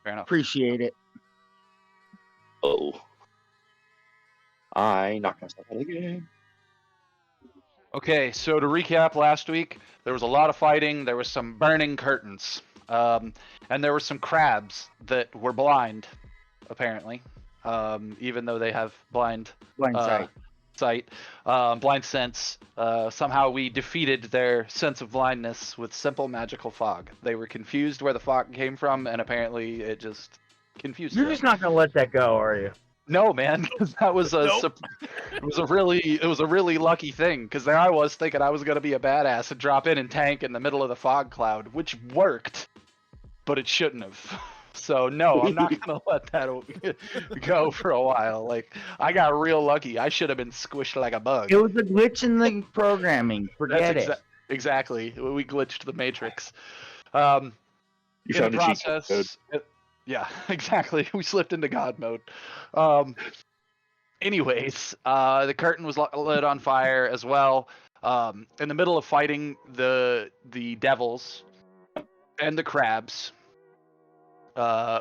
Fair enough. Appreciate it. Oh. I knocked myself out again. Okay, so to recap last week, there was a lot of fighting. There was some burning curtains. And there were some crabs that were blind, apparently. Even though they have blind sight, blind sense. Somehow we defeated their sense of blindness with simple magical fog. They were confused where the fog came from, and apparently it just confused You're them. just not gonna let that go, are you? No, man, because that was it was a really lucky thing. Because there I was thinking I was gonna be a badass and drop in and tank in the middle of the fog cloud, which worked, but it shouldn't have. So no, I'm not gonna let that go for a while. Like, I got real lucky. I should have been squished like a bug. It was a glitch in the programming. Forget it. Exactly. We glitched the matrix. You In the found a cheat code. process, yeah, exactly. We slipped into God mode. Anyways, the curtain was lit on fire as well. In the middle of fighting the devils and the crabs,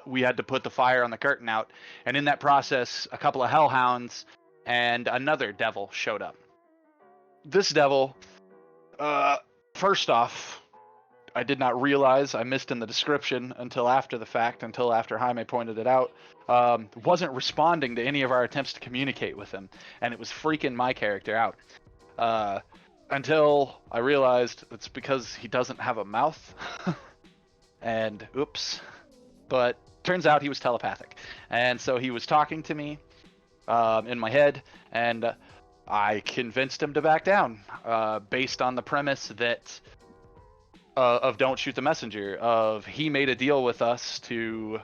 we had to put the fire on the curtain out, and in that process, a couple of hellhounds and another devil showed up. This devil, first off, I did not realize, I missed in the description until after the fact, until after Jaime pointed it out, wasn't responding to any of our attempts to communicate with him, and it was freaking my character out. Until I realized it's because he doesn't have a mouth, and oops. But turns out he was telepathic, and so he was talking to me in my head, and I convinced him to back down based on the premise that of don't shoot the messenger, of he made a deal with us to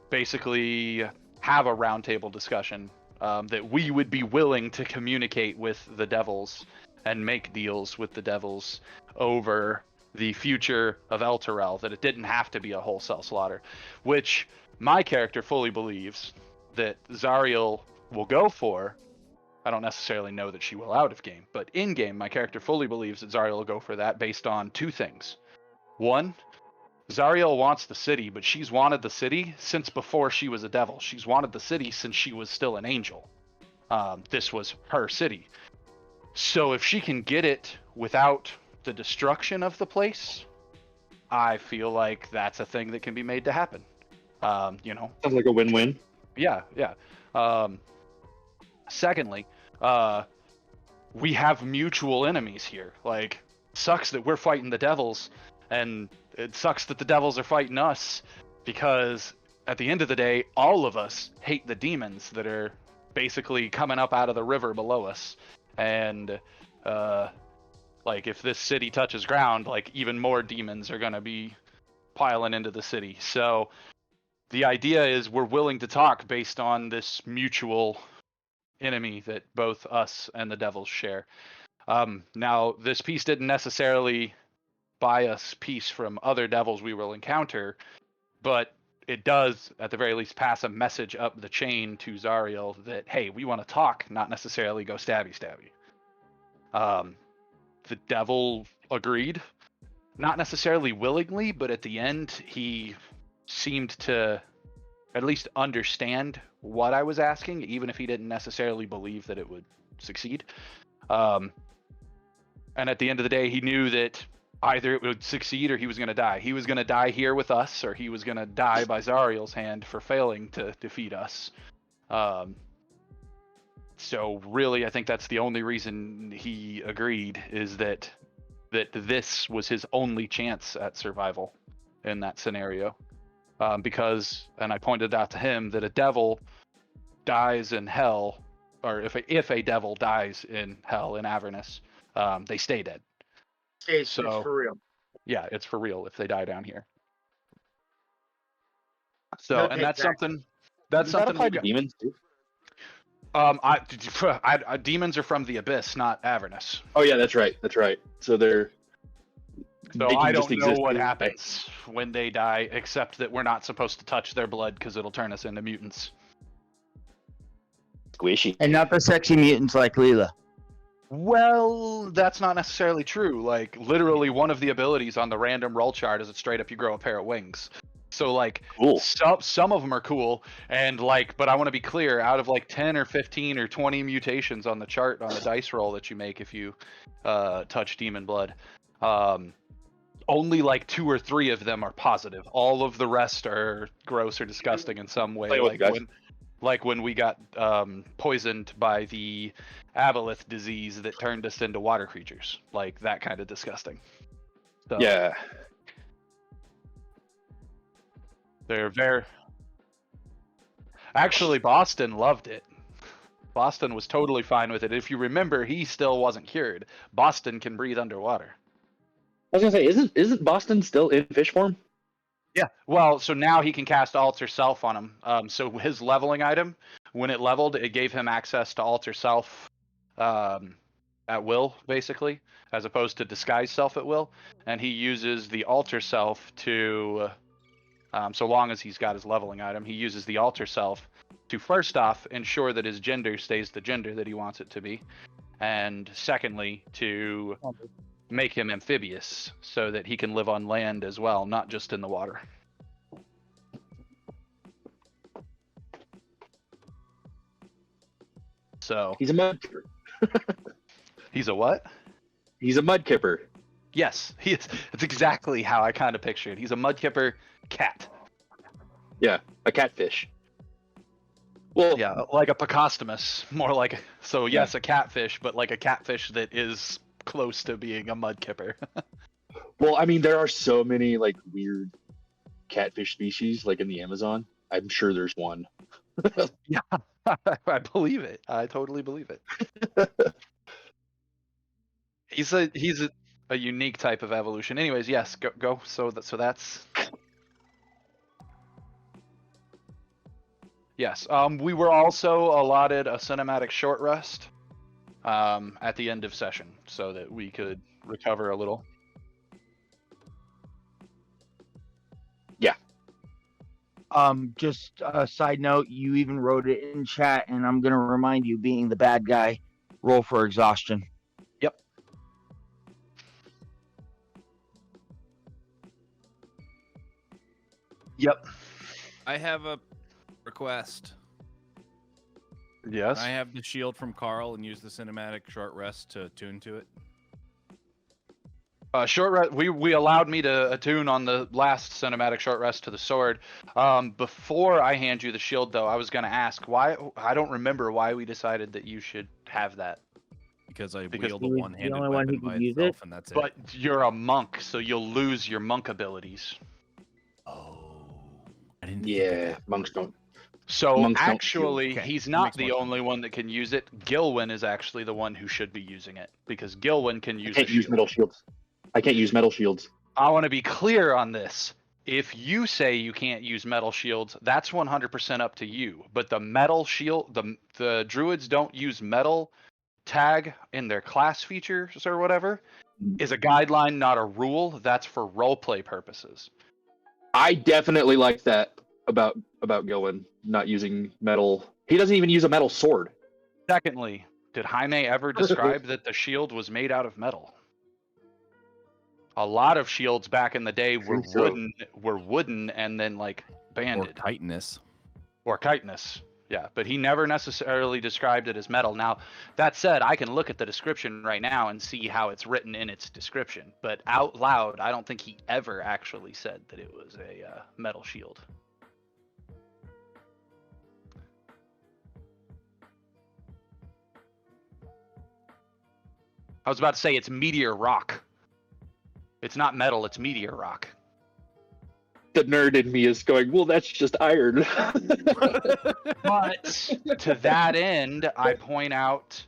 basically have a roundtable discussion, that we would be willing to communicate with the devils and make deals with the devils over the future of Elturel, that it didn't have to be a wholesale slaughter, which my character fully believes that Zariel will go for. I don't necessarily know that she will out of game, but in game, my character fully believes that Zariel will go for that based on two things. One, Zariel wants the city, but she's wanted the city since before she was a devil. She's wanted the city since she was still an angel. This was her city. So if she can get it without the destruction of the place, I feel like that's a thing that can be made to happen. Sounds like a win-win. Yeah. Secondly, we have mutual enemies here. Like, sucks that we're fighting the devils, and it sucks that the devils are fighting us, because at the end of the day, all of us hate the demons that are basically coming up out of the river below us. And like, if this city touches ground, like, even more demons are gonna be piling into the city. So the idea is we're willing to talk based on this mutual enemy that both us and the devils share. Now, this piece didn't necessarily buy us peace from other devils we will encounter, but it does, at the very least, pass a message up the chain to Zariel that, hey, we want to talk, not necessarily go stabby. The devil agreed, not necessarily willingly, but at the end, he seemed to at least understand what I was asking, even if he didn't necessarily believe that it would succeed. And at the end of the day, he knew that either it would succeed or he was going to die. He was going to die here with us, or he was going to die by Zariel's hand for failing to defeat us. So really, I think that's the only reason he agreed, is that this was his only chance at survival in that scenario. Because, and I pointed out to him, that a devil dies in hell, or if a devil dies in hell in Avernus, they stay dead. It's for real. Yeah, it's for real if they die down here. So, and that's something. That's Does that something. apply to demons too? Demons are from the Abyss, not Avernus. Oh yeah, that's right. So they're. So I don't know what happens when they die, except that we're not supposed to touch their blood because it'll turn us into mutants. Squishy. And not the sexy mutants like Leela. Well, that's not necessarily true. Like, literally, one of the abilities on the random roll chart is that straight up you grow a pair of wings. So like Cool. some of them are cool, and like, but I want to be clear, out of like 10 or 15 or 20 mutations on the chart on the dice roll that you make if you touch demon blood, only like 2 or 3 of them are positive. All of the rest are gross or disgusting in some way. Play with it, guys. Like when we got poisoned by the aboleth disease that turned us into water creatures, like that kind of disgusting. So, Yeah. they're very. Actually, Boston loved it. Boston was totally fine with it. If you remember, he still wasn't cured. Boston can breathe underwater. I was gonna say, isn't Boston still in fish form? Yeah. Well, so now he can cast Alter Self on him. So his leveling item, when it leveled, it gave him access to Alter Self at will, basically, as opposed to Disguise Self at will. And he uses the Alter Self to, so long as he's got his leveling item, he uses the Alter Self to, first off, ensure that his gender stays the gender that he wants it to be. And secondly, to make him amphibious so that he can live on land as well, not just in the water. So He's a mudkipper. He's a what? He's a mudkipper. Yes, he is. That's exactly how I kind of picture it. He's a mudkipper cat. Yeah, a catfish. Well, Yeah, like a Picostomus, more like. So yes, a catfish, but like a catfish that is close to being a mudkipper. well, I mean, there are so many like weird catfish species, like in the Amazon. I'm sure there's one. Yeah, I believe it. I totally believe it. He's a unique type of evolution. Anyways, yes, go. So that's. Yes. We were also allotted a cinematic short rest at the end of session so that we could recover a little. Yeah. Just a side note, you even wrote it in chat, and I'm gonna remind you, being the bad guy, roll for exhaustion. Yep. Yep. I have a request. Yes. Can I have the shield from Carl and use the cinematic short rest to attune to it? Short rest. We allowed me to attune on the last cinematic short rest to the sword. Before I hand you the shield, though, I was going to ask why. I don't remember why we decided that you should have that. Because wield he a was the one-handed only one weapon who by could use itself, it? and that's But it. you're a monk, so you'll lose your monk abilities. Oh, I didn't. Yeah, monks don't. So Monks don't actually, shield. Okay, he's that not makes the more only one that can use it. Gilwyn is actually the one who should be using it because Gilwyn can I use can't a use shield. metal shields. I can't use metal shields. I want to be clear on this. If you say you can't use metal shields, that's 100% up to you. But the metal shield, the druids don't use metal tag in their class features or whatever, is a guideline, not a rule. That's for roleplay purposes. I definitely like that about Gilwyn not using metal. He doesn't even use a metal sword. Secondly, did Jaime ever describe that the shield was made out of metal? A lot of shields back in the day were think so. wooden and then like banded. Or chitinous. Or chitinous. Yeah, but he never necessarily described it as metal. Now, that said, I can look at the description right now and see how it's written in its description. But out loud, I don't think he ever actually said that it was a metal shield. I was about to say it's meteor rock. It's not metal, it's meteor rock. The nerd in me is going, well, that's just iron. But to that end, I point out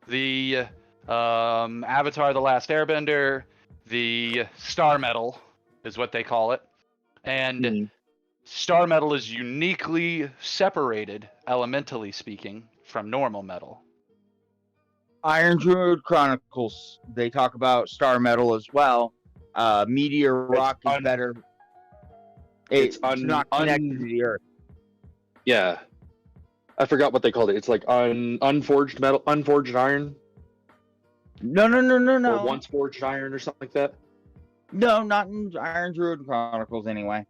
the Avatar The Last Airbender, the star metal is what they call it. And star metal is uniquely separated, elementally speaking, from normal metal. Iron Druid Chronicles, they talk about star metal as well. Meteor rock is better. It's not connected to the earth. Yeah. I forgot what they called it. It's like unforged metal, unforged iron. No. Or once forged iron or something like that. No, not in Iron Druid Chronicles anyway.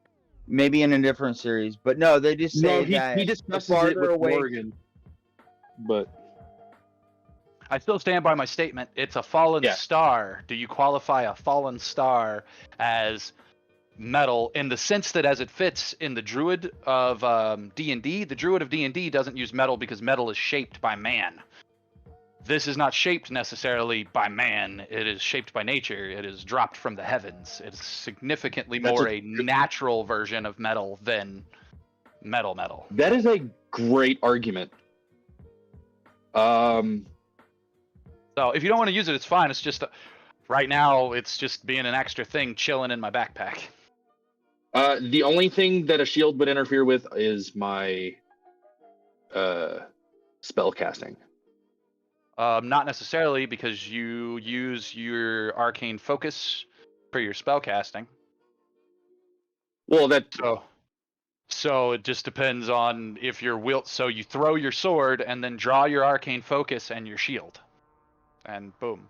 Maybe in a different series, but no, they just say No, he that the discusses it farther with away. Morgan, but I still stand by my statement. It's a fallen Yeah. star. Do you qualify a fallen star as metal in the sense that as it fits in the druid of D&D, the druid of D&D doesn't use metal because metal is shaped by man. This is not shaped necessarily by man. It is shaped by nature. It is dropped from the heavens. It's significantly That's more a- a natural version of metal than metal. that is a great argument. So if you don't want to use it, it's fine. It's just right now it's just being an extra thing chilling in my backpack. The only thing that a shield would interfere with is my spell casting. Not necessarily, because you use your arcane focus for your spell casting. Well, that So it just depends on if you're wilt. So you throw your sword and then draw your arcane focus and your shield, and boom.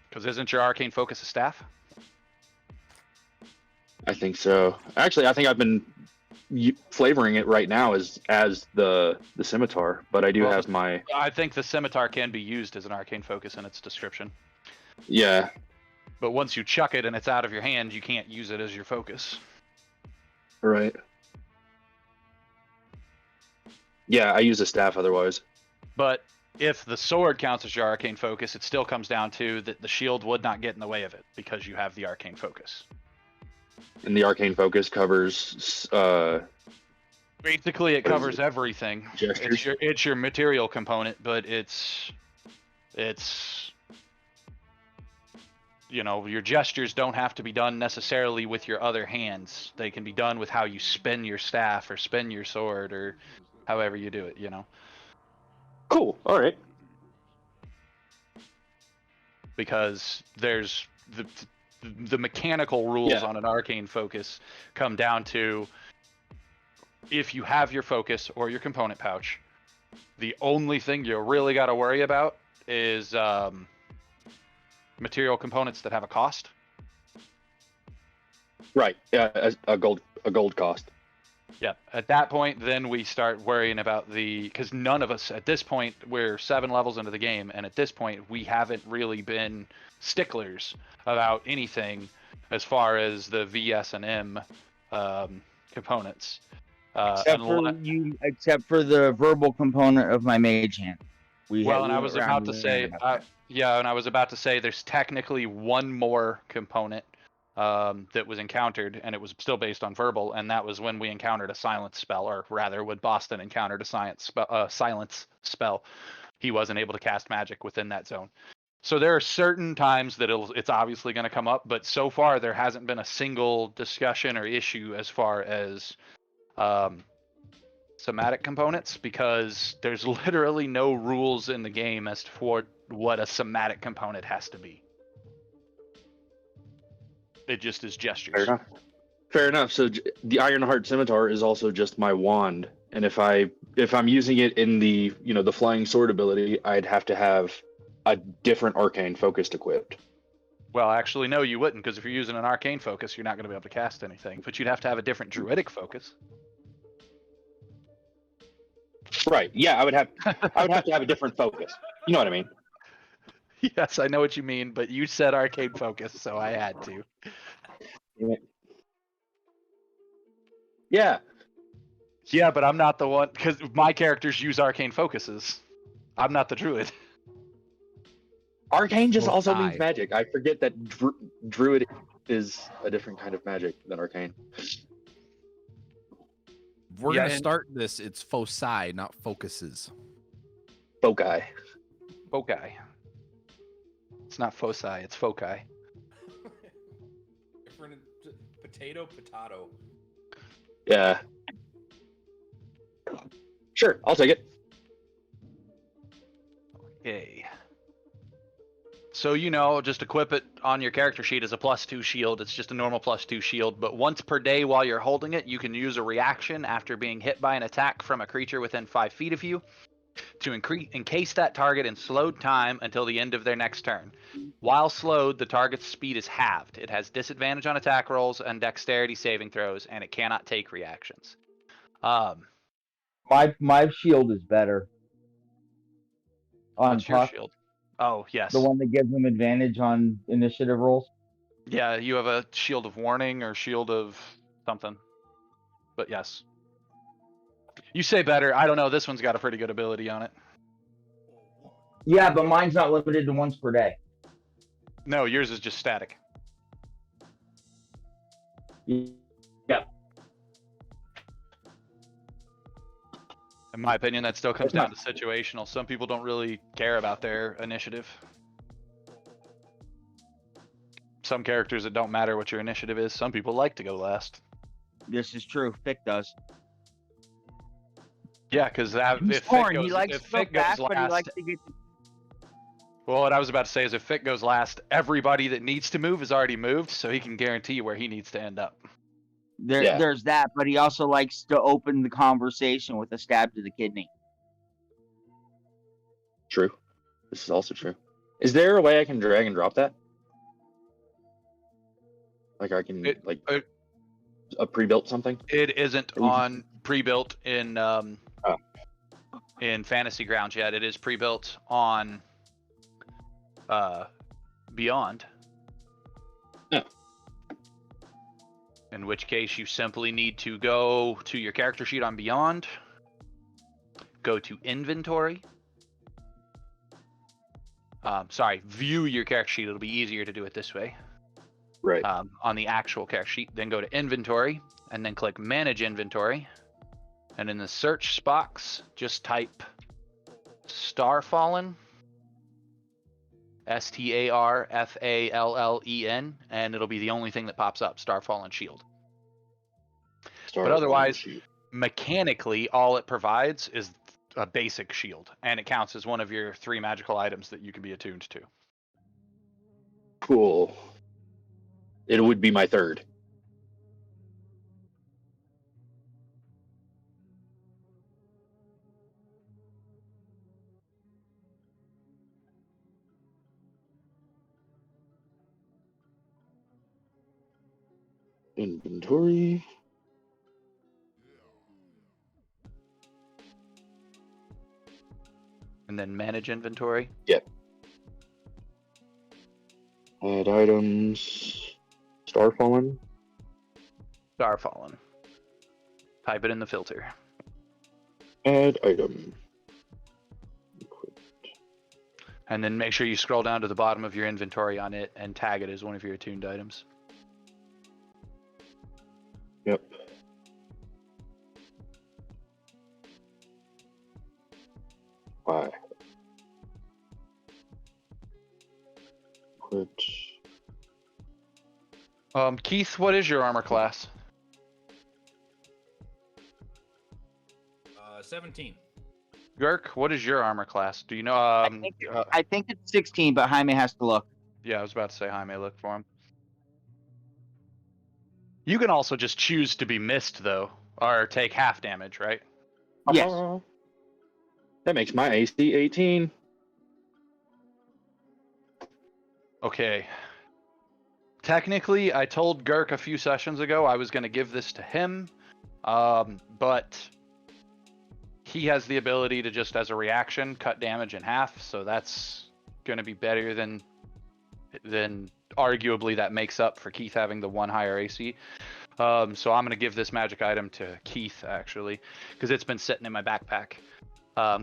Because isn't your arcane focus a staff? I think so. Actually, I think I've been flavoring it right now as the scimitar, but I do Well, have my I think the scimitar can be used as an arcane focus in its description. yeah. But once you chuck it and it's out of your hand, you can't use it as your focus. Right. Yeah, I use a staff otherwise. But if the sword counts as your arcane focus, it still comes down to that the shield would not get in the way of it because you have the arcane focus. And the arcane focus covers Basically, it covers everything. gestures. It's your material component, but it's you know, your gestures don't have to be done necessarily with your other hands. They can be done with how you spin your staff or spin your sword or however you do it, you know. Cool. All right. Because there's the mechanical rules Yeah. on an arcane focus come down to if you have your focus or your component pouch, the only thing you really got to worry about is material components that have a cost. Right. Yeah, a gold cost. Yeah. At that point, then we start worrying about because none of us at this point, we're 7 levels into the game, and at this point we haven't really been sticklers about anything as far as the VS and M components. Except for the verbal component of my mage hand. And I was about to say, and I was about to say, there's technically one more component that was encountered, and it was still based on verbal, and that was when we encountered a silence spell, or rather, when Boston encountered a silence spell. He wasn't able to cast magic within that zone. So there are certain times that it's obviously going to come up, but so far there hasn't been a single discussion or issue as far as somatic components, because there's literally no rules in the game as to what a somatic component has to be. It just is gestures. Fair enough. So the Ironheart Scimitar is also just my wand, and if I'm using it in the the flying sword ability, I'd have to have a different arcane focus equipped. Well, actually, no, you wouldn't, because if you're using an arcane focus, you're not going to be able to cast anything. But you'd have to have a different druidic focus. Right. Yeah, I would have to have a different focus. You know what I mean? Yes, I know what you mean, but you said arcane focus, so I had to. Yeah. Yeah, but I'm not the one, because my characters use arcane focuses. I'm not the druid. Arcane just also means magic. I forget that druid is a different kind of magic than arcane. We're gonna start this. It's foci, not focuses. Foci. Foci. It's not foci, it's foci. Potato. Yeah. Sure, I'll take it. Okay. So, just equip it on your character sheet as a +2 shield. It's just a normal +2 shield, but once per day while you're holding it, you can use a reaction after being hit by an attack from a creature within 5 feet of you. To encase that target in slowed time until the end of their next turn. While slowed, the target's speed is halved. It has disadvantage on attack rolls and dexterity saving throws, and it cannot take reactions. My shield is better. On What's your Puck, shield? Oh, yes. the one that gives them advantage on initiative rolls. Yeah, you have a shield of warning or shield of something. But yes. You say better. I don't know. This one's got a pretty good ability on it. Yeah, but mine's not limited to once per day. No, yours is just static. Yeah. In my opinion, that still comes down to situational. Some people don't really care about their initiative. Some characters, it don't matter what your initiative is. Some people like to go last. This is true. Fick does. Yeah, because if he likes to go fast, but he likes to get. Well, what I was about to say is if Fick goes last, everybody that needs to move has already moved, so he can guarantee where he needs to end up. There's that, but he also likes to open the conversation with a stab to the kidney. True. This is also true. Is there a way I can drag and drop that? Like I can a pre-built something? It isn't on pre-built in Fantasy Grounds yet. It is pre-built on Beyond. Yeah. In which case you simply need to go to your character sheet on Beyond, go to Inventory. View your character sheet. It'll be easier to do it this way. Right. On the actual character sheet, then go to Inventory, and then click Manage Inventory. And in the search box, just type Starfallen, Starfallen, and it'll be the only thing that pops up, Starfallen Shield. But otherwise, mechanically, all it provides is a basic shield, and it counts as one of your 3 magical items that you can be attuned to. Cool. It would be my 3rd. Inventory. And then Manage Inventory. Yep. Add items. Starfallen. Starfallen. Type it in the filter. Add item. And then make sure you scroll down to the bottom of your inventory on it and tag it as one of your attuned items. Yep. Why? Quit. Keith, what is your armor class? 17. Girk, what is your armor class? Do you know? I think it's 16, but Jaime has to look. Yeah, I was about to say Jaime, look for him. You can also just choose to be missed, though, or take half damage, right? Yes. That makes my AC 18. Okay. Technically, I told Girk a few sessions ago I was going to give this to him, but he has the ability to just, as a reaction, cut damage in half, so that's going to be better than arguably that makes up for Keith having the 1 higher AC. So I'm going to give this magic item to Keith, actually, because it's been sitting in my backpack.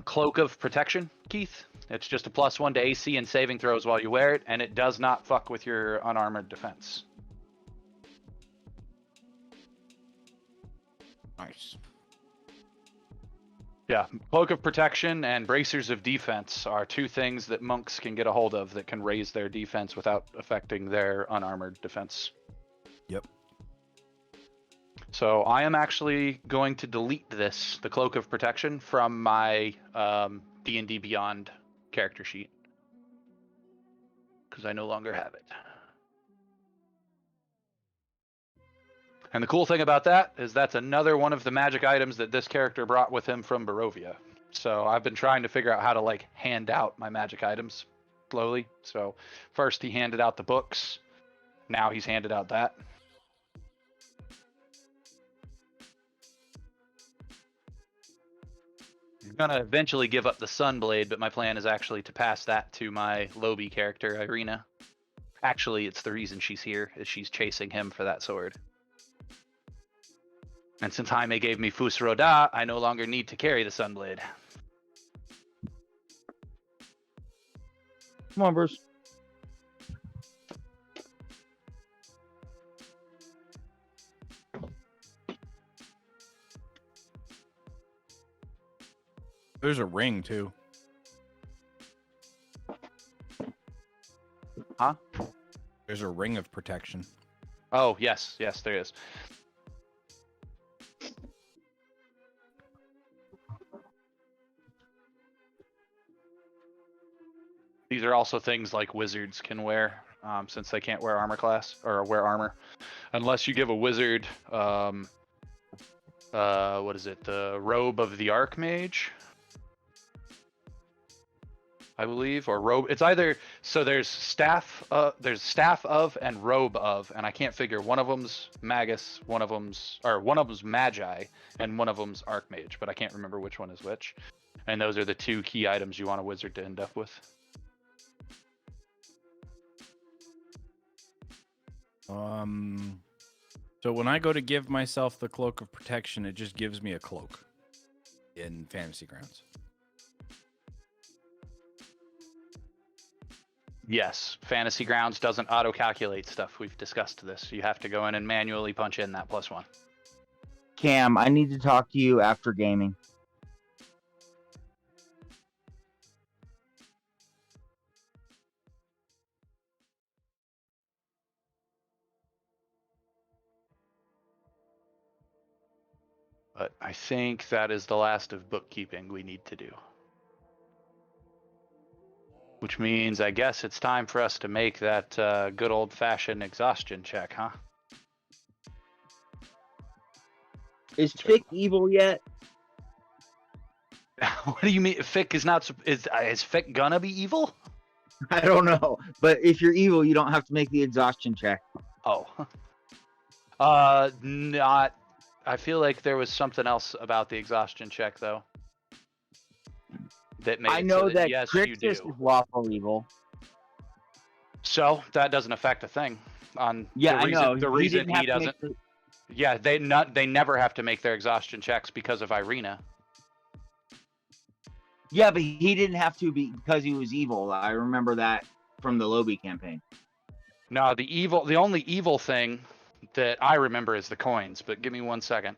Cloak of Protection, Keith. It's just a +1 to AC and saving throws while you wear it, and it does not fuck with your unarmored defense. Nice. Yeah, Cloak of Protection and Bracers of Defense are 2 things that monks can get a hold of that can raise their defense without affecting their unarmored defense. Yep. So I am actually going to delete this, the Cloak of Protection, from my D&D Beyond character sheet, because I no longer have it. And the cool thing about that is that's another one of the magic items that this character brought with him from Barovia. So I've been trying to figure out how to like hand out my magic items slowly. So first he handed out the books. Now he's handed out that. I'm gonna eventually give up the Sunblade, but my plan is actually to pass that to my Lobi character, Irina. Actually, it's the reason she's here, is she's chasing him for that sword. And since Jaime gave me Fus Roda, I no longer need to carry the Sunblade. Come on, Bruce. There's a ring too. Huh? There's a ring of protection. Oh, yes, there is. These are also things like wizards can wear, since they can't wear armor class or wear armor, unless you give a wizard, what is it? The robe of the archmage, I believe, or robe. It's either so. There's staff of and robe of, and I can't figure. One of them's magus, one of them's magi, and one of them's archmage, but I can't remember which one is which. And those are the two key items you want a wizard to end up with. So when I go to give myself the cloak of protection, it just gives me a cloak in Fantasy Grounds. Yes, Fantasy Grounds doesn't auto-calculate stuff. We've discussed this. You have to go in and manually punch in that +1. Cam, I need to talk to you after gaming. But I think that is the last of bookkeeping we need to do. Which means I guess it's time for us to make that good old-fashioned exhaustion check, huh? Is Fick evil yet? What do you mean? Fick is not... Is Fick gonna be evil? I don't know. But if you're evil, you don't have to make the exhaustion check. Oh. Not... I feel like there was something else about the exhaustion check, though. That made I it know so that yes, you do. Crixus is lawful evil. So that doesn't affect a thing. On Yeah, the reason, I know. The reason he doesn't. The... Yeah, they never have to make their exhaustion checks because of Irina. Yeah, but he didn't have to because he was evil. I remember that from the Lobi campaign. No, the only evil thing that I remember is the coins. But give me 1 second.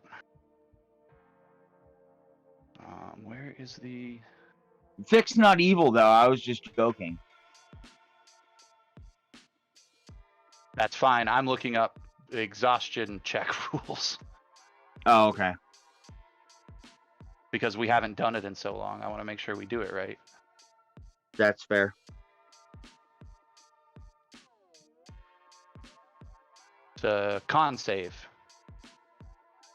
Where is the? Fick's not evil though. I was just joking. That's fine. I'm looking up the exhaustion check rules Oh, okay. because we haven't done it in so long. I want to make sure we do it right. That's fair. It's a con save.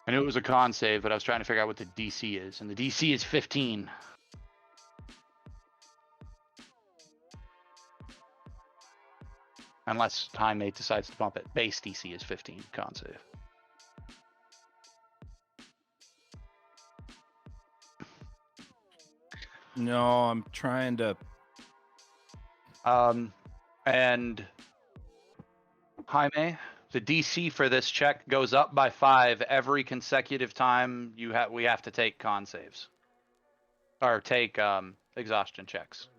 I knew it was a con save, but I was trying to figure out what the DC is, and the DC is 15. Unless Time8 decides to bump it. Base DC is 15, con save. No, I'm trying to. And Jaime, the DC for this check goes up by 5 every consecutive time we have to take con saves. Or take exhaustion checks.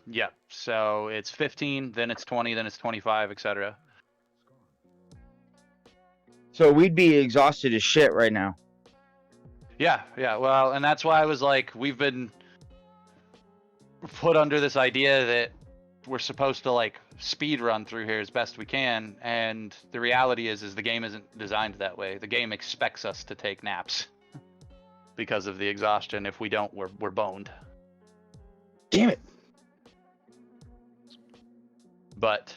Yep. So it's 15, then it's 20, then it's 25, etc. So we'd be exhausted as shit right now. Yeah. Well, and that's why I was like, we've been put under this idea that we're supposed to like speed run through here as best we can, and the reality is the game isn't designed that way. The game expects us to take naps because of the exhaustion. If we don't, we're boned. Damn it. But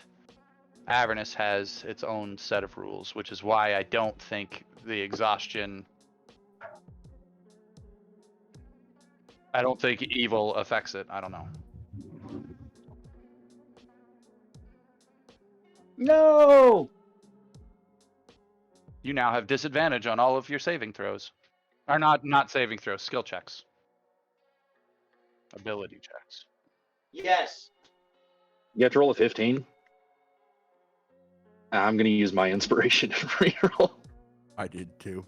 Avernus has its own set of rules, which is why I don't think the exhaustion I don't think evil affects it. I don't know. No. You now have disadvantage on all of your saving throws. Or not saving throws, skill checks. Ability checks. Yes. You have to roll a 15. I'm gonna use my inspiration to reroll. I did too.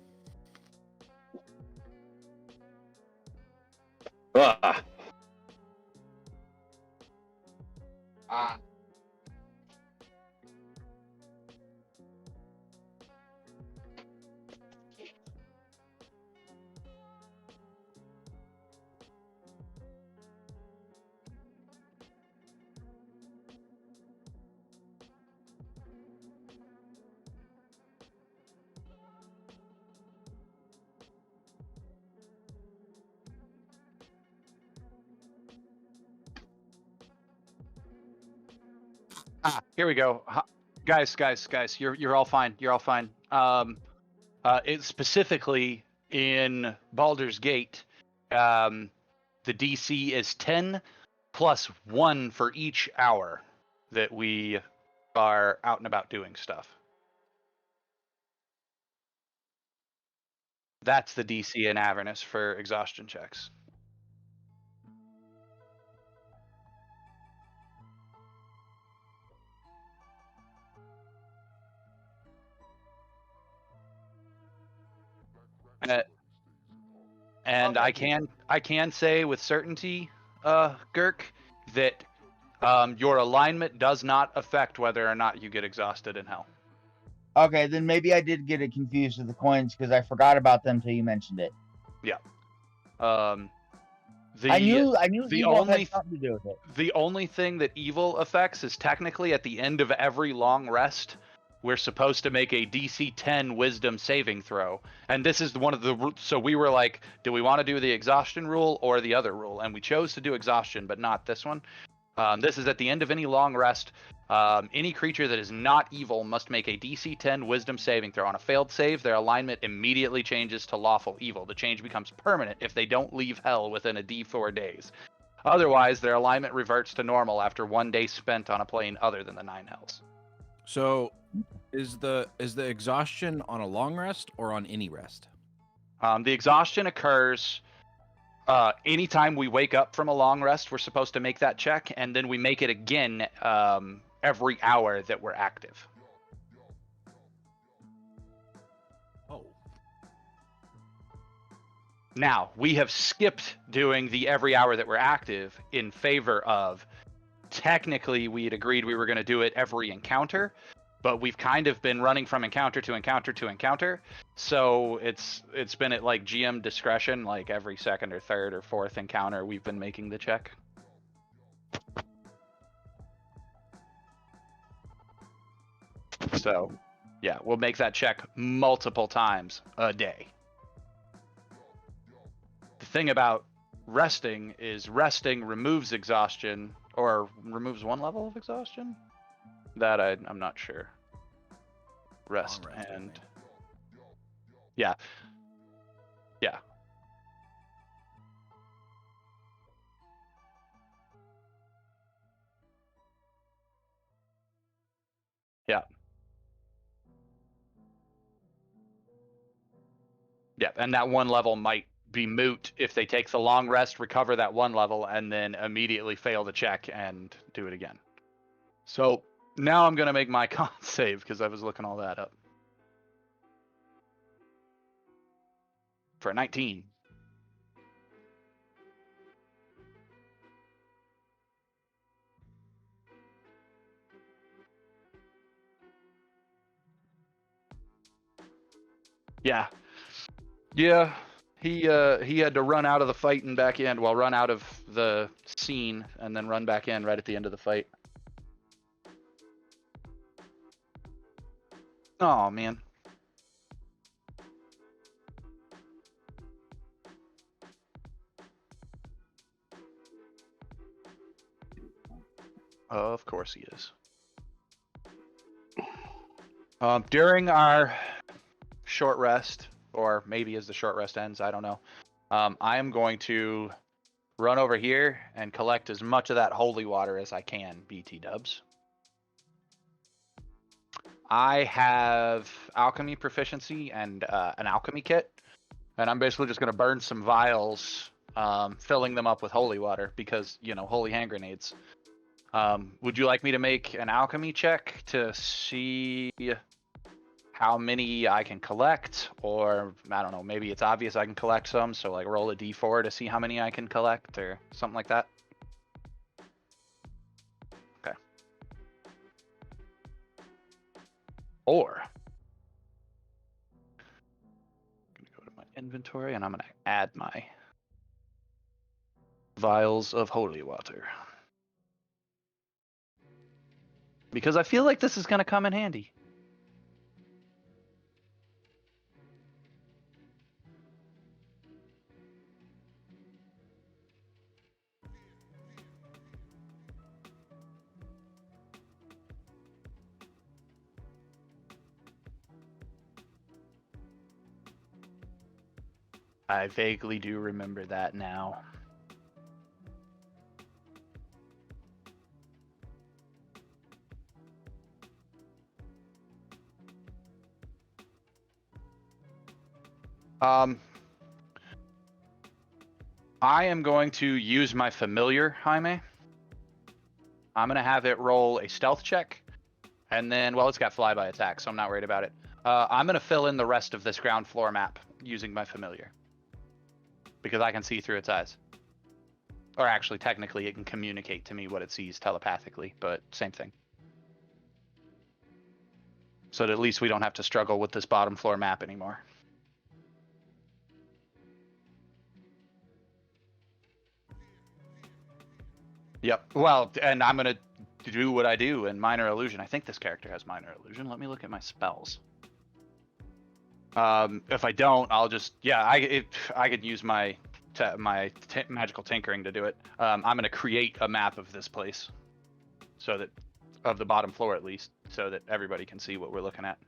Ah. Here we go. Guys, you're all fine. You're all fine. It's specifically in Baldur's Gate. The DC is 10 plus 1 for each hour that we are out and about doing stuff. That's the DC in Avernus for exhaustion checks. And Okay. I can say with certainty, Girk, that your alignment does not affect whether or not you get exhausted in hell. Okay, then maybe I did get it confused with the coins because I forgot about them till you mentioned it. Yeah. I knew the evil only had something to do with it. the only thing that evil affects is technically at the end of every long rest, we're supposed to make a DC 10 wisdom saving throw. And this is one of the, so we were like, do we want to do the exhaustion rule or the other rule? And we chose to do exhaustion, but not this one. This is at the end of any long rest. Any creature that is not evil must make a DC 10 wisdom saving throw. On a failed save, their alignment immediately changes to lawful evil. The change becomes permanent if they don't leave hell within a D4 days. Otherwise, their alignment reverts to normal after 1 day spent on a plane other than the 9 hells. So, is the exhaustion on a long rest or on any rest? The exhaustion occurs anytime we wake up from a long rest. We're supposed to make that check, and then we make it again every hour that we're active. Oh. Now, we have skipped doing the every hour that we're active in favor of, technically we had agreed we were going to do it every encounter, but we've kind of been running from encounter to encounter to encounter. So it's been at like GM discretion, like every second or third or fourth encounter we've been making the check. So yeah, we'll make that check multiple times a day. The thing about resting is resting removes exhaustion, or removes 1 level of exhaustion. That I'm not sure. Rest and yeah. Yeah. Yeah. Yeah, and that 1 level might be moot if they take the long rest, recover that 1 level, and then immediately fail the check and do it again. So now I'm gonna make my con save because I was looking all that up. For a 19. Yeah. Yeah. He had to run out of the fight and back in, well, run out of the scene and then run back in right at the end of the fight. Oh man. Of course he is. During our short rest, or maybe as the short rest ends, I don't know. I am going to run over here and collect as much of that holy water as I can, BT dubs. I have alchemy proficiency and an alchemy kit, and I'm basically just going to burn some vials, filling them up with holy water because, you know, holy hand grenades. Would you like me to make an alchemy check to see how many I can collect? Or, I don't know, maybe it's obvious I can collect some, so like roll a d4 to see how many I can collect or something like that? Okay. Or, I'm gonna go to my inventory and I'm gonna add my vials of holy water. Because I feel like this is gonna come in handy. I vaguely do remember that now. I am going to use my familiar, Jaime. I'm going to have it roll a stealth check. And then, well, it's got flyby attack, so I'm not worried about it. I'm going to fill in the rest of this ground floor map using my familiar. Because I can see through its eyes. Or actually, technically, it can communicate to me what it sees telepathically, but same thing. So that at least we don't have to struggle with this bottom floor map anymore. Yep. Well, and I'm going to do what I do in Minor Illusion. I think this character has Minor Illusion. Let me look at my spells. If I don't, I'll just... Yeah, I could use my magical tinkering to do it. I'm going to create a map of this place. So that... Of the bottom floor, at least. So that everybody can see what we're looking at.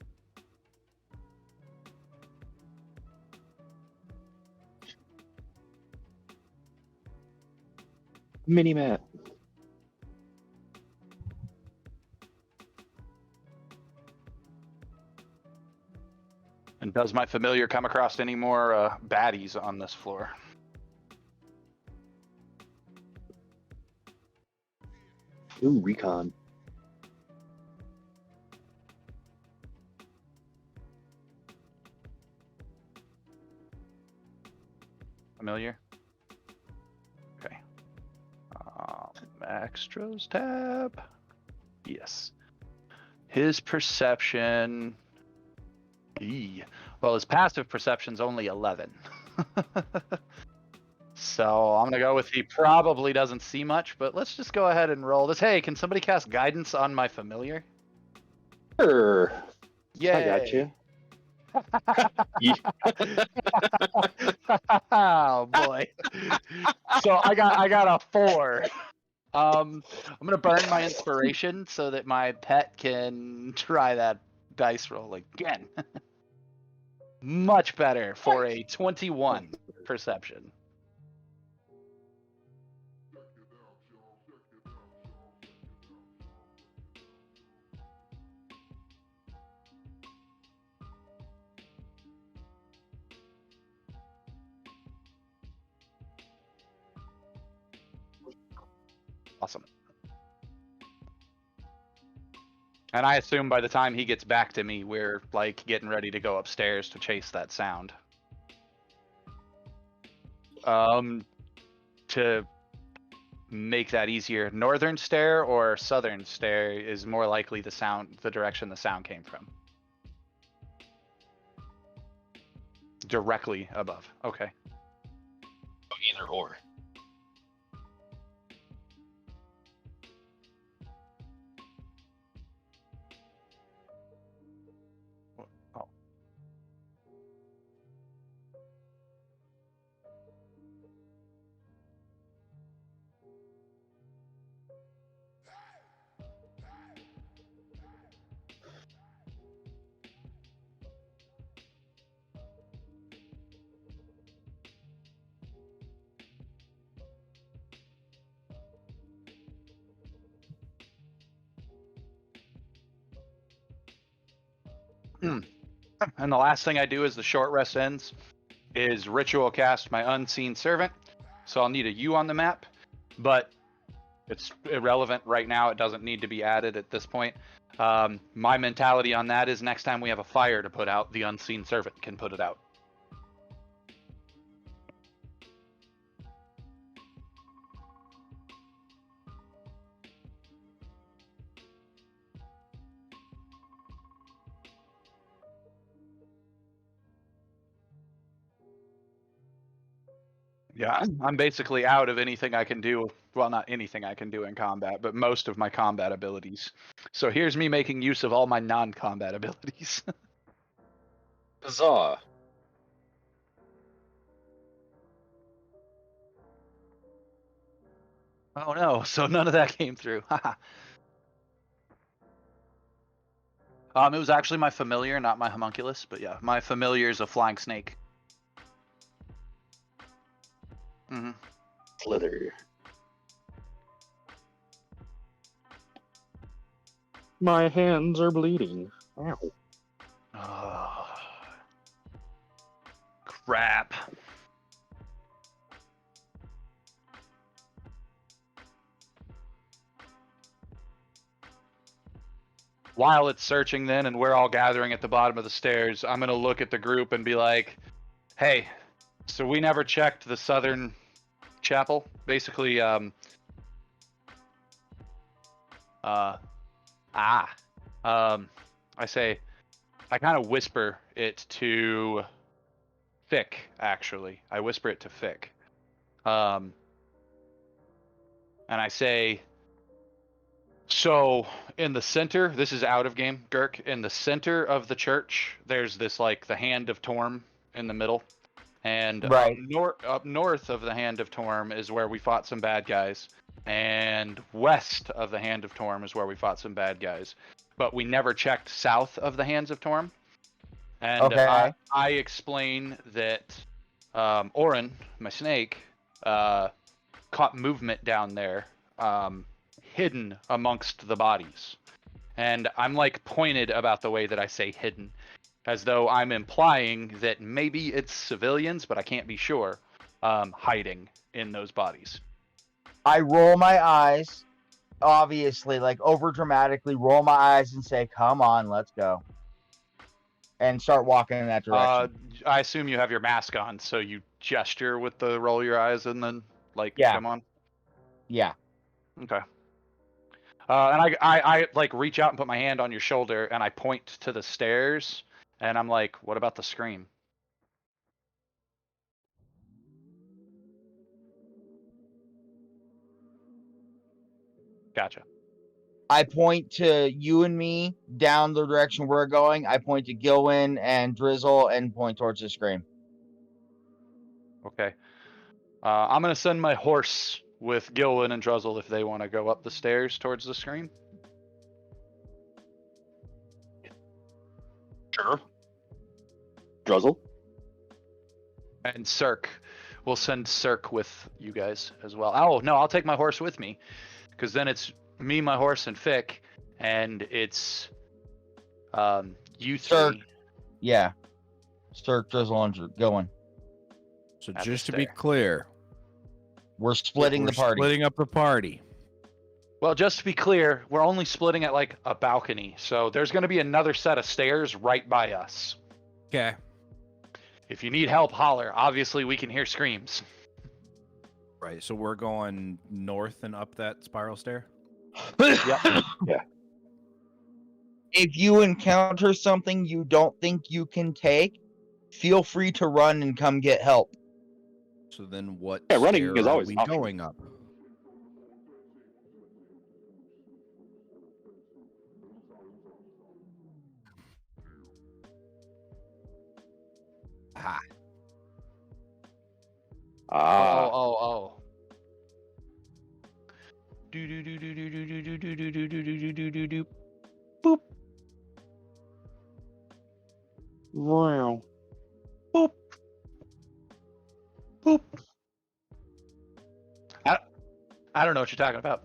Mini map. And does my familiar come across any more baddies on this floor? Ooh, recon. Familiar? Okay. Extras tab. Yes. His perception... Well, his passive perception's only 11. So I'm gonna go with he probably doesn't see much, but let's just go ahead and roll this. Hey, can somebody cast guidance on my familiar? Sure. Yeah, I got you. Oh boy. So I got a 4. I'm gonna burn my inspiration so that my pet can try that dice roll again. Much better for a 21 perception. Awesome. And I assume by the time he gets back to me, we're like getting ready to go upstairs to chase that sound. To make that easier, northern stair or southern stair is more likely the direction the sound came from. Directly above. Okay. Either or. Oh. And the last thing I do as the short rest ends is ritual cast my unseen servant. So I'll need a U on the map, but it's irrelevant right now. It doesn't need to be added at this point. My mentality on that is next time we have a fire to put out, the unseen servant can put it out. Yeah, I'm basically out of anything I can do. Well, not anything I can do in combat, but most of my combat abilities. So here's me making use of all my non-combat abilities. Huzzah. Oh no, so none of that came through. It was actually my familiar, not my homunculus, but yeah, my familiar is a flying snake. Mm-hmm. Slither. My hands are bleeding. Ow. Oh, crap. While it's searching then and we're all gathering at the bottom of the stairs, I'm going to look at the group and be like, hey, so we never checked the southern chapel. Basically, I say, I kind of whisper it to Fick, actually. I whisper it to Fick. And I say, so in the center, this is out of game, Girk. In the center of the church, there's this like the Hand of Torm in the middle. And Right. up north of the Hand of Torm is where we fought some bad guys. And west of the Hand of Torm is where we fought some bad guys. But we never checked south of the Hands of Torm. And Okay. I explain that Orin, my snake, caught movement down there, hidden amongst the bodies. And I'm like pointed about the way that I say hidden, as though I'm implying that maybe it's civilians, but I can't be sure, hiding in those bodies. I roll my eyes, obviously, like over dramatically roll my eyes and say, come on, let's go. And start walking in that direction. I assume you have your mask on, so you gesture with the roll your eyes and then, like, Yeah. come on? Yeah. Okay. And I like reach out and put my hand on your shoulder and I point to the stairs and I'm like, what about the scream? Gotcha. I point to you and me down the direction we're going. I point to Gilwyn and Druzzl and point towards the scream. Okay. I'm going to send my horse with Gilwyn and Druzzl if they want to go up the stairs towards the scream. Sure. Druzzl? And Cirque. We'll send Cirque with you guys as well. Oh, no, I'll take my horse with me. Because then it's me, my horse, and Fick. And it's you Cirque. three. Yeah. Cirque, Druzzl, and going. So At just the to be stair. clear, We're splitting we're the party. splitting up the party. Well, just to be clear, we're only splitting at like a balcony. So there's going to be another set of stairs right by us. Okay. If you need help, holler. Obviously, we can hear screams. Right. So we're going north and up that spiral stair. Yep. If you encounter something you don't think you can take, feel free to run and come get help. So then what Yeah, running stair is are always we an option. going up? Ah, Oh. Do do do do do do do do do do do do do do do. Boop Wow. boop boop. I don't know what you're talking about.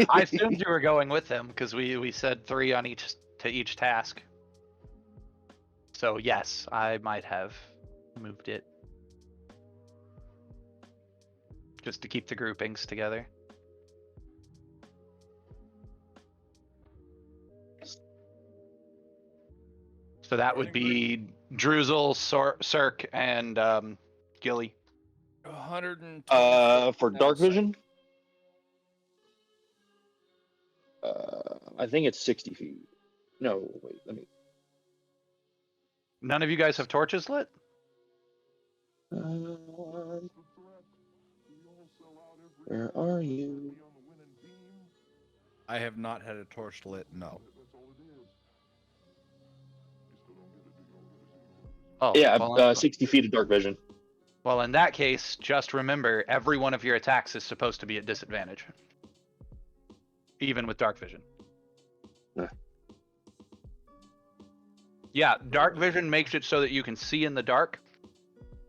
I assumed you were going with them because we said 3 on each task. So yes, I might have moved it. Just to keep the groupings together. So that would be Druzzl, Cirque, and Gilly. 120. For dark vision, I think it's 60 feet. No, wait, let me. None of you guys have torches lit? Where are you? I have not had a torch lit. No. Oh, Yeah, well, 60 feet of dark vision. well, in that case, just remember every one of your attacks is supposed to be at disadvantage. Even with dark vision. Yeah, dark vision makes it so that you can see in the dark,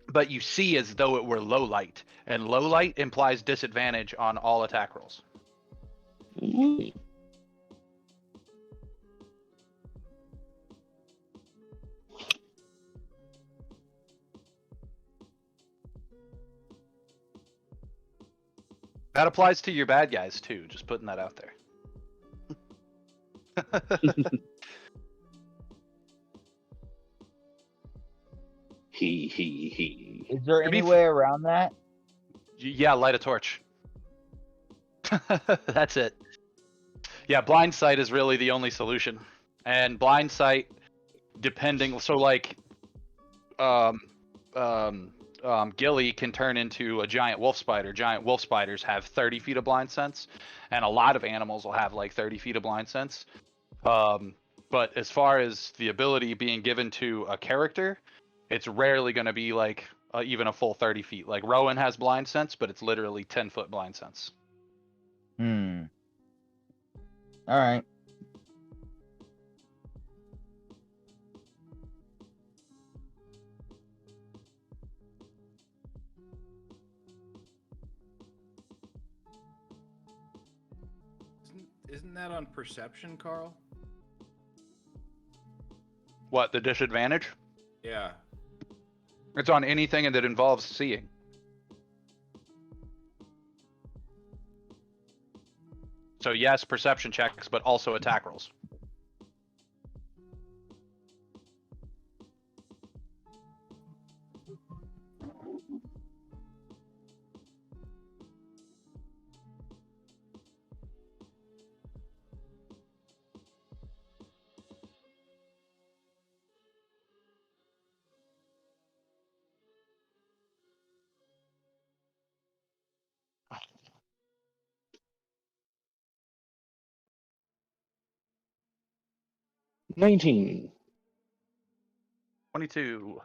but you see as though it were low light, and low light implies disadvantage on all attack rolls. Mm. That applies to your bad guys too, just putting that out there. He. Is there To be any f- way around that? Yeah, light a torch. That's it. Yeah, blind sight is really the only solution. And blind sight, depending, so like, Gilly can turn into a giant wolf spider. Giant wolf spiders have 30 feet of blind sense, and a lot of animals will have like 30 feet of blind sense. But as far as the ability being given to a character, it's rarely going to be like even a full 30 feet. Like Rowan has blind sense, but it's literally 10-foot blind sense. All right. Isn't that on perception, Carl? What, the disadvantage? Yeah. It's on anything that involves seeing. So yes, perception checks, but also attack rolls. — 19. 22.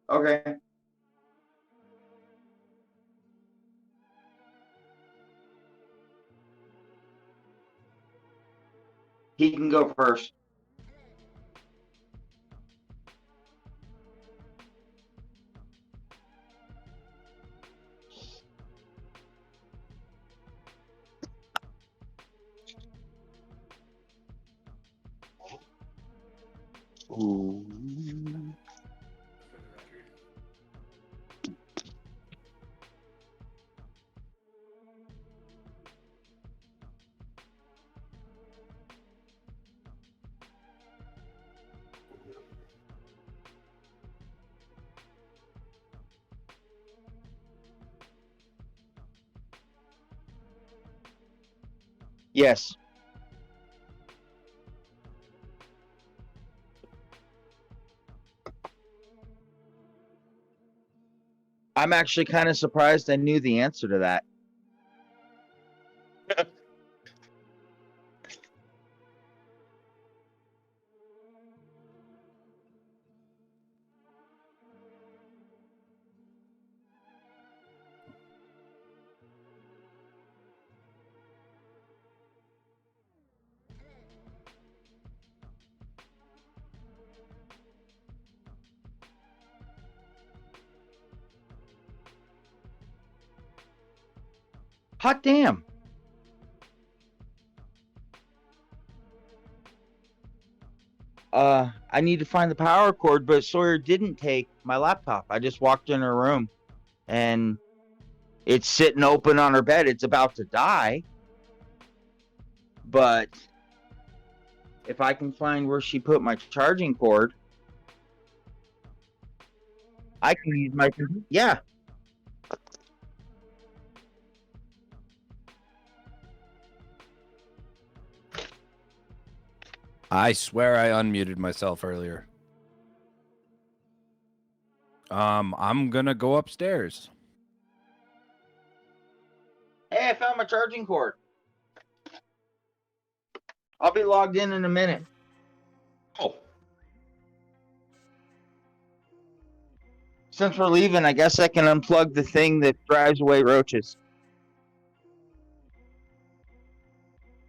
Okay. He can go first. Ooh. Yes. I'm actually kind of surprised I knew the answer to that. Hot damn. I need to find the power cord, but Sawyer didn't take my laptop. I just walked in her room, and it's sitting open on her bed. It's about to die. But if I can find where she put my charging cord, I can use my computer. Yeah. I swear I unmuted myself earlier. I'm gonna go upstairs. Hey, I found my charging cord. I'll be logged in a minute. Oh, Since we're leaving, I guess I can unplug the thing that drives away roaches.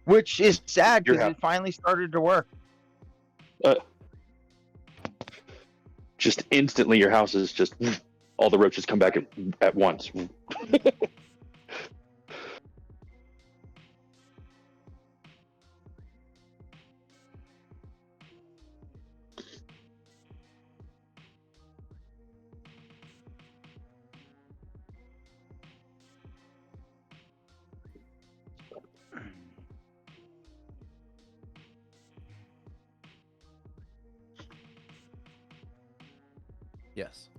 Which is sad because it finally started to work. just instantly your house is just all the roaches come back at once. Yes.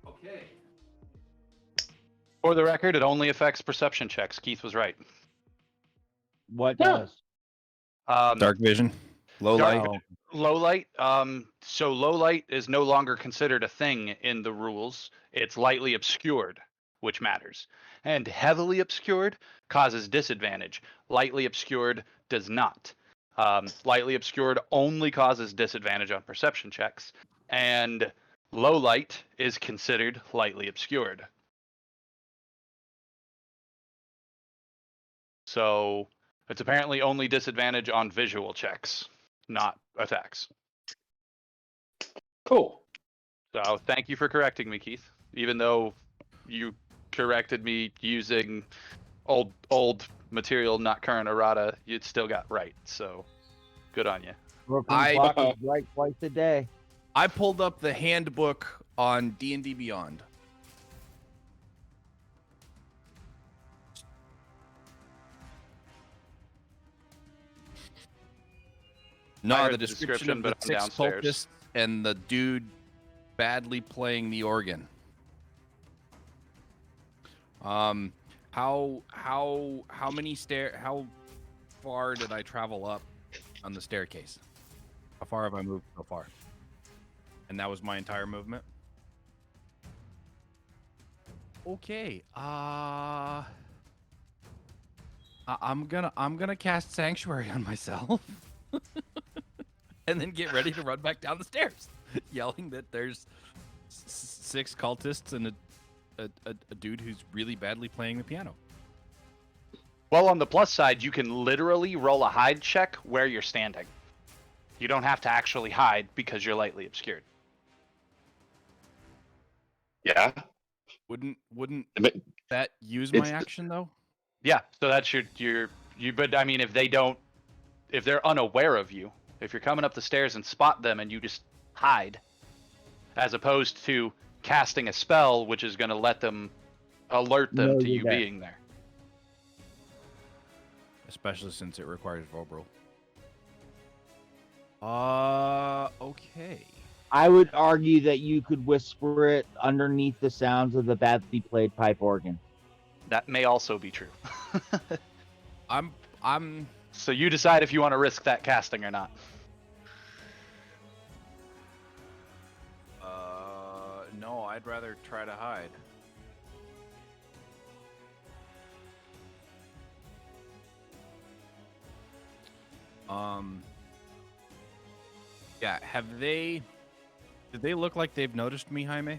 Okay. For the record, it only affects perception checks. Keith was right. What Yeah. does? Dark vision, low Dark- light. Low light. So low light is no longer considered a thing in the rules. It's lightly obscured, which matters. And heavily obscured causes disadvantage. Lightly obscured does not. Lightly obscured only causes disadvantage on perception checks. And low light is considered lightly obscured. So it's apparently only disadvantage on visual checks, not attacks. Cool. So thank you for correcting me, Keith. Even though you corrected me using old material, not current errata, you still got right. So good on you. Broken I- clock is right twice a day. I pulled up the handbook on D&D Beyond. I No, heard the the description description, of the but I'm 6 downstairs. cultists and the dude badly playing the organ. How far did I travel up on the staircase? How far have I moved so far? And that was my entire movement. Okay. I'm gonna cast Sanctuary on myself. And then get ready to run back down the stairs, yelling that there's 6 cultists and a dude who's really badly playing the piano. Well, on the plus side, you can literally roll a hide check where you're standing. You don't have to actually hide because you're lightly obscured. Yeah. Wouldn't But that use my It's- action though? Yeah, so that's your. But I mean, if they're unaware of you, If you're coming up the stairs and spot them and you just hide, as opposed to casting a spell, which is going to let them alert them Know to you're you there. being there. Especially since it requires Vobral. Okay. I would argue that you could whisper it underneath the sounds of the badly played pipe organ. That may also be true. I'm So you decide if you want to risk that casting or not. no, I'd rather try to hide. Yeah, did they look like they've noticed me, Jaime?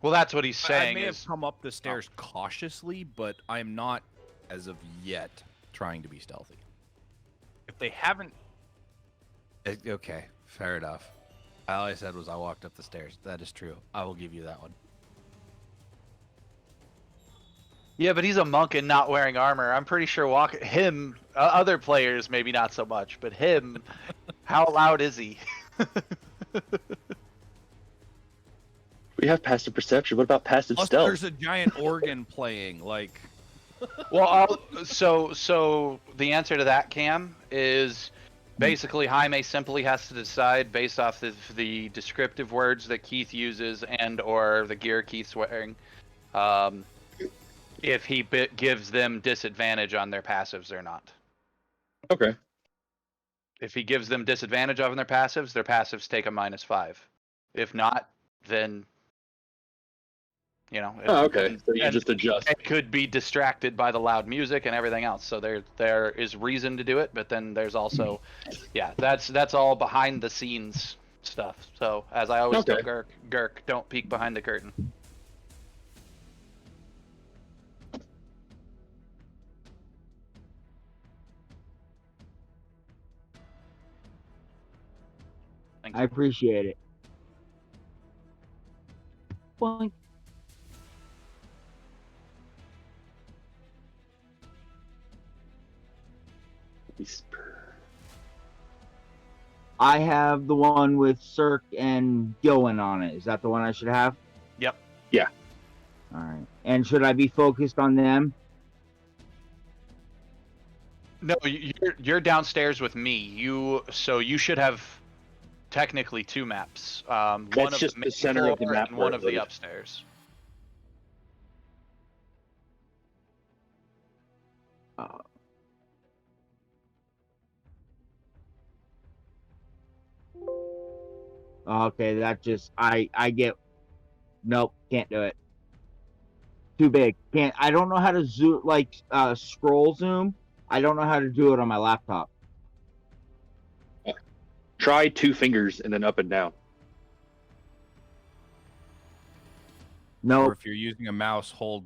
Well, that's what he's saying. I may is, have come up the stairs cautiously, but I'm not, as of yet, trying to be stealthy. If they haven't... Okay, fair enough. All I said was I walked up the stairs. That is true. I will give you that one. Yeah, but he's a monk and not wearing armor. I'm pretty sure other players maybe not so much, but him, how loud is he? We have passive perception. What about passive Plus, stealth? there's a giant organ playing, like... Well, so the answer to that, Cam, is basically Jaime simply has to decide based off the descriptive words that Keith uses and or the gear Keith's wearing, if he gives them disadvantage on their passives or not. Okay. If he gives them disadvantage on their passives take a -5. If not, then Oh, okay. So you and just adjust. it could be distracted by the loud music and everything else. So there is reason to do it, but then there's also, that's all behind the scenes stuff. So as I always tell Gurk, don't peek behind the curtain. Thank I you. appreciate it. Boink. I have the one with Cirque and Gillen on it. Is that the one I should have? Yep. Yeah. All right. And should I be focused on them? No, you're downstairs with me. You should have technically 2 maps. One That's of just the, the main center of the floor map and where one it of the loaded. upstairs. Okay, that just I get nope, can't do it. Too big. Can't. I don't know how to zoom scroll zoom. I don't know how to do it on my laptop. Try 2 fingers and then up and down. No, Or if you're using a mouse, hold...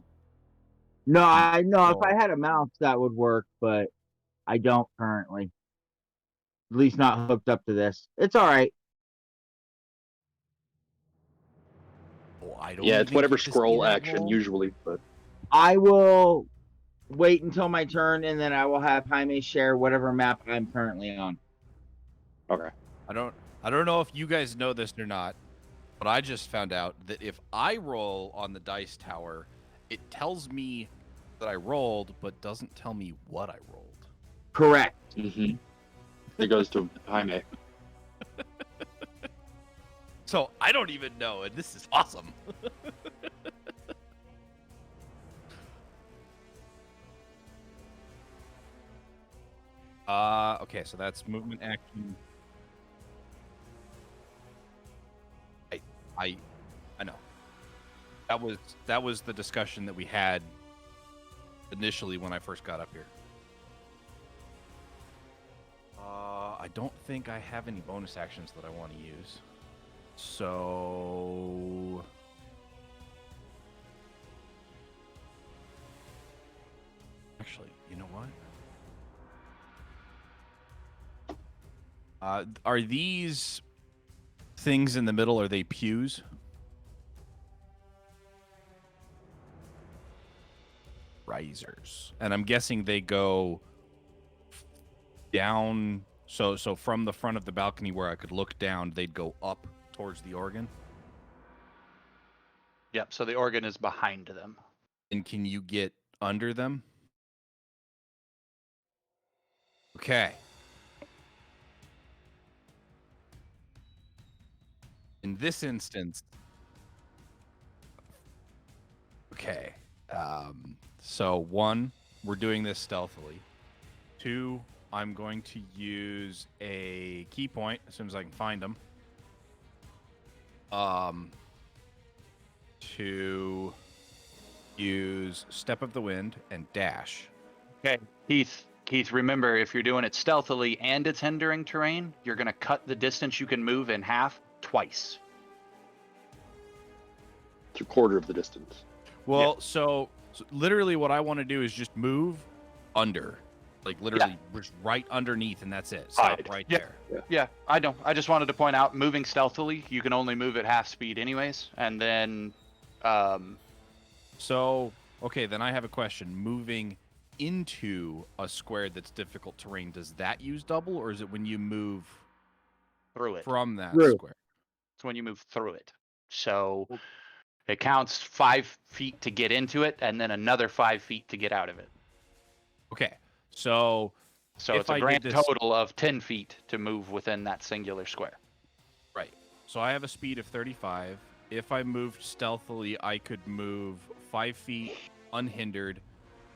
no, I know if I had a mouse that would work, but I don't currently. At least not hooked up to this. It's all right. Oh, I don't Yeah, it's even whatever get to see scroll that action roll. usually, but I will wait until my turn, and then I will have Jaime share whatever map I'm currently on. okay. I don't know if you guys know this or not, but I just found out that if I roll on the dice tower, it tells me that I rolled, but doesn't tell me what I rolled. Correct. Mm-hmm. It goes to Jaime. So I don't even know, and this is awesome. Okay, so that's movement action. I know. That was the discussion that we had initially when I first got up here. I don't think I have any bonus actions that I want to use. So actually, you know what? Are these things in the middle, are they pews? Risers. And I'm guessing they go down. So from the front of the balcony where I could look down, they'd go up towards the organ. Yep, so the organ is behind them. And can you get under them? Okay. In this instance, okay. So 1, we're doing this stealthily. 2, I'm going to use a key point as soon as I can find them. To use Step of the Wind and dash. Okay. Keith, remember, if you're doing it stealthily and it's hindering terrain, you're going to cut the distance you can move in half twice. It's a quarter of the distance. Well, Yeah. so literally what I want to do is just move under. Like literally just right underneath, and that's it. Stop Hide. right Yeah. there. Yeah, I know. I just wanted to point out, moving stealthily, you can only move at half speed anyways. And then, So, okay, then I have a question. Moving into a square that's difficult terrain, does that use double, or is it when you move through it. from that Through. square? It's when you move through it. So it counts 5 feet to get into it, and then another 5 feet to get out of it. Okay, so So If it's a I grand did this- total of 10 feet to move within that singular square. right. So I have a speed of 35. If I moved stealthily, I could move 5 feet unhindered,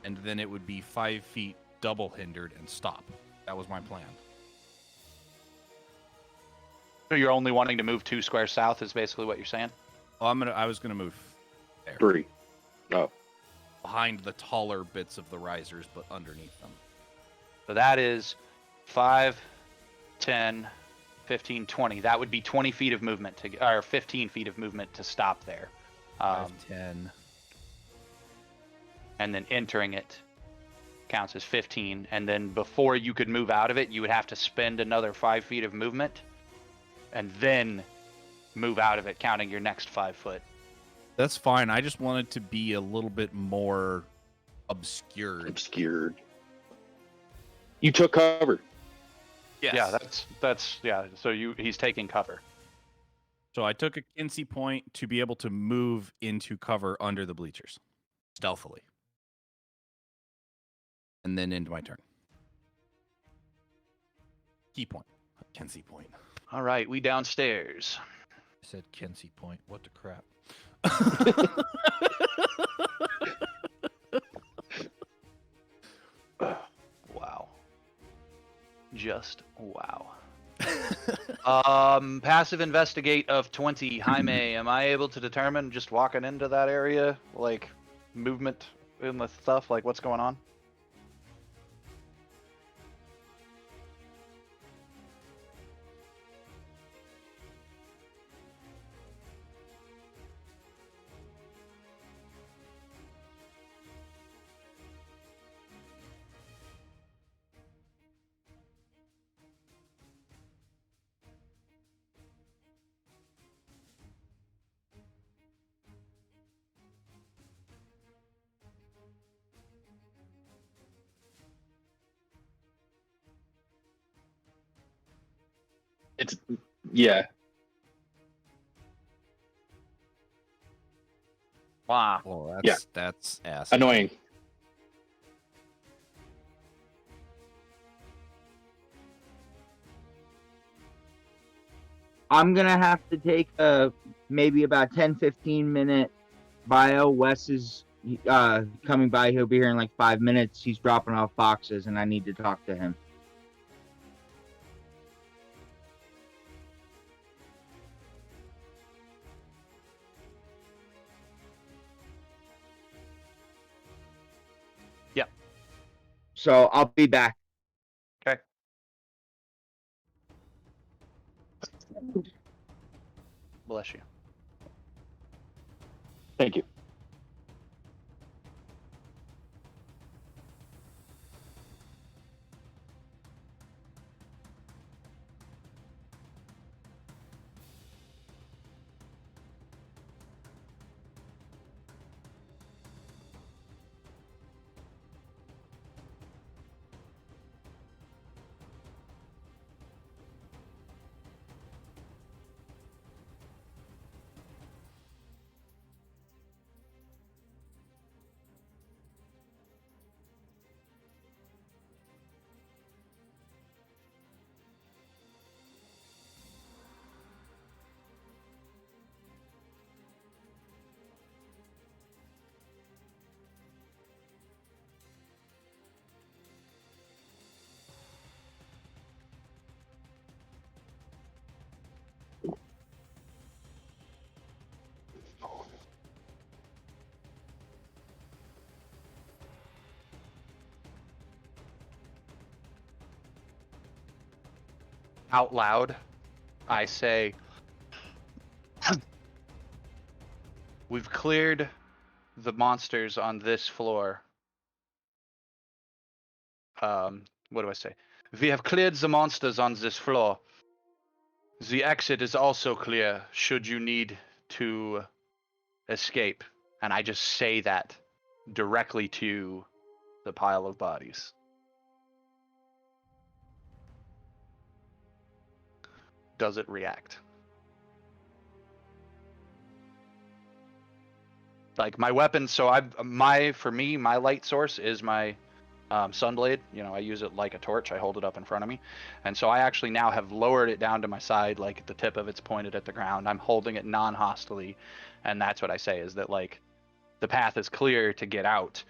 and then it would be 5 feet double hindered and stop. That was my plan. So you're only wanting to move 2 squares south is basically what you're saying? Well, I was gonna move there, 3. Oh, behind the taller bits of the risers, but underneath them. So that is 5, 10, 15, 20. That would be 20 feet of movement or 15 feet of movement to stop there. 10. And then entering it counts as 15. And then before you could move out of it, you would have to spend another 5 feet of movement and then move out of it, counting your next 5 foot. That's fine. I just wanted to be a little bit more obscured. obscured. You took cover. Yes. Yeah, that's yeah. So he's taking cover. So I took a Kinsey point to be able to move into cover under the bleachers, stealthily. And then into my turn. Key point. Kinsey point. All right, we downstairs. I said Kinsey point. What the crap? Wow. Just wow. Passive investigate of 20. Jaime, am I able to determine just walking into that area, like movement in the stuff, like what's going on? It's yeah. Wow. Well, Yeah. that's ass. Annoying. I'm gonna have to take a maybe about 10-15 minute bio. Wes is coming by. He'll be here in like 5 minutes. He's dropping off boxes, and I need to talk to him. Yep. So I'll be back. Okay. Bless you. Thank you. out loud, I say, we've cleared the monsters on this floor. What do I say? We have cleared the monsters on this floor. The exit is also clear should you need to escape. And I just say that directly to the pile of bodies. Does it react? Like my weapon, so my light source is my sunblade. You know, I use it like a torch. I hold it up in front of me, and so I actually now have lowered it down to my side, like the tip of it's pointed at the ground. I'm holding it non-hostily, and that's what I say is that like the path is clear to get out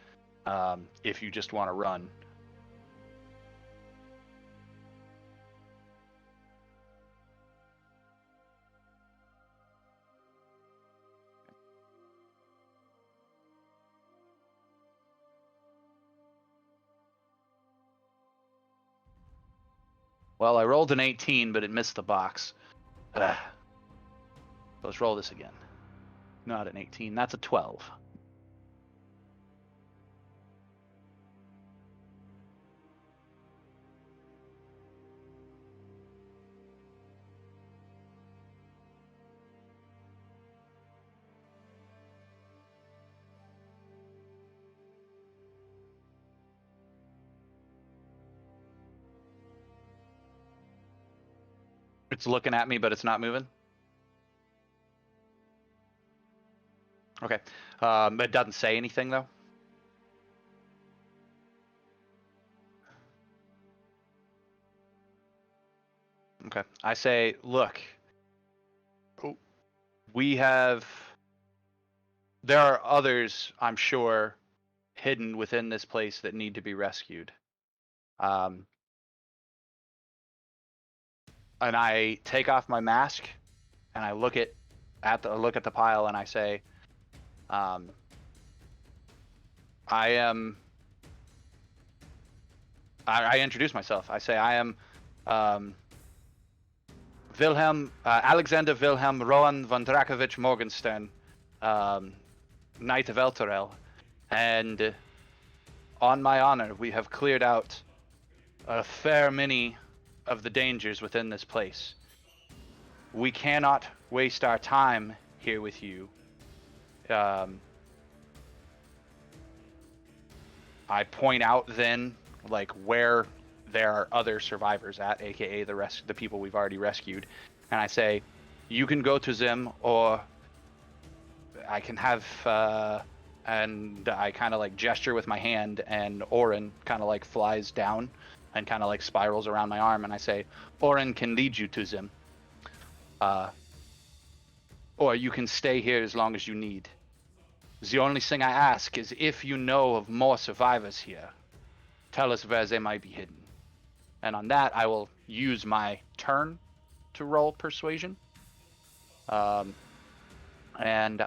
if you just want to run. Well, I rolled an 18, but it missed the box. Ugh. Let's roll this again. Not an 18. That's a 12. It's looking at me, but it's not moving. Okay. It doesn't say anything, though. Okay. I say, look, there are others, I'm sure, hidden within this place that need to be rescued. And I take off my mask and I look at the pile and I say, I introduce myself. I say I am Alexander Wilhelm Rowan von Drakovich Morgenstern, Knight of Elturel, and on my honor, we have cleared out a fair many of the dangers within this place. We cannot waste our time here with you. I point out then, like, where there are other survivors at, aka the people we've already rescued, and I say, you can go to them, or I can have, and I kind of like gesture with my hand, and Orin kind of like flies down and kind of like spirals around my arm, and I say, Orin can lead you to them. Or you can stay here as long as you need. The only thing I ask is if you know of more survivors here, tell us where they might be hidden. And on that, I will use my turn to roll persuasion. And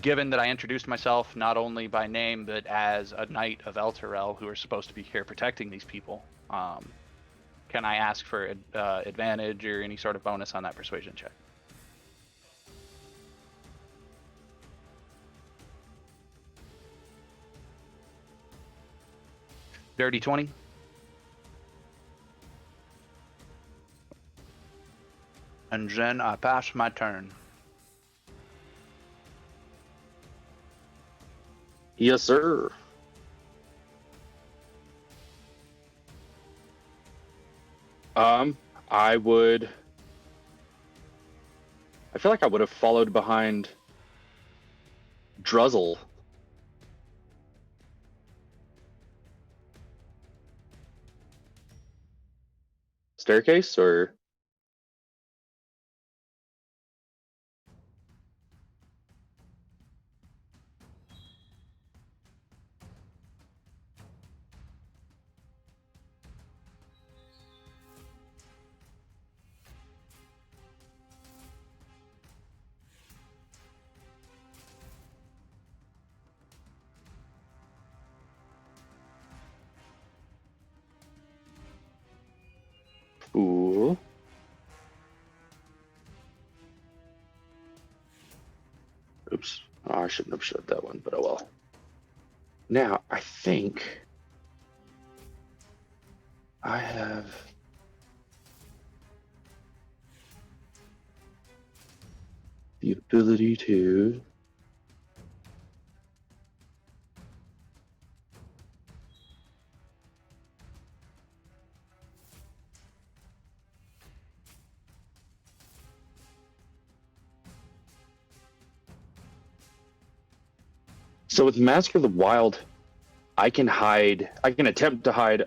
given that I introduced myself not only by name, but as a knight of Elturel who are supposed to be here protecting these people, can I ask for advantage or any sort of bonus on that persuasion check? Dirty 20. And then I pass my turn. Yes, sir. I feel like I would have followed behind Druzzl. Staircase, or? Ooh. I shouldn't have showed that one, but oh well. Now, I think I have the ability to So with Mask of the Wild, I can attempt to hide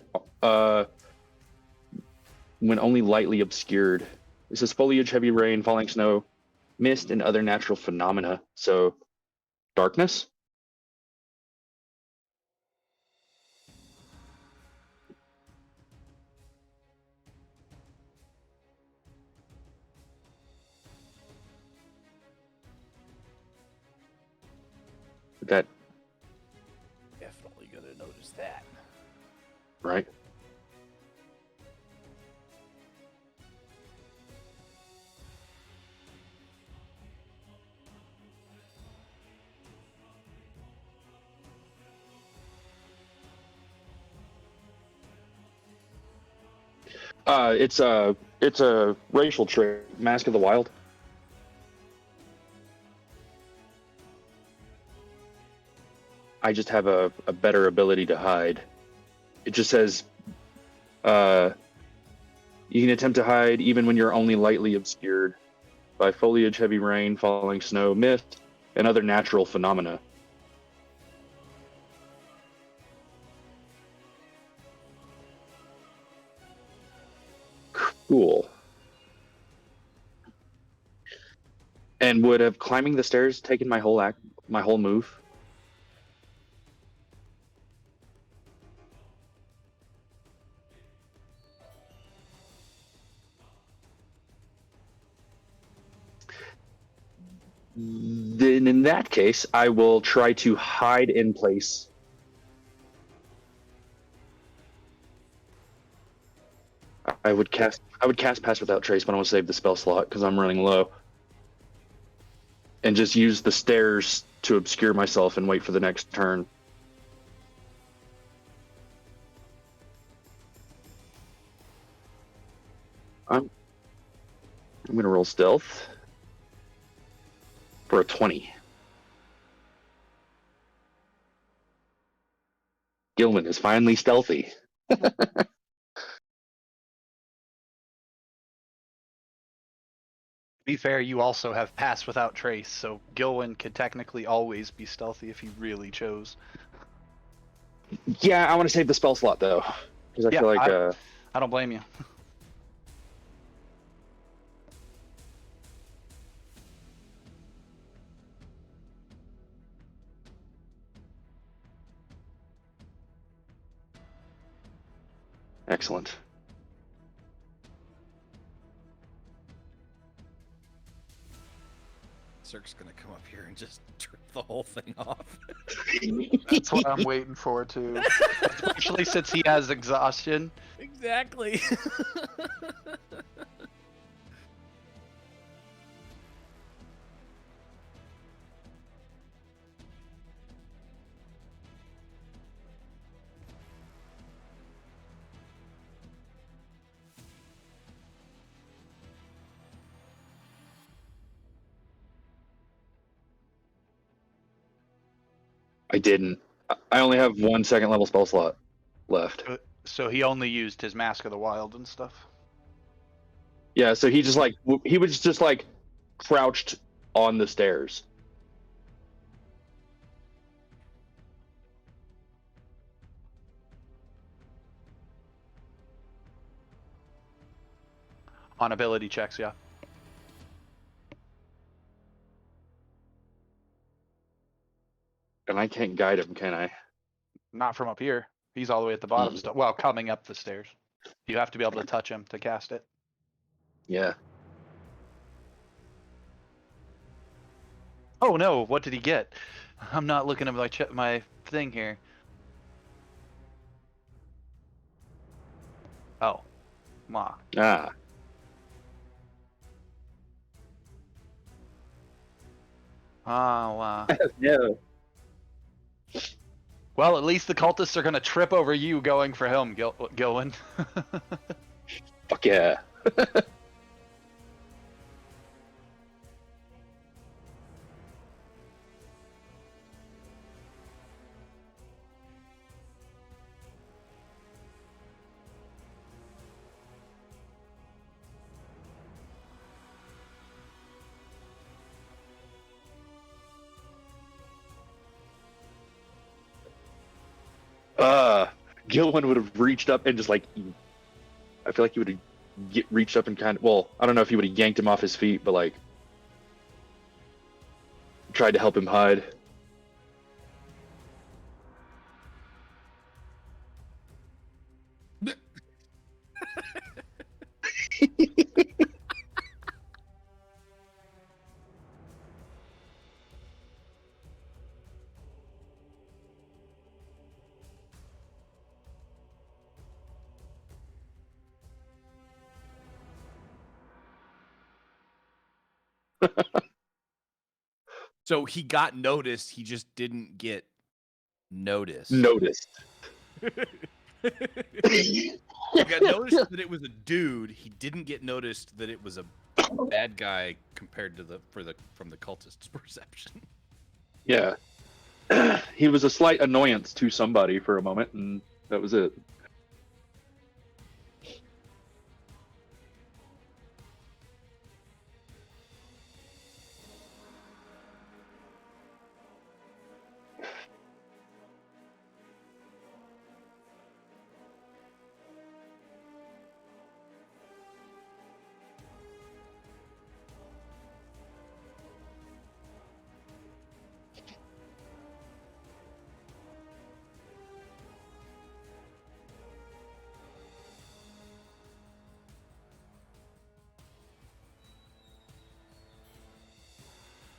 when only lightly obscured. This is foliage, heavy rain, falling snow, mist, and other natural phenomena. So, darkness? That, Definitely gonna notice that. right? It's a racial trait. Mask of the Wild. I just have a better ability to hide. It just says, you can attempt to hide even when you're only lightly obscured by foliage, heavy rain, falling snow, mist, and other natural phenomena. Cool. And would have climbing the stairs taken my whole move? Then in that case, I will try to hide in place. I would cast Pass Without Trace, but I want to save the spell slot because I'm running low. And just use the stairs to obscure myself and wait for the next turn. I'm gonna roll stealth for a 20. Gilman is finally stealthy. To be fair, you also have Pass Without Trace, so Gilwin could technically always be stealthy if he really chose. Yeah, I want to save the spell slot though, because I feel like I don't blame you. excellent. Cirque's gonna come up here and just trip the whole thing off. That's what I'm waiting for too. Especially since he has exhaustion. Exactly. I didn't. I only have 1 second level spell slot left. So he only used his Mask of the Wild and stuff. Yeah, so he was just like crouched on the stairs. On ability checks, yeah. And I can't guide him, can I? Not from up here. He's all the way at the bottom still. Well, coming up the stairs. You have to be able to touch him to cast it. Yeah. Oh no, what did he get? I'm not looking at my thing here. Oh. Ma. Oh, No. well, at least the cultists are gonna trip over you going for him, Gilwin. Fuck yeah. Gilwin would have reached up and just like, I feel like he would have reached up and kind of, well, I don't know if he would have yanked him off his feet, but like tried to help him hide. So he got noticed. He just didn't get noticed. Noticed. He got noticed that it was a dude. He didn't get noticed that it was a bad guy compared to from the cultist's perception. Yeah. He was a slight annoyance to somebody for a moment, and that was it.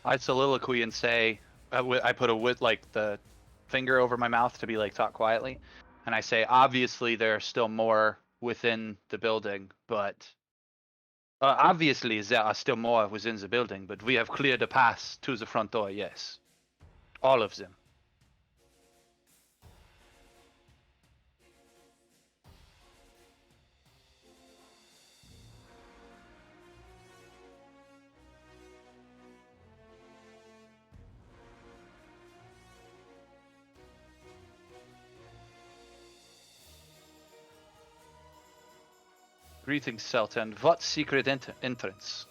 I soliloquy and say, I put like the finger over my mouth to be like talk quietly, and I say, obviously there are still more within the building, but obviously there are still more within the building, but we have cleared a path to the front door. Yes, all of them. Greetings, Sultan. What secret entrance?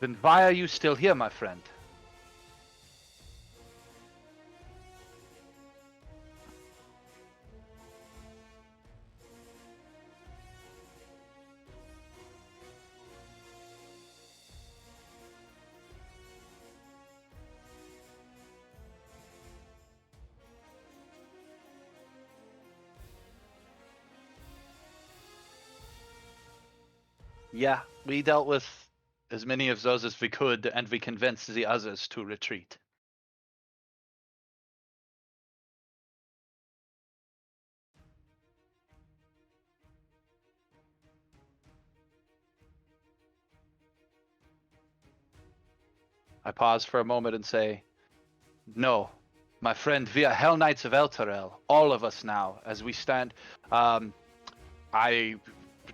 Then why are you still here, my friend? Yeah, we dealt with as many of those as we could, and we convinced the others to retreat. I pause for a moment and say, no, my friend, we are Hell Knights of Elturel, all of us now, as we stand. I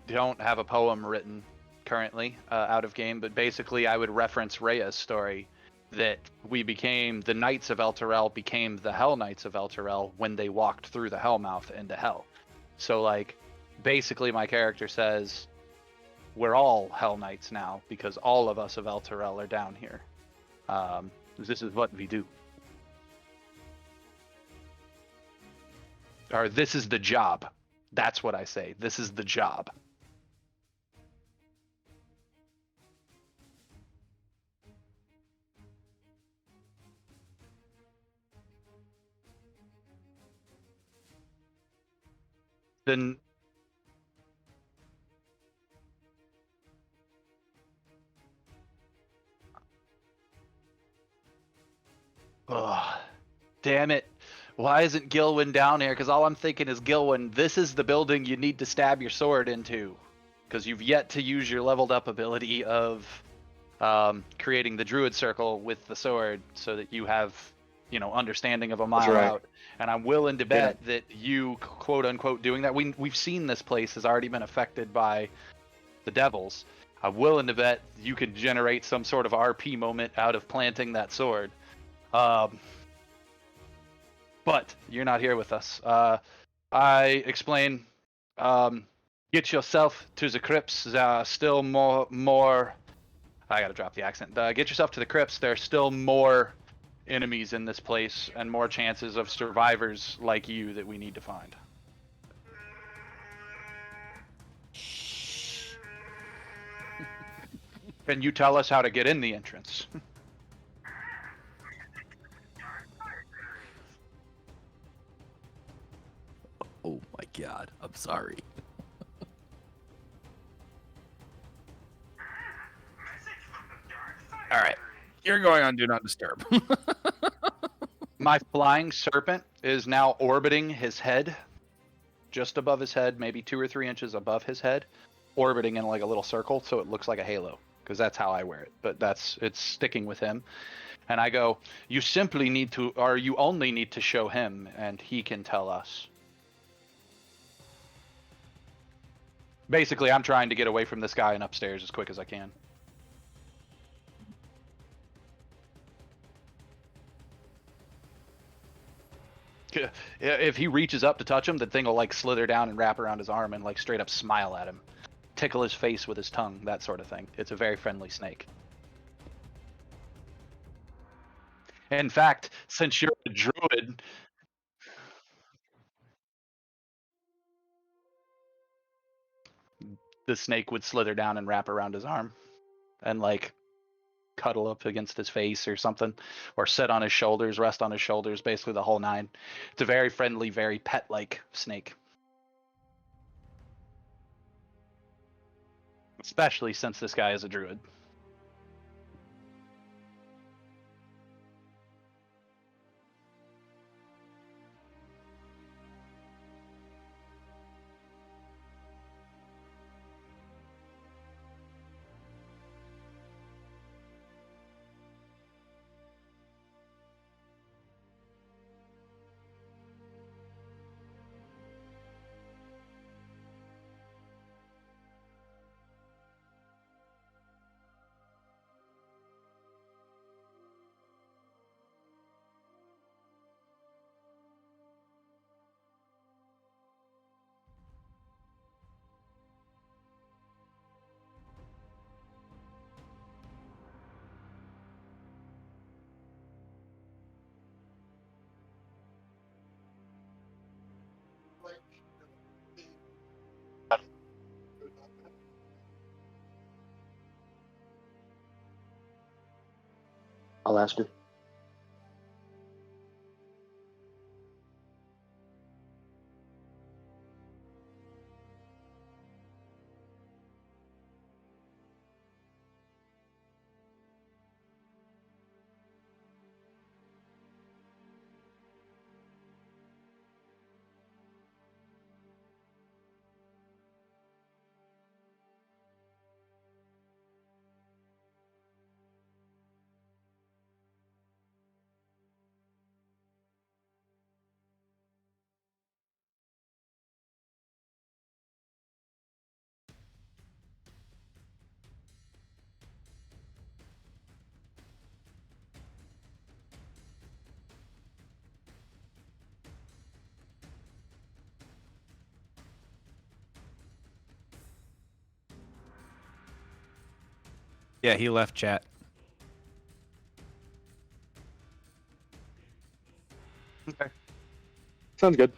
don't have a poem written currently out of game, but basically I would reference Rhea's story that the Knights of Elturel became the Hell Knights of Elturel when they walked through the Hellmouth into Hell. So, like, basically my character says, we're all Hell Knights now because all of us of Elturel are down here. This is what we do. Or this is the job. That's what I say. This is the job. Then Damn it. Why isn't Gilwyn down here? Because all I'm thinking is, Gilwyn, this is the building you need to stab your sword into. Because you've yet to use your leveled up ability of creating the druid circle with the sword so that you have, understanding of a mile right. out. And I'm willing to bet that you, quote unquote, doing that. We've seen this place has already been affected by the devils. I'm willing to bet you could generate some sort of RP moment out of planting that sword. But you're not here with us. I explain. Get yourself to the crypts. There are still more. I gotta drop the accent. Get yourself to the crypts. There are still more enemies in this place, and more chances of survivors like you that we need to find. Can you tell us how to get in the entrance? Oh my god, I'm sorry. All right, you're going on Do Not Disturb. My flying serpent is now orbiting his head, just above his head, maybe 2 or 3 inches above his head, orbiting in like a little circle, so it looks like a halo. Because that's how I wear it. But it's sticking with him. And I go, you simply need to, or you only need to show him, and he can tell us. Basically, I'm trying to get away from this guy and upstairs as quick as I can. If he reaches up to touch him, the thing will like slither down and wrap around his arm and like straight up smile at him. Tickle his face with his tongue, that sort of thing. It's a very friendly snake. In fact, since you're a druid, the snake would slither down and wrap around his arm and like cuddle up against his face or something, or sit on his shoulders, rest on his shoulders, basically the whole nine. It's a very friendly, very pet-like snake. Especially since this guy is a druid. I'll ask her. Yeah, he left chat. Okay. Sounds good.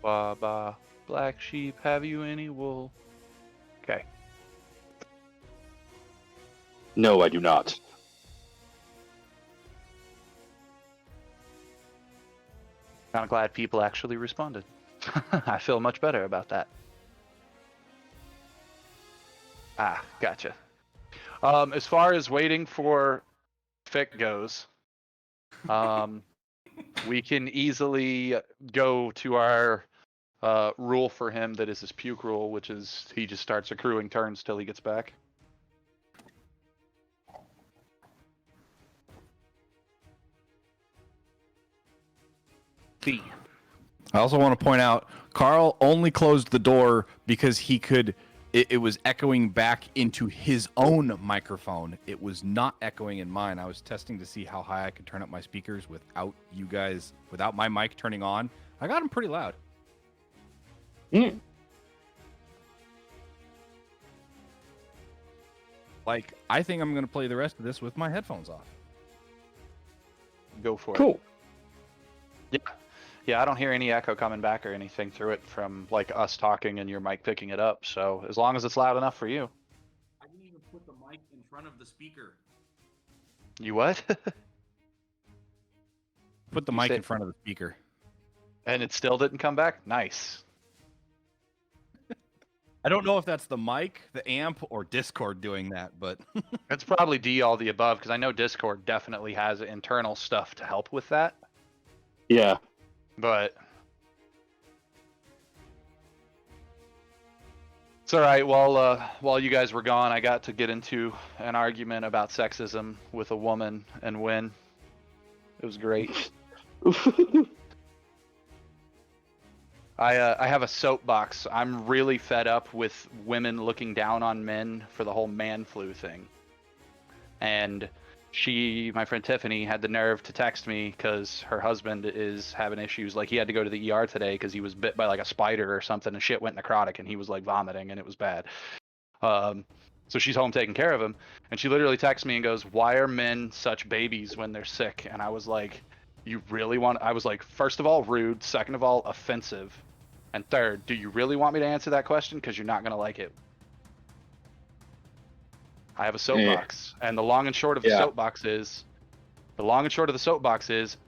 Ba ba. Black sheep, have you any wool? Okay. No, I do not. Kind of glad people actually responded. I feel much better about that. Ah, gotcha. As far as waiting for Fick goes, we can easily go to our rule for him that is his puke rule, which is he just starts accruing turns till he gets back. C. I also want to point out, Carl only closed the door because he could. It was echoing back into his own microphone. It was not echoing in mine. I was testing to see how high I could turn up my speakers without you guys, without my mic turning on. I got them pretty loud. Mm. Like, I think I'm going to play the rest of this with my headphones off. Go for it. Cool. Yeah, I don't hear any echo coming back or anything through it from like us talking and your mic picking it up. So as long as it's loud enough for you. I didn't even put the mic in front of the speaker. You what? Put the You mic said- in front of the speaker. And it still didn't come back? Nice. I don't know if that's the mic, the amp, or Discord doing that, but It's probably D all the above because I know Discord definitely has internal stuff to help with that. Yeah. But it's all right. While you guys were gone, I got to get into an argument about sexism with a woman and win. It was great. I have a soapbox. I'm really fed up with women looking down on men for the whole man flu thing. And my friend Tiffany, had the nerve to text me because her husband is having issues. Like he had to go to the ER today because he was bit by like a spider or something, and shit went necrotic, and he was like vomiting, and it was bad. So she's home taking care of him, and she literally texts me and goes, "Why are men such babies when they're sick?" And I was like, "You really want?" I was like, first of all, rude. Second of all, offensive. And third, do you really want me to answer that question? Because you're not gonna like it. I have a soapbox, and the long and short of the soapbox is,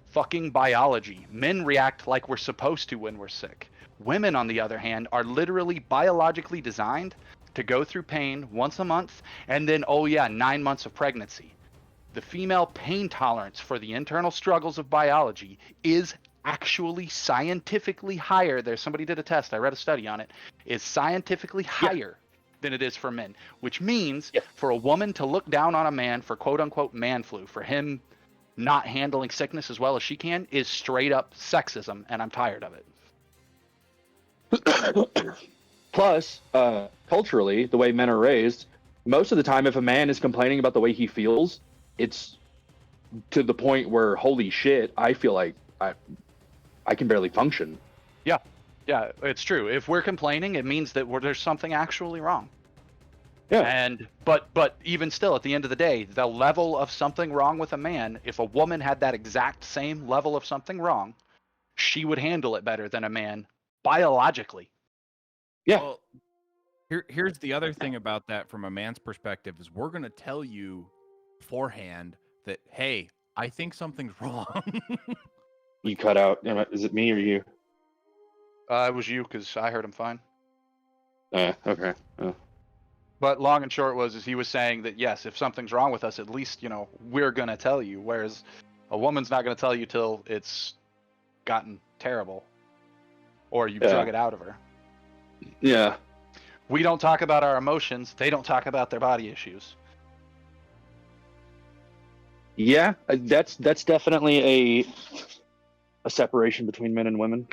fucking biology. Men react like we're supposed to when we're sick. Women, on the other hand, are literally biologically designed to go through pain once a month, and then 9 months of pregnancy. The female pain tolerance for the internal struggles of biology is actually scientifically higher. Somebody did a test. I read a study on it. Is scientifically higher than it is for men, which means for a woman to look down on a man for quote unquote man flu, for him not handling sickness as well as she can, is straight up sexism, and I'm tired of it. Plus, culturally, the way men are raised, most of the time, if a man is complaining about the way he feels, it's to the point where, holy shit, I feel like I can barely function. Yeah, it's true. If we're complaining, it means that there's something actually wrong. Yeah. And but even still, at the end of the day, the level of something wrong with a man, if a woman had that exact same level of something wrong, she would handle it better than a man biologically. Yeah. Well, here's the other thing about that from a man's perspective is we're going to tell you beforehand that, hey, I think something's wrong. You cut out. Is it me or you? It was you, because I heard him fine. Okay. But long and short is he was saying that, yes, if something's wrong with us, at least, we're going to tell you. Whereas a woman's not going to tell you till it's gotten terrible. Or you've drug it out of her. Yeah. We don't talk about our emotions. They don't talk about their body issues. Yeah, that's definitely a separation between men and women.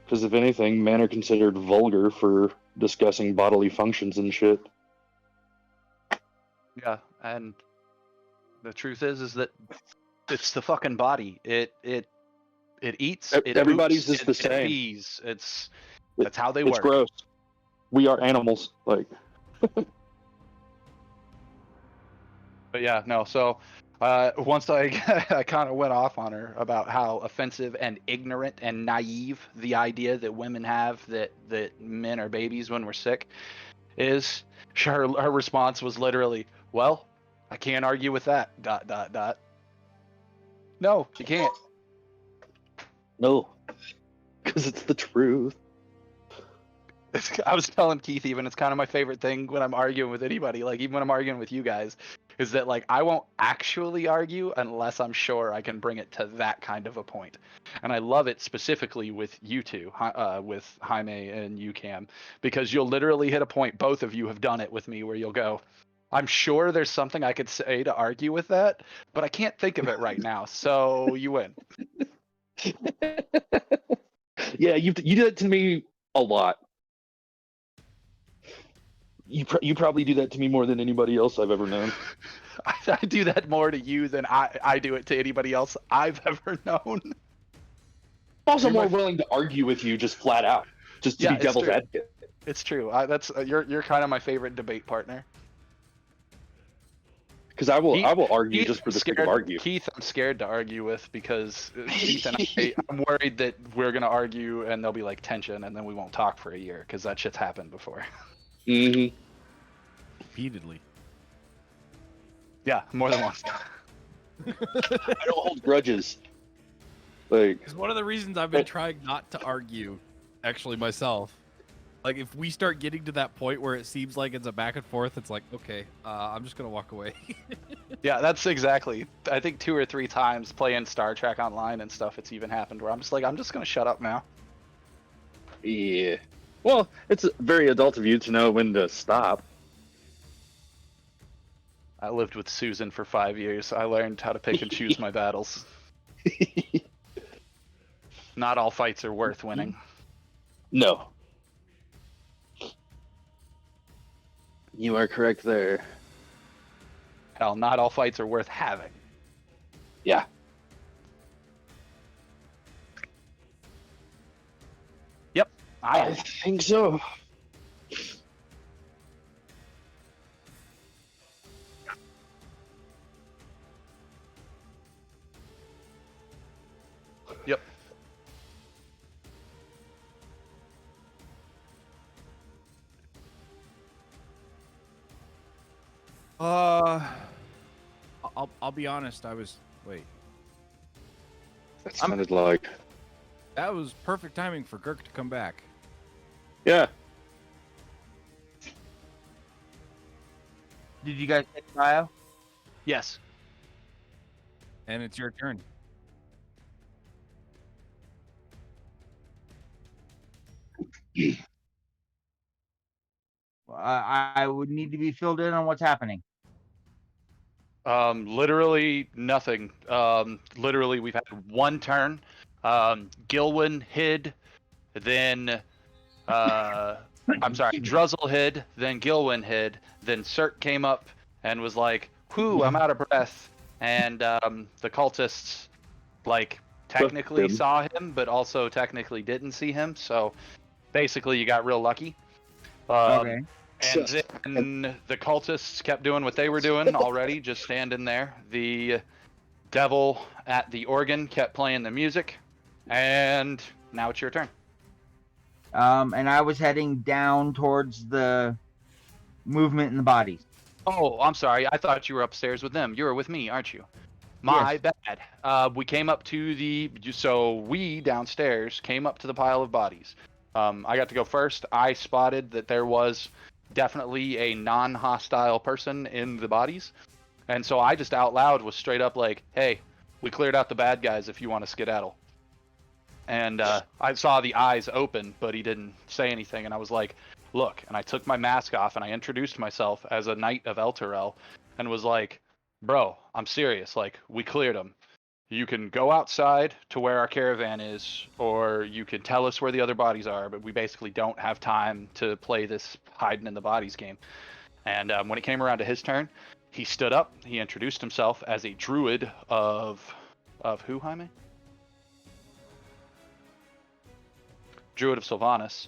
Because if anything, men are considered vulgar for discussing bodily functions and shit. Yeah, and the truth is that it's the fucking body. It eats. It Everybody's poops, just the same. It pees. That's how they work. It's gross. We are animals. Like. But yeah, no. So Once I I kind of went off on her about how offensive and ignorant and naive the idea that women have that men are babies when we're sick is, her response was literally, "Well, I can't argue with that." Dot dot dot. No, you can't. No, because it's the truth. I was telling Keith, even it's kind of my favorite thing when I'm arguing with anybody, like even when I'm arguing with you guys, is that like I won't actually argue unless I'm sure I can bring it to that kind of a point. And I love it specifically with you two, with Jaime and you, Cam, because you'll literally hit a point, both of you have done it with me, where you'll go, I'm sure there's something I could say to argue with that, but I can't think of it right now, so you win. Yeah, you do that to me a lot. You probably do that to me more than anybody else I've ever known. I do that more to you than I do it to anybody else I've ever known. I'm also You're more my- willing to argue with you just flat out, just to Yeah, be it's devil's true. advocate. It's true. That's you're kind of my favorite debate partner. Because I will argue Keith, just for the sake scared, of argue. Keith, I'm scared to argue with because Keith and I'm worried that we're gonna argue and there'll be like tension and then we won't talk for a year because that shit's happened before. Mm-hmm. Repeatedly. Yeah, more than once. I don't hold grudges. Like, Because one of the reasons I've been trying not to argue, actually myself, like if we start getting to that point where it seems like it's a back and forth, it's like, okay, I'm just gonna walk away. Yeah, that's exactly. I think 2 or 3 times playing Star Trek Online and stuff, it's even happened where I'm just like, I'm just gonna shut up now. yeah. Well, it's very adult of you to know when to stop. I lived with Susan for 5 years. I learned how to pick and choose my battles. Not all fights are worth winning. No. You are correct there. Hell, not all fights are worth having. Yeah. Yep. I think so. Yep. I'll be honest. Wait. That sounded like. That was perfect timing for Girk to come back. Yeah. Did you guys take bio? Yes. And it's your turn. I would need to be filled in on what's happening. Literally nothing. Literally we've had one turn. Gilwyn hid, then I'm sorry, Druzzl hid, then Gilwyn hid, then Cirque came up and was like, "Whew, I'm out of breath," and the cultists like technically Him. saw him, but also technically didn't see him. So basically, you got real lucky. Okay. And then the cultists kept doing what they were doing already, just standing there. The devil at the organ kept playing the music, and now it's your turn. And I was heading down towards the movement in the bodies. Oh, I'm sorry. I thought you were upstairs with them. You were with me, aren't you? My bad. We came up to we downstairs came up to the pile of bodies. I got to go first. I spotted that there was definitely a non-hostile person in the bodies. And so I just out loud was straight up like, "Hey, we cleared out the bad guys if you want to skedaddle." And I saw the eyes open, but he didn't say anything. And I was like, "Look," and I took my mask off and I introduced myself as a knight of Elturel and was like, "Bro, I'm serious. Like, we cleared them. You can go outside to where our caravan is, or you can tell us where the other bodies are, but we basically don't have time to play this hiding in the bodies game." And when it came around to his turn, he stood up. He introduced himself as a druid of who, Jaime? Druid of Sylvanas.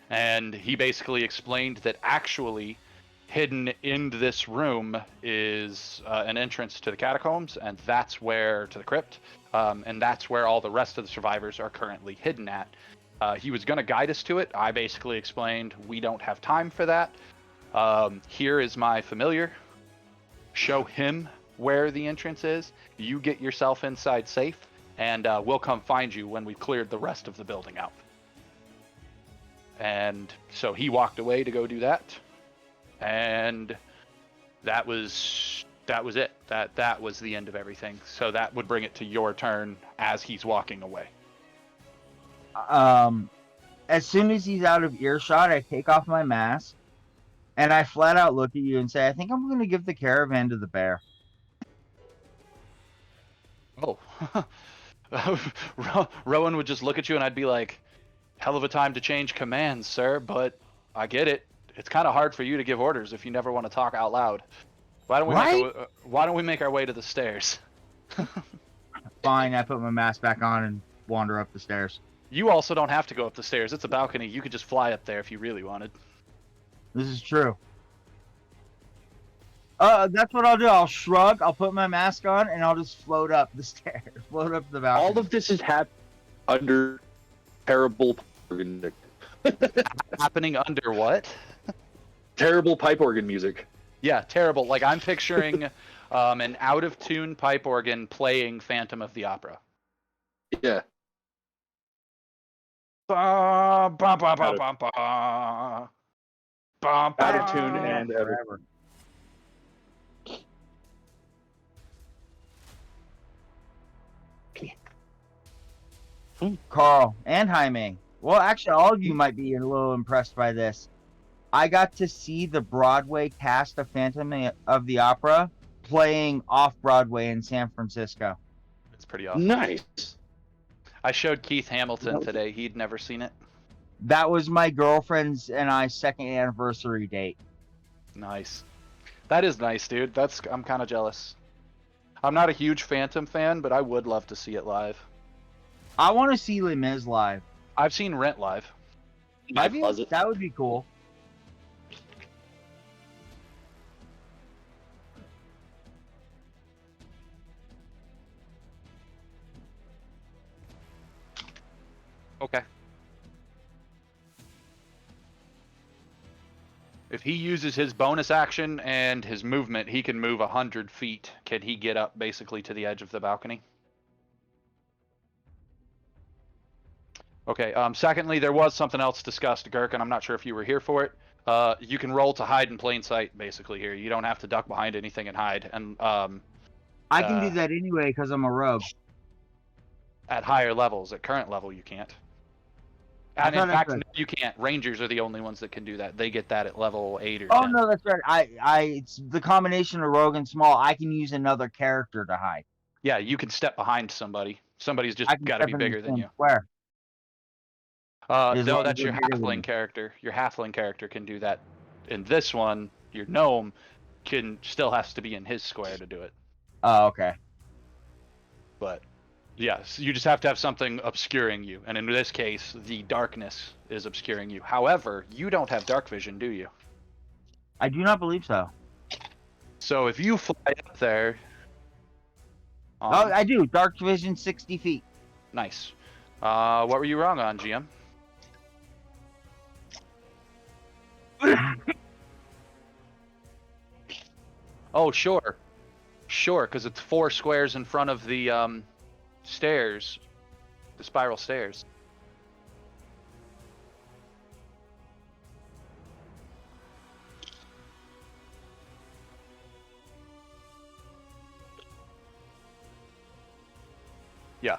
And he basically explained that actually hidden in this room is an entrance to the catacombs, and that's where to the crypt, and that's where all the rest of the survivors are currently hidden at. He was going to guide us to it. I basically explained we don't have time for that. Here is my familiar. Show him where the entrance is. You get yourself inside safe, and we'll come find you when we've cleared the rest of the building out. And so he walked away to go do that, and that was it. That was the end of everything. So that would bring it to your turn as he's walking away. As soon as he's out of earshot, I take off my mask, and I flat out look at you and say, I think I'm going to give the caravan to the bear. Oh. Rowan would just look at you, and I'd be like, hell of a time to change commands, sir, but I get it. It's kind of hard for you to give orders if you never want to talk out loud. Why don't we make our way to the stairs? Fine, I put my mask back on and wander up the stairs. You also don't have to go up the stairs. It's a balcony. You could just fly up there if you really wanted. This is true. That's what I'll do. I'll shrug, I'll put my mask on, and I'll just float up the stairs. Float up the balcony. All of this is under terrible organ Happening under what? terrible pipe organ music. Yeah, terrible. Like, I'm picturing an out-of-tune pipe organ playing Phantom of the Opera. Yeah. Ba, ba, ba, ba, ba, ba. Ba, ba. Out of tune and forever. Carl and Jaime. Well, actually, all of you might be a little impressed by this. I got to see the Broadway cast of Phantom of the Opera playing off-Broadway in San Francisco. It's pretty awesome. Nice. I showed Keith Hamilton today. He'd never seen it. That was my girlfriend's and I's second anniversary date. Nice. That is nice, dude. I'm kind of jealous. I'm not a huge Phantom fan, but I would love to see it live. I want to see Les Mis live. I've seen Rent live. Have you? That would be cool. Okay. If he uses his bonus action and his movement, he can move 100 feet. Can he get up basically to the edge of the balcony? Okay, secondly, there was something else discussed, Girk, and I'm not sure if you were here for it. You can roll to hide in plain sight, basically, here. You don't have to duck behind anything and hide. And I can do that anyway because I'm a rogue. At higher levels. At current level, you can't. And in fact, no, you can't. Rangers are the only ones that can do that. They get that at level 8 or 10. Oh, no, that's right. It's the combination of rogue and small. I can use another character to hide. Yeah, you can step behind somebody. Somebody's just got to be bigger than you. Where? No, that's your halfling character. Your halfling character can do that. In this one, your gnome still has to be in his square to do it. Oh, okay. But yes, you just have to have something obscuring you, and in this case, the darkness is obscuring you. However, you don't have dark vision, do you? I do not believe so. So if you fly up there... oh, I do. Dark vision 60 feet. Nice. What were you wrong on, GM? Oh, sure. Sure, because it's 4 squares in front of the stairs. The spiral stairs. Yeah.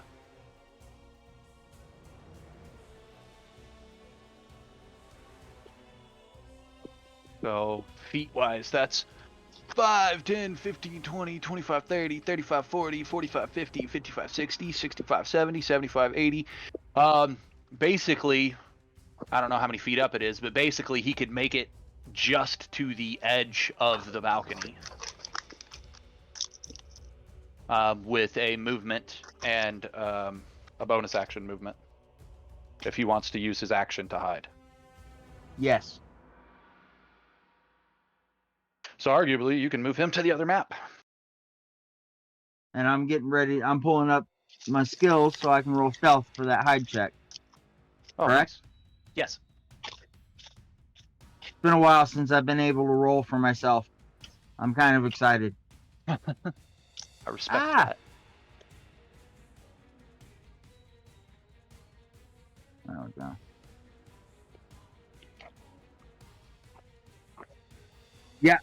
So, feet-wise, that's 5, 10, 15, 20, 25, 30, 35, 40, 45, 50, 55, 60, 65, 70, 75, 80. Basically, I don't know how many feet up it is, but basically he could make it just to the edge of the balcony. With a movement and a bonus action movement. If he wants to use his action to hide. Yes. So arguably, you can move him to the other map. And I'm getting ready. I'm pulling up my skills so I can roll stealth for that hide check. Oh, Correct? nice. Yes. It's been a while since I've been able to roll for myself. I'm kind of excited. I respect that. There we go. Yeah,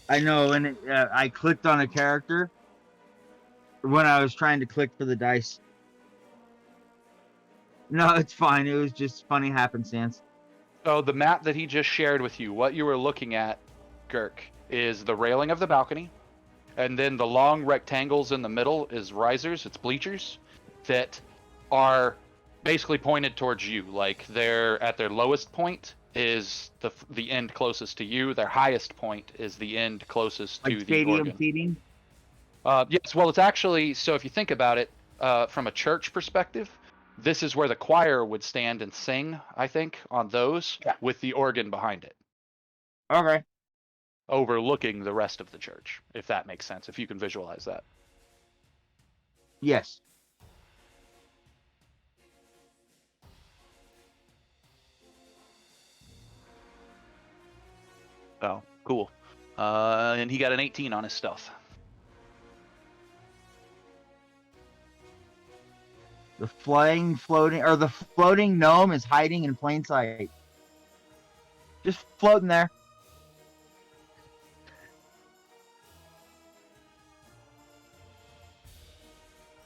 I know. And I clicked on a character when I was trying to click for the dice. No, it's fine. It was just funny happenstance. So the map that he just shared with you, what you were looking at, Girk, is the railing of the balcony, and then the long rectangles in the middle is risers, it's bleachers, that are basically pointed towards you. Like they're at their lowest point is the end closest to you. Their highest point is the end closest Like to the stadium organ. seating? Yes, well, it's actually, so if you think about it, from a church perspective, this is where the choir would stand and sing, I think, on those, with the organ behind it, Okay. overlooking the rest of the church, if that makes sense, if you can visualize that. Yes. Oh, cool. And he got an 18 on his stealth. The floating gnome is hiding in plain sight. Just floating there.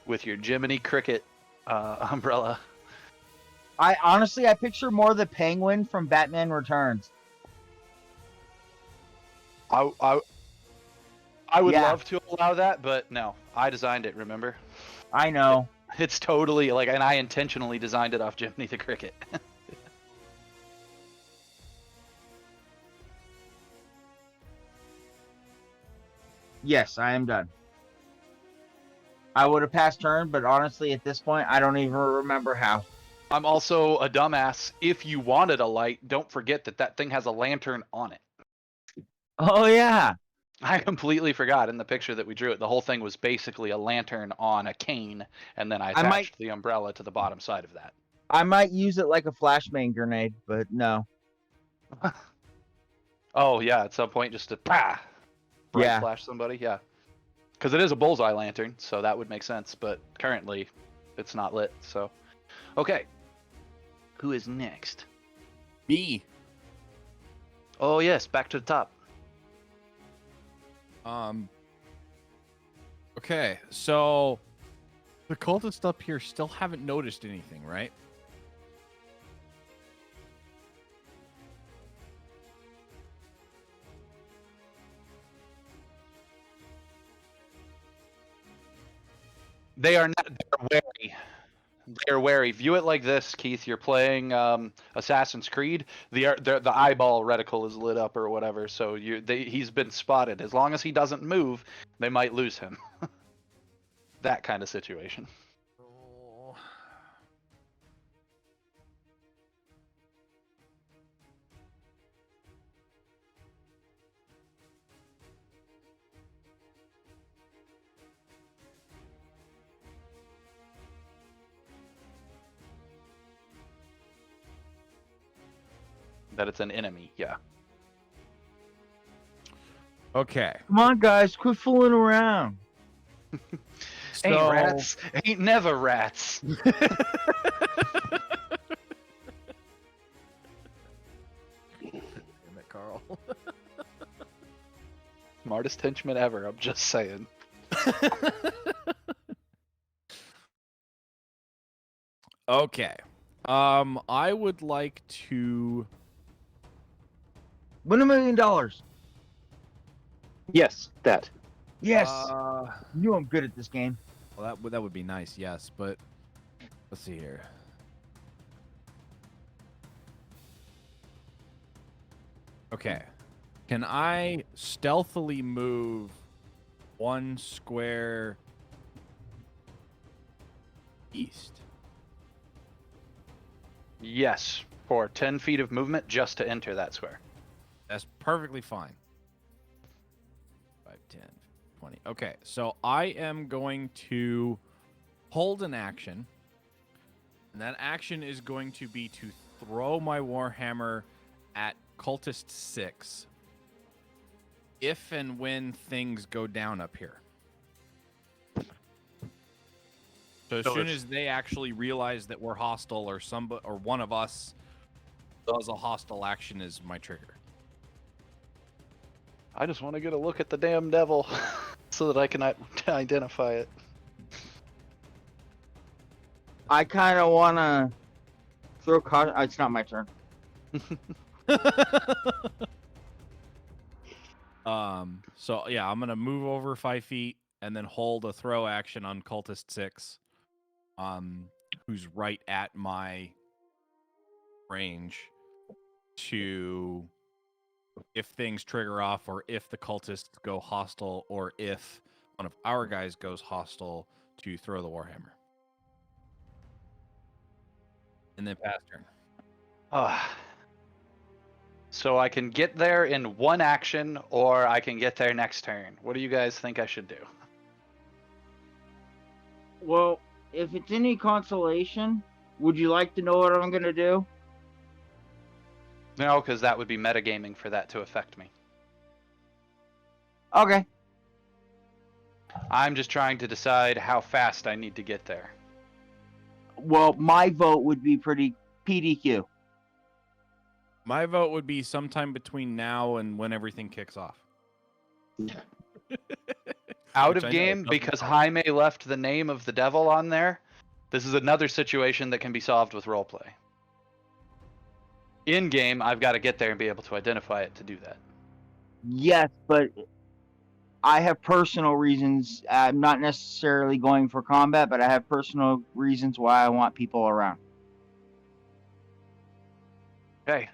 With your Jiminy Cricket umbrella. I picture more the penguin from Batman Returns. I would Yeah. love to allow that, but no, I designed it, remember? I know. It's totally, like, and I intentionally designed it off Jiminy the Cricket. Yes, I am done. I would have passed turn, but honestly, at this point, I don't even remember how. I'm also a dumbass. If you wanted a light, don't forget that that thing has a lantern on it. Oh, yeah. I completely forgot in the picture that we drew it. The whole thing was basically a lantern on a cane, and then I attached the umbrella to the bottom side of that. I might use it like a flashbang grenade, but no. Oh, yeah, at some point just to bright flash somebody, yeah. Because it is a bullseye lantern, so that would make sense, but currently it's not lit, so. Okay. Who is next? Me. Oh, yes, back to the top. Okay, so the cultists up here still haven't noticed anything, right? They are not, they're wary. They're wary. View it like this, Keith. You're playing Assassin's Creed. The eyeball reticle is lit up or whatever, so he's been spotted. As long as he doesn't move, they might lose him. That kind of situation. That it's an enemy, yeah. Okay. Come on, guys, quit fooling around. Ain't So- rats. Ain't never rats. Damn it, Carl. Smartest henchman ever, I'm just saying. Okay. I would like to. Win $1 million. Yes, that. Yes. Uh, You know I'm good at this game. well, that would be nice, yes, but let's see here. Okay. Can I stealthily move 1 square east? Yes, for 10 feet of movement just to enter that square. That's perfectly fine. 10, 20. Okay, so I am going to hold an action. And that action is going to be to throw my Warhammer at Cultist 6 if and when things go down up here. So as soon as they actually realize that we're hostile or one of us does a hostile action is my trigger. I just want to get a look at the damn devil so that I can identify it. I kind of want to throw caution. It's not my turn. So yeah, I'm gonna move over 5 feet and then hold a throw action on Cultist 6, who's right at my range, to if things trigger off, or if the cultists go hostile, or if one of our guys goes hostile, to throw the Warhammer. And then pass turn. So I can get there in one action, or I can get there next turn. What do you guys think I should do? Well, if it's any consolation, would you like to know what I'm going to do? No, because that would be metagaming for that to affect me. Okay. I'm just trying to decide how fast I need to get there. Well, my vote would be pretty PDQ. My vote would be sometime between now and when everything kicks off. Out Which of I know game, doesn't because count. Jaime left the name of the devil on there, this is another situation that can be solved with roleplay. In game, I've got to get there and be able to identify it to do that. Yes, but I have personal reasons. I'm not necessarily going for combat, but I have personal reasons why I want people around. Okay.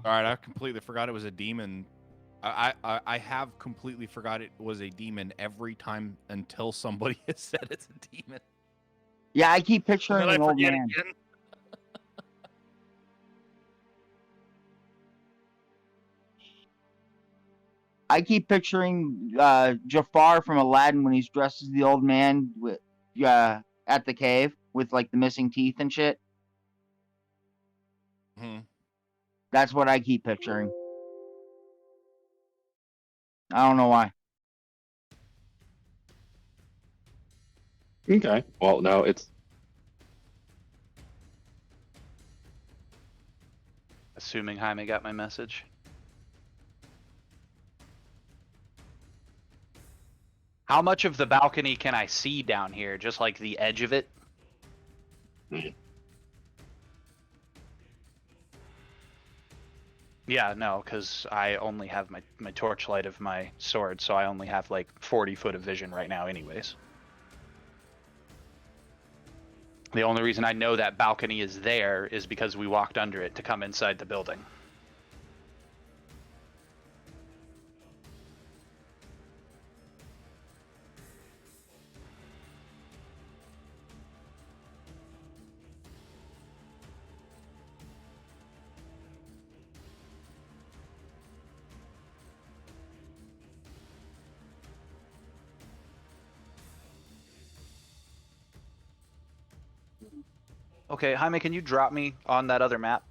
All right, I completely forgot it was a demon. I have completely forgot it was a demon every time until somebody has said it's a demon. Yeah, I keep And picturing then I an old forget man. again. I keep picturing Jafar from Aladdin when he's dressed as the old man with at the cave with like the missing teeth and shit. Hmm. That's what I keep picturing. I don't know why. Okay. Well, no, it's Assuming Jaime got my message. How much of the balcony can I see down here? Just like the edge of it? Yeah, no, because I only have my torchlight of my sword, so I only have like 40 foot of vision right now anyways. The only reason I know that balcony is there is because we walked under it to come inside the building. Okay, Jaime, can you drop me on that other map?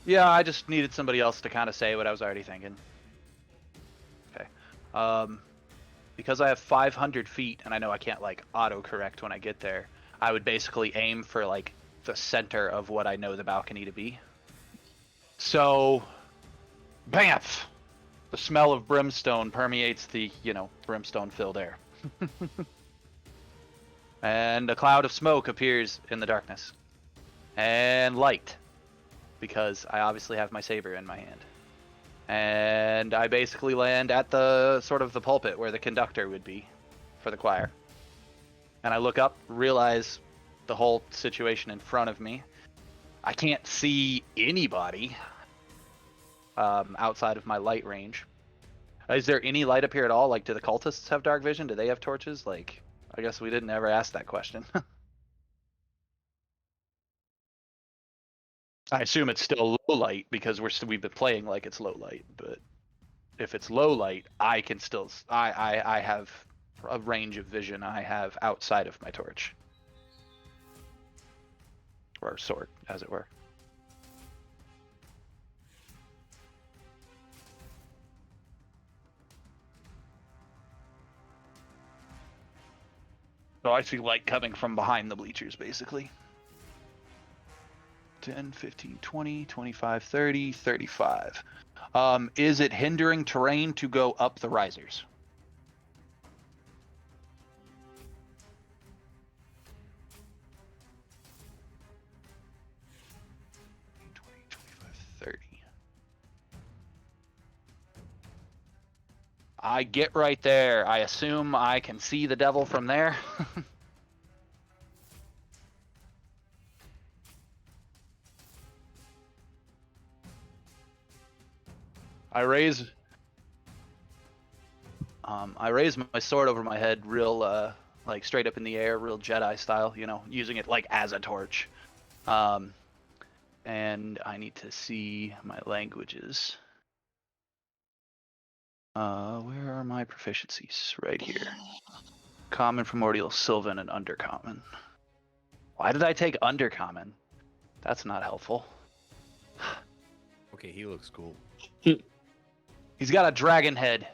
Yeah, I just needed somebody else to kind of say what I was already thinking. Okay. Because I have 500 feet, and I know I can't, like, auto-correct when I get there, I would basically aim for, like, the center of what I know the balcony to be. So, BAMF! The smell of brimstone permeates the, brimstone-filled air. And a cloud of smoke appears in the darkness. And light. Because I obviously have my saber in my hand. And I basically land at the sort of the pulpit where the conductor would be for the choir. And I look up, realize the whole situation in front of me. I can't see anybody outside of my light range. Is there any light up here at all? Like, do the cultists have dark vision? Do they have torches? Like, I guess we didn't ever ask that question. I assume it's still low light because we've been playing like it's low light. But if it's low light, I can still I have a range of vision I have outside of my torch or sword, as it were. So I see light coming from behind the bleachers, basically. 10, 15, 20, 25, 30, 35. Is it hindering terrain to go up the risers? 20, 25, 30. I get right there. I assume I can see the devil from there. I raise my sword over my head real like straight up in the air, real Jedi style, you know, using it like as a torch. And I need to see my languages. Where are my proficiencies? Right here. Common, primordial, sylvan, and undercommon. Why did I take undercommon? That's not helpful. Okay, he looks cool. He's got a dragon head,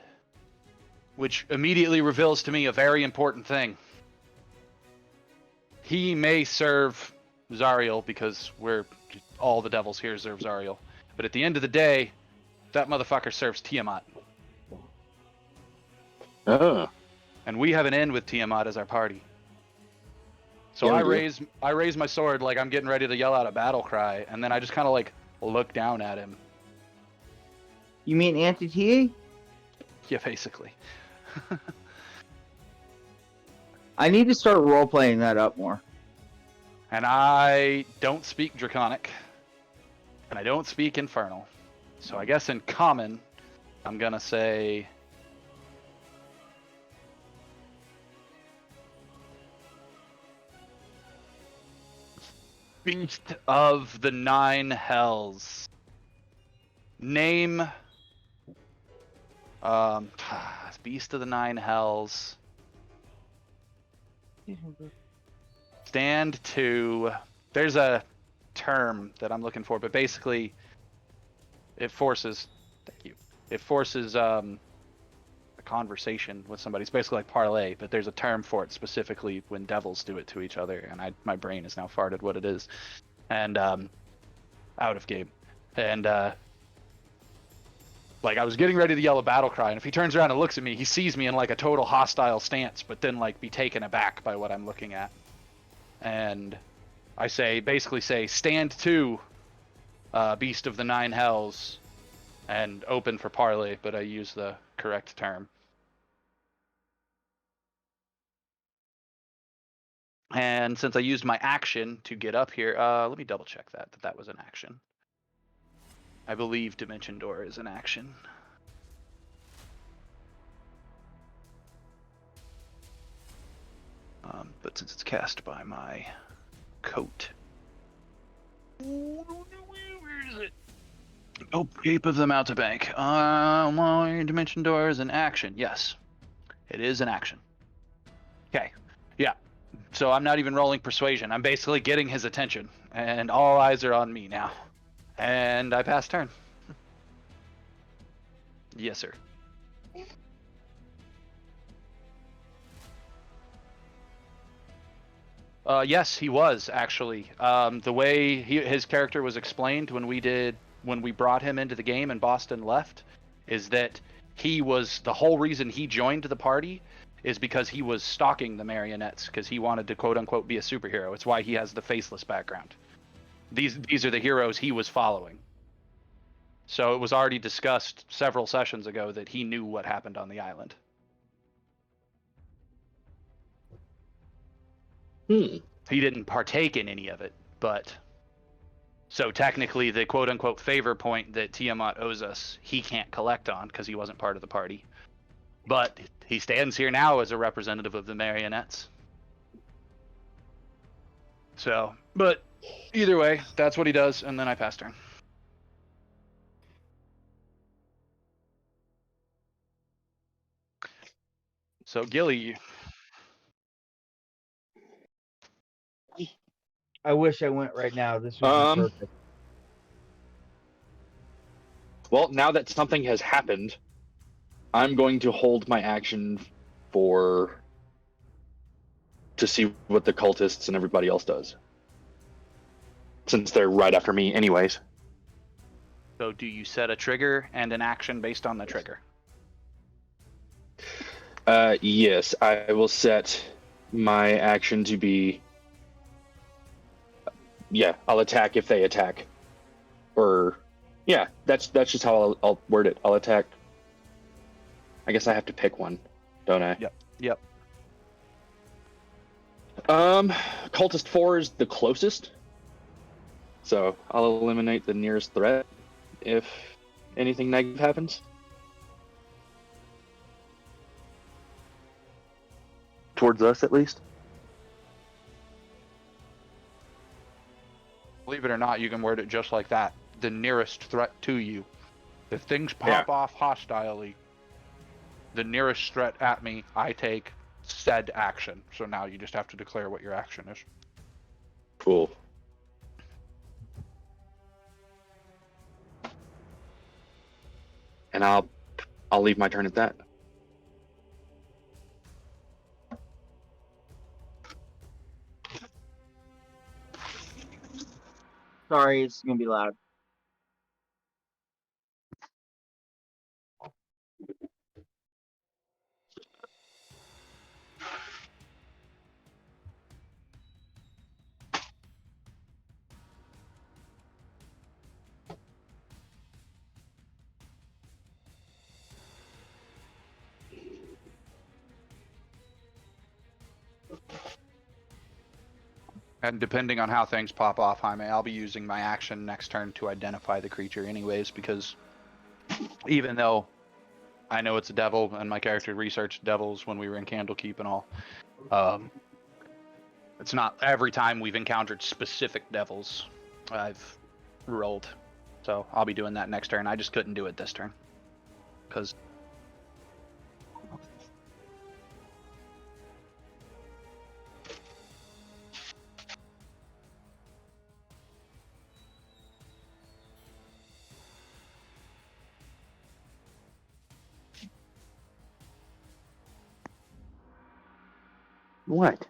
which immediately reveals to me a very important thing. He may serve Zariel because all the devils here serve Zariel. But at the end of the day, that motherfucker serves Tiamat. Oh. And we have an end with Tiamat as our party. So Yeah, I we do. raise my sword like I'm getting ready to yell out a battle cry, and then I just kind of like look down at him. You mean Anti-TA? Yeah, basically. I need to start role-playing that up more. And I don't speak Draconic, and I don't speak Infernal. So I guess in common, I'm gonna say Beast of the Nine Hells. Name Beast of the Nine Hells. Stand to. There's a term that I'm looking for, but basically it forces. Thank you. It forces a conversation with somebody. It's basically like parlay, but there's a term for it specifically when devils do it to each other, and my brain has now farted what it is, and out of game, and like I was getting ready to yell a battle cry, and if he turns around and looks at me, he sees me in like a total hostile stance, but then like be taken aback by what I'm looking at, and I basically say stand to, Beast of the Nine Hells, and open for parley, but I use the correct term. And since I used my action to get up here, let me double check that was an action. I believe Dimension Door is an action. But since it's cast by my coat. Where is it? Oh, Cape of the Mountebank. Dimension Door is an action. Yes, it is an action. Okay, yeah. So I'm not even rolling persuasion. I'm basically getting his attention, and all eyes are on me now. And I pass turn. Yes, sir. Yes, he was actually. The way his character was explained when we brought him into the game and Boston left, is that the whole reason he joined the party is because he was stalking the Marionettes because he wanted to quote unquote be a superhero. It's why he has the faceless background. These are the heroes he was following. So it was already discussed several sessions ago that he knew what happened on the island. He didn't partake in any of it, but So technically, the quote-unquote favor point that Tiamat owes us, he can't collect on because he wasn't part of the party. But he stands here now as a representative of the Marionettes. So, but either way, that's what he does, and then I pass turn. So, Gilly, I wish I went right now. This would be perfect. Well, now that something has happened, I'm going to hold my action to see what the cultists and everybody else does. Since they're right after me anyways. so do you set a trigger and an action based on the trigger? Yes, I will set my action to be... Yeah, I'll attack if they attack. Or... Yeah, that's just how I'll word it. I'll attack... I guess I have to pick one, don't I? Yep. Cultist 4 is the closest. So I'll eliminate the nearest threat if anything negative happens. Towards us, at least. Believe it or not, you can word it just like that. The nearest threat to you. If things pop off hostilely, the nearest threat at me, I take said action. So now you just have to declare what your action is. Cool. And I'll leave my turn at that. Sorry, it's gonna be loud. And depending on how things pop off, Jaime, I'll be using my action next turn to identify the creature anyways, because even though I know it's a devil and my character researched devils when we were in Candlekeep and all, it's not every time we've encountered specific devils I've rolled. So I'll be doing that next turn. I just couldn't do it this turn. Because... What?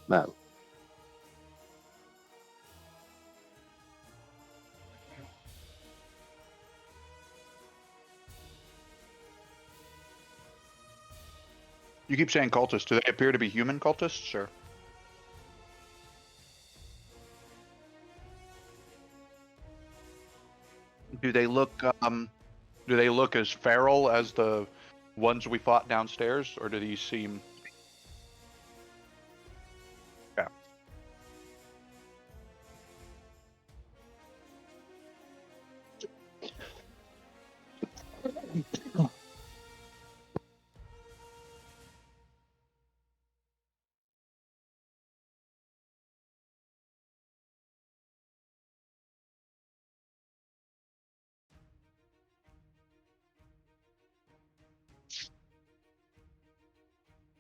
No. You keep saying cultists. Do they appear to be human cultists, or? Do they look as feral as the ones we fought downstairs, or do these seem... Yeah.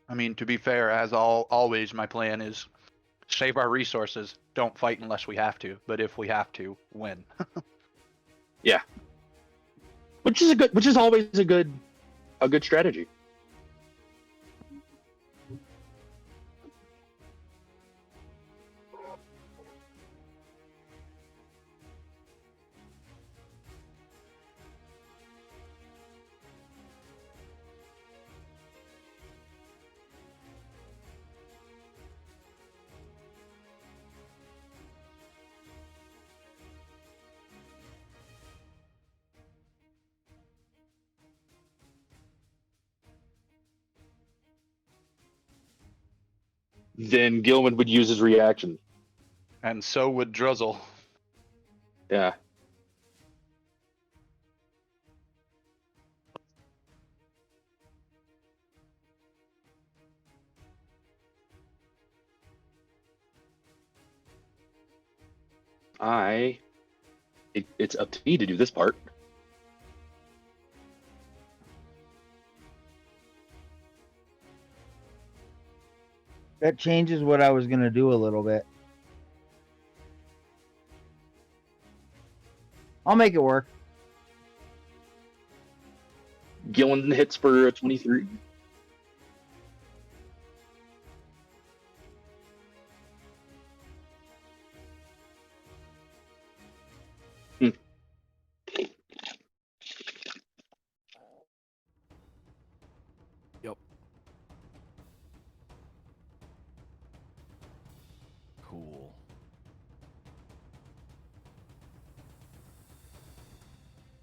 I mean, to be fair, as always, my plan is save our resources, don't fight unless we have to, but if we have to, win. Yeah. Which is always a good strategy. then Gilman would use his reaction. And so would Druzzle. Yeah. It's up to me to do this part. That changes what I was gonna do a little bit. I'll make it work. Gillen hits for a 23. Yep. Cool.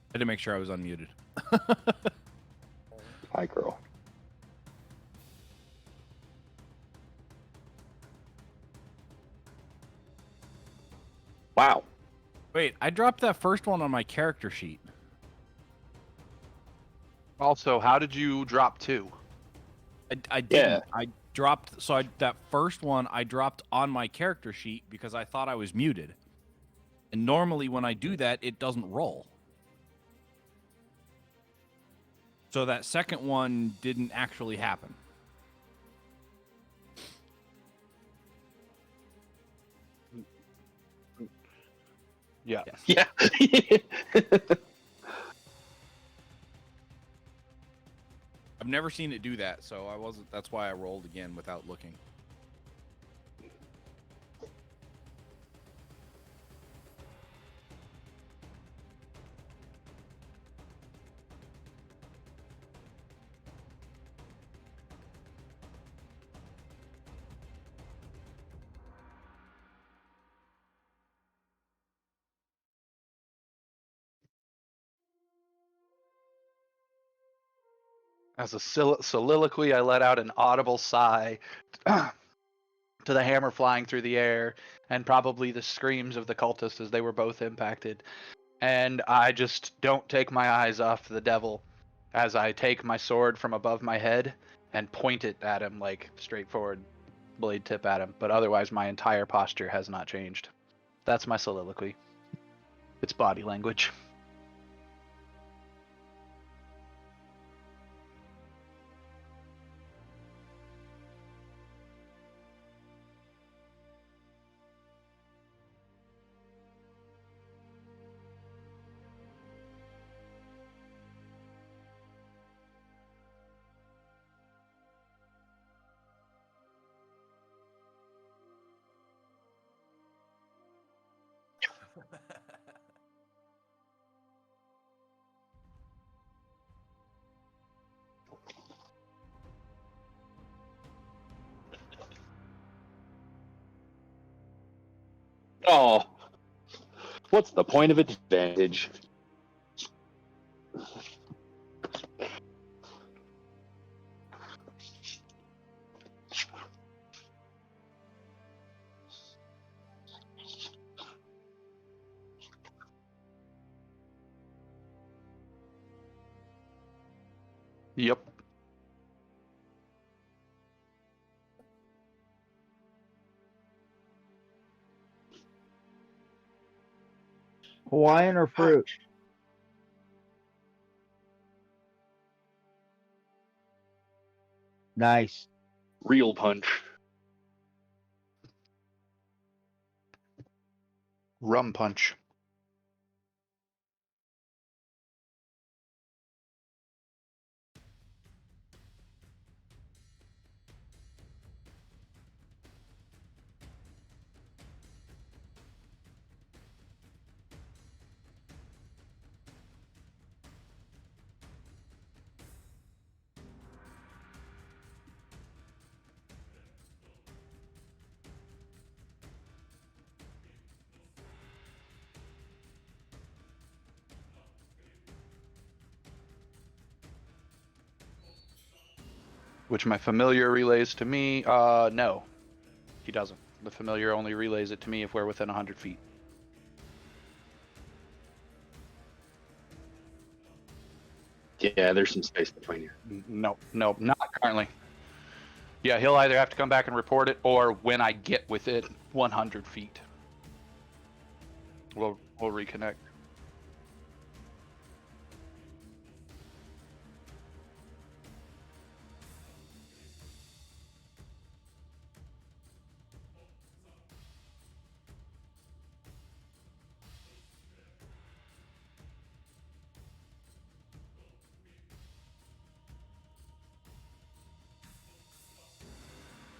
I had to make sure I was unmuted. Hi, girl. Wow. Wait, I dropped that first one on my character sheet. Also, how did you drop 2? I didn't. I dropped, that first one I dropped on my character sheet because I thought I was muted. And normally when I do that, it doesn't roll. So that second one didn't actually happen. Yeah. Yes. Yeah. I've never seen it do that, so that's why I rolled again without looking. As a soliloquy, I let out an audible sigh to the hammer flying through the air, and probably the screams of the cultists as they were both impacted. And I just don't take my eyes off the devil as I take my sword from above my head and point it at him, like straightforward blade tip at him. But otherwise, my entire posture has not changed. That's my soliloquy. It's body language. Oh. What's the point of advantage? Yep. Hawaiian or fruit? Nice. Real punch. Rum punch. Which my familiar relays to me. No. He doesn't. The familiar only relays it to me if we're within 100 feet. Yeah, there's some space between you. No, not currently. Yeah, he'll either have to come back and report it, or when I get within 100 feet, we'll reconnect.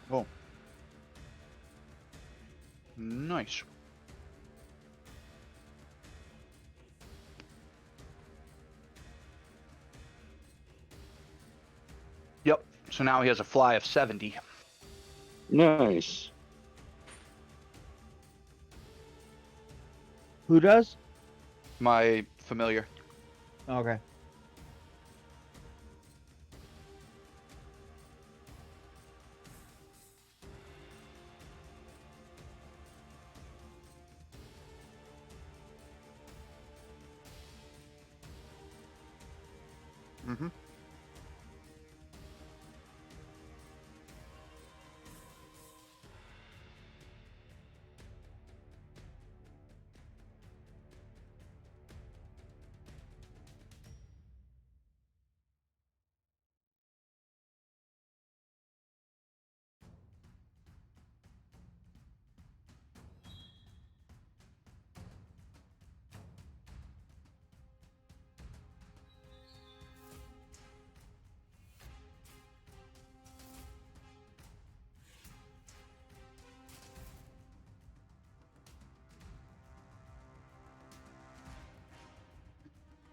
Oh. Nice. Yep. So now he has a fly of 70. Nice. Who does? My familiar. Okay. Mm-hmm.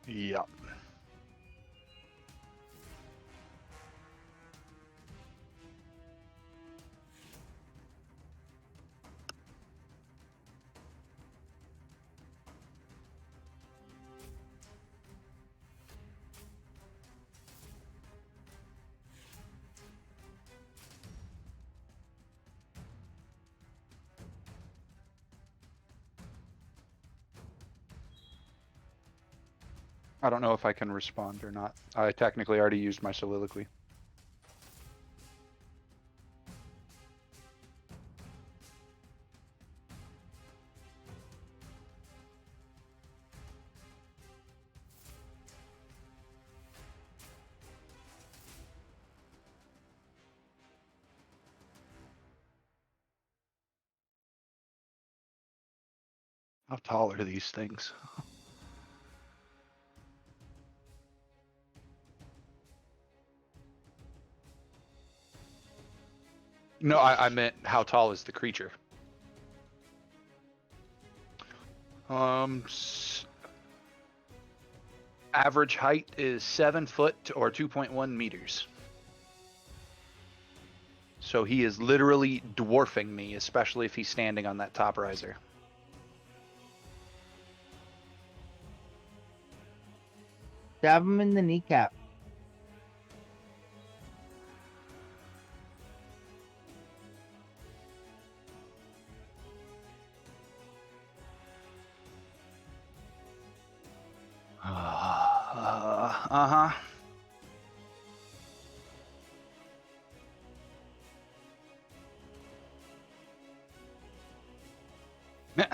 Yep. I don't know if I can respond or not. I technically already used my soliloquy. How tall are these things? No, I meant how tall is the creature? Average height is 7 foot or 2.1 meters. So he is literally dwarfing me, especially if he's standing on that top riser. Stab him in the kneecap. Uh-huh. Meh.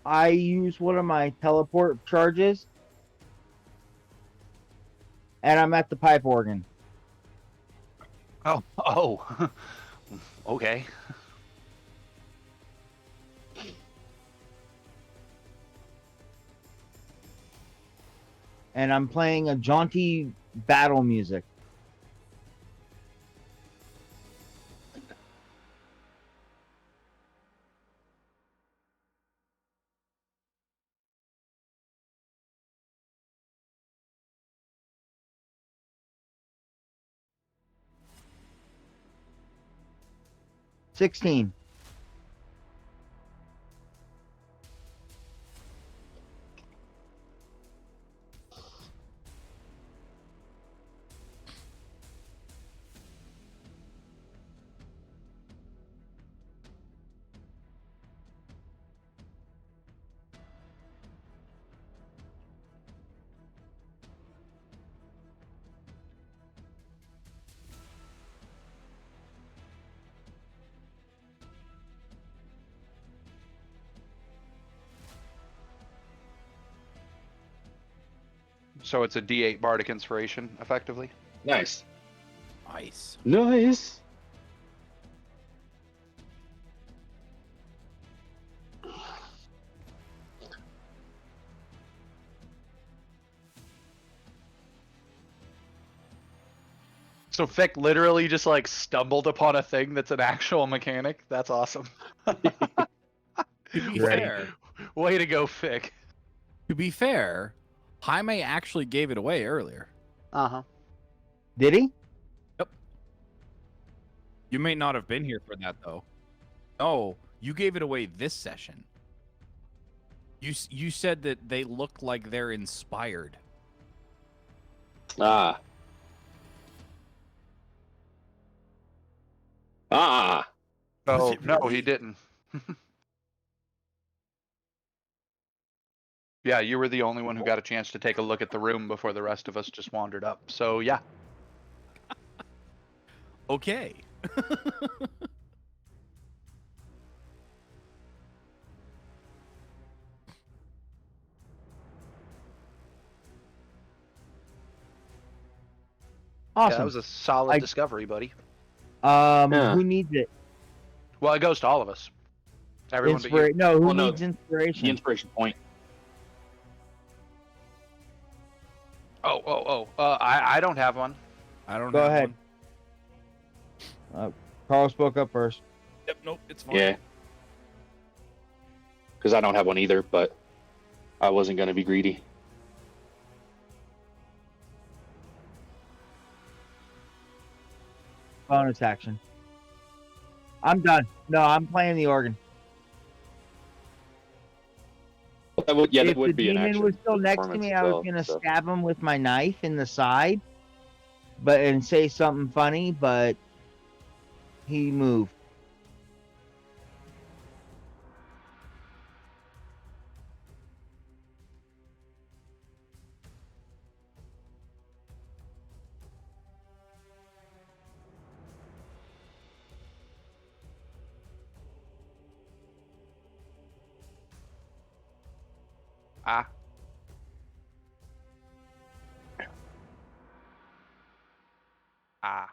I use one of my teleport charges, and I'm at the pipe organ. Oh. Okay. And I'm playing a jaunty battle music. 16. So it's a D8 bardic inspiration, effectively. Nice. Nice. Nice. So Fick literally just like stumbled upon a thing that's an actual mechanic. That's awesome. To be Great. fair, Way to go, Fick. Jaime actually gave it away earlier. Uh-huh. Did he? You may not have been here for that though. No, you gave it away this session. You said that they look like they're inspired. Ah. Ah. Was Oh, it no, really? he didn't. Yeah, you were the only one who got a chance to take a look at the room before the rest of us just wandered up. So, yeah. Okay. Awesome. Yeah, that was a solid I- discovery, buddy. Yeah. Who needs it? Well, it goes to all of us. Everyone but you. No, who Well, no, needs inspiration? The inspiration point. I don't have one. I don't Go have ahead. one. Carl spoke up first. Yep, nope, it's fine. Yeah. Because I don't have one either, but I wasn't going to be greedy. Bonus action. I'm done. No, I'm playing the organ. That would, If that would the be an demon action. was still next to me, I was gonna stab him with my knife in the side, and say something funny, but he moved. Ah. Ah.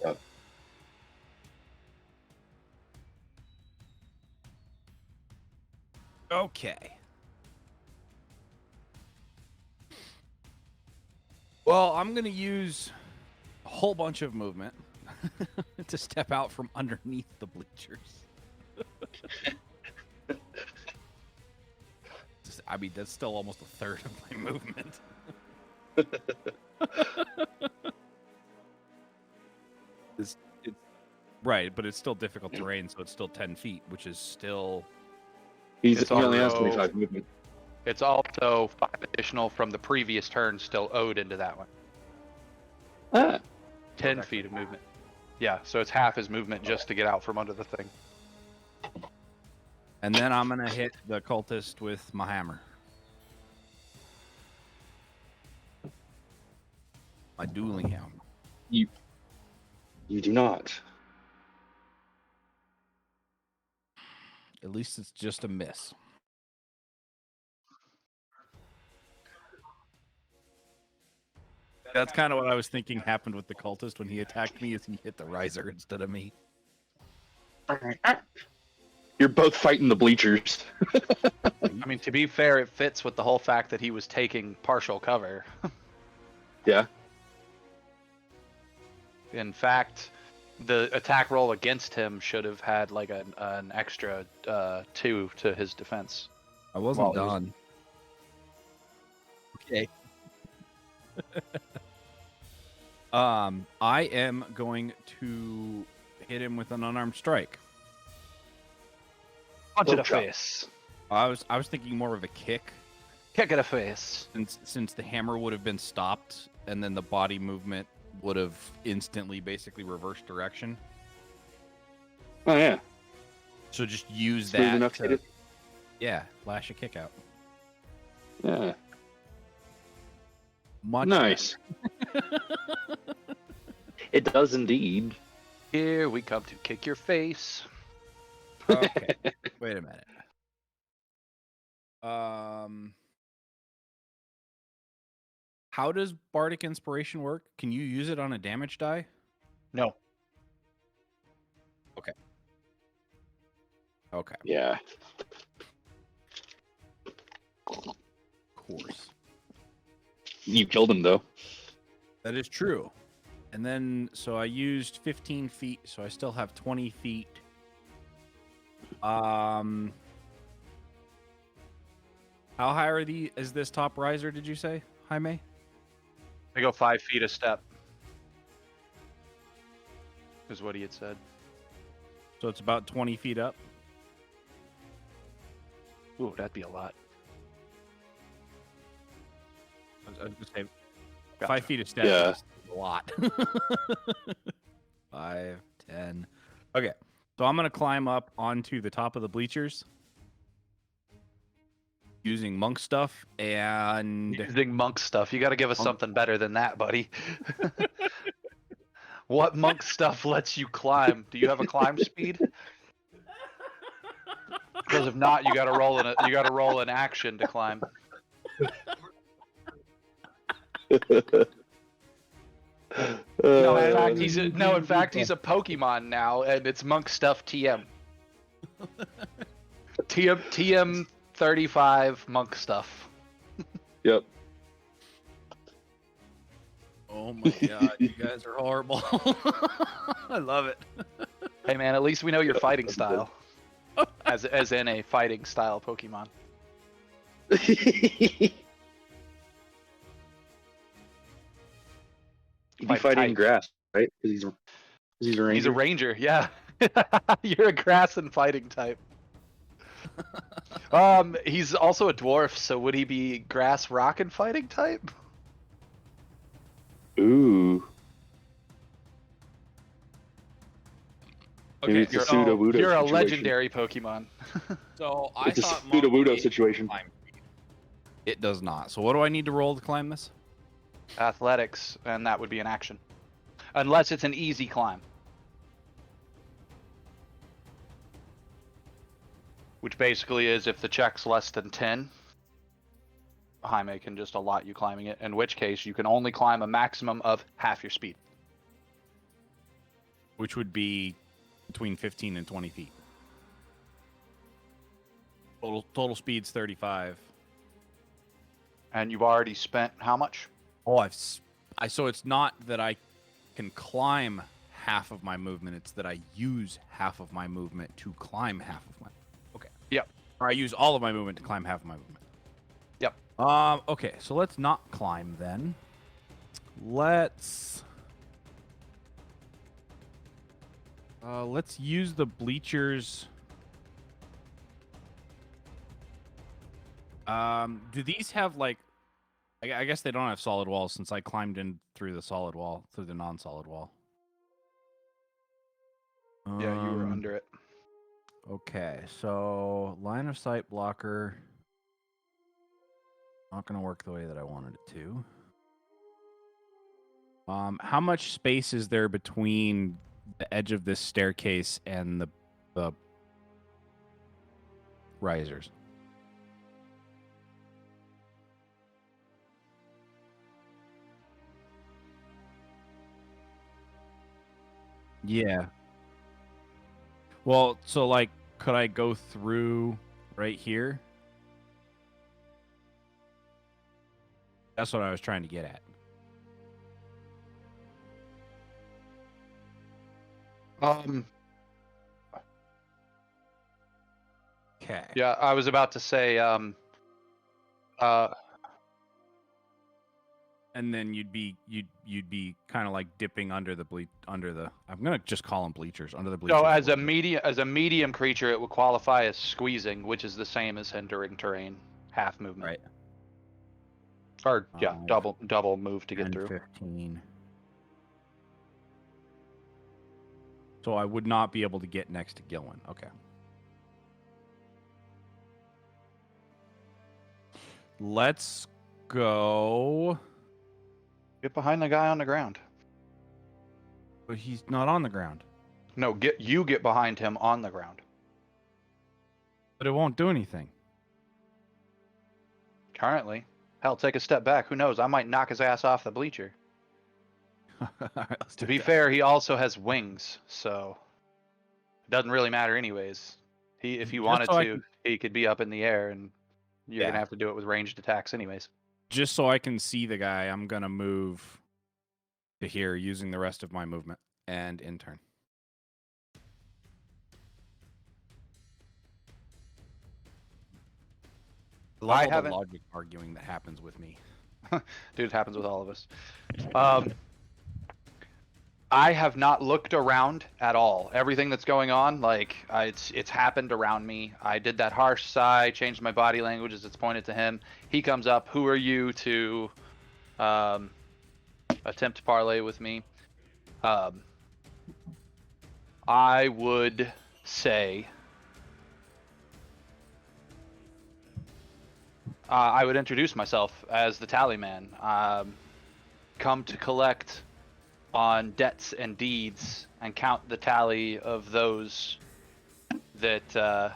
Yep. Okay. Well, I'm going to use a whole bunch of movement to step out from underneath the bleachers. I mean, that's still almost a third of my movement. it's right, but it's still difficult terrain, so it's still 10 feet, which is still... He It's only has also- 25 movement. It's also 5 additional from the previous turn still owed into that one. Ah. 10 feet of movement. Yeah, so it's half his movement just to get out from under the thing. And then I'm going to hit the cultist with my hammer. My dueling hammer. You do not. At least it's just a miss. That's kind of what I was thinking happened with the cultist when he attacked me, is he hit the riser instead of me. You're both fighting the bleachers. I mean, to be fair, it fits with the whole fact that he was taking partial cover. Yeah. In fact, the attack roll against him should have had like an extra 2 to his defense. I wasn't Well, it was- done. Okay. I am going to hit him with an unarmed strike. Punch in the Pork chop. face. I was thinking more of a kick, Kick in the face. since the hammer would have been stopped, and then the body movement would have instantly basically reversed direction. Oh yeah. So just use Smooth that enough to hit it. yeah, lash a kick out. Yeah. Much Nice. It does indeed. Here we come to kick your face. better. Okay. Wait a minute. How does Bardic Inspiration work? Can you use it on a damage die? No. Okay, Yeah. of course. You killed him though. That is true. And then, so I used 15 feet, so I still have 20 feet. How high is this top riser, did you say, Jaime? I go 5 feet a step. Is what he had said. So it's about 20 feet up. Ooh, that'd be a lot. I was going to say, Gotcha. 5 feet a step Yeah. is a lot. 5, 10. Okay, so I'm going to climb up onto the top of the bleachers using monk stuff and... Using monk stuff. You got to give us Monk- something better than that, buddy. What monk stuff lets you climb? Do you have a climb speed? Because if not, you got to roll an action to climb. No, in fact, he's a Pokemon now, and it's monk stuff TM. TM 35 monk stuff. Yep. Oh my god, you guys are horrible. I love it. Hey man, at least we know your fighting style. As in a fighting style Pokemon. He'd be Fight fighting type. grass, right? Because he's a ranger. He's a ranger, yeah. You're a grass and fighting type. He's also a dwarf, so would he be grass, rock, and fighting type? Ooh. Maybe Okay, it's a You're, pseudo-wudo you're a situation. legendary Pokemon. so I It's a thought pseudo-wudo monk situation. climb speed. It does not. So what do I need to roll to climb this? Athletics, and that would be an action. Unless it's an easy climb. Which basically is if the check's less than 10, Jaime can just allot you climbing it, in which case you can only climb a maximum of half your speed. Which would be between 15 and 20 feet. Total speed's 35. And you've already spent how much? Oh, so it's not that I can climb half of my movement, it's that I use half of my movement to climb half of my... Okay. Yep. Or I use all of my movement to climb half of my movement. Yep. Okay, so let's not climb then. Let's use the bleachers. Do these have like... I guess they don't have solid walls since I climbed in through the solid wall, through the non-solid wall. Yeah, you were under it. Okay, so line of sight blocker. Not going to work the way that I wanted it to. How much space is there between the edge of this staircase and the risers? Yeah. Well, so like, could I go through right here? That's what I was trying to get at. Okay. Yeah, I was about to say, And then you'd be kind of like dipping under the I'm gonna just call them bleachers, under the bleachers. So as a a little bit. medium creature, it would qualify as squeezing, which is the same as hindering terrain, half movement. Right. Or yeah, 5, double move to get 10, through. 15. So I would not be able to get next to Gilwin. Okay. Let's go. Get behind the guy on the ground. But he's not on the ground. No, get behind him on the ground. But it won't do anything. Currently. Hell, take a step back. Who knows? I might knock his ass off the bleacher. All right, let's To do be that. fair, he also has wings, so it doesn't really matter anyways. If he Just wanted so I to, he could be up in the air, and you're Yeah. gonna have to do it with ranged attacks anyways. Just so I can see the guy, I'm gonna move to here using the rest of my movement and in turn. I love I all the haven't- logic arguing that happens with me. Dude, it happens with all of us. I have not looked around at all. Everything that's going on, like it's happened around me. I did that harsh sigh, changed my body language as it's pointed to him. He comes up. Who are you to attempt to parlay with me? I would say I would introduce myself as the Tallyman. Come to collect on debts and deeds and count the tally of those that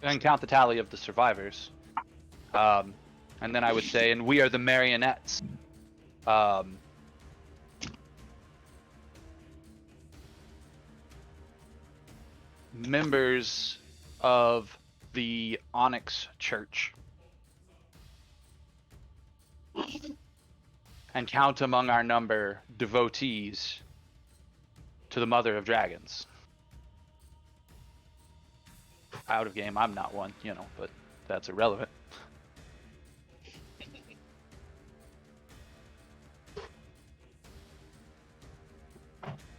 and count the tally of the survivors. And then I would say, and we are the Marionettes. Members of the Onyx Church. And count among our number devotees to the Mother of Dragons. Out of game, I'm not one, but that's irrelevant.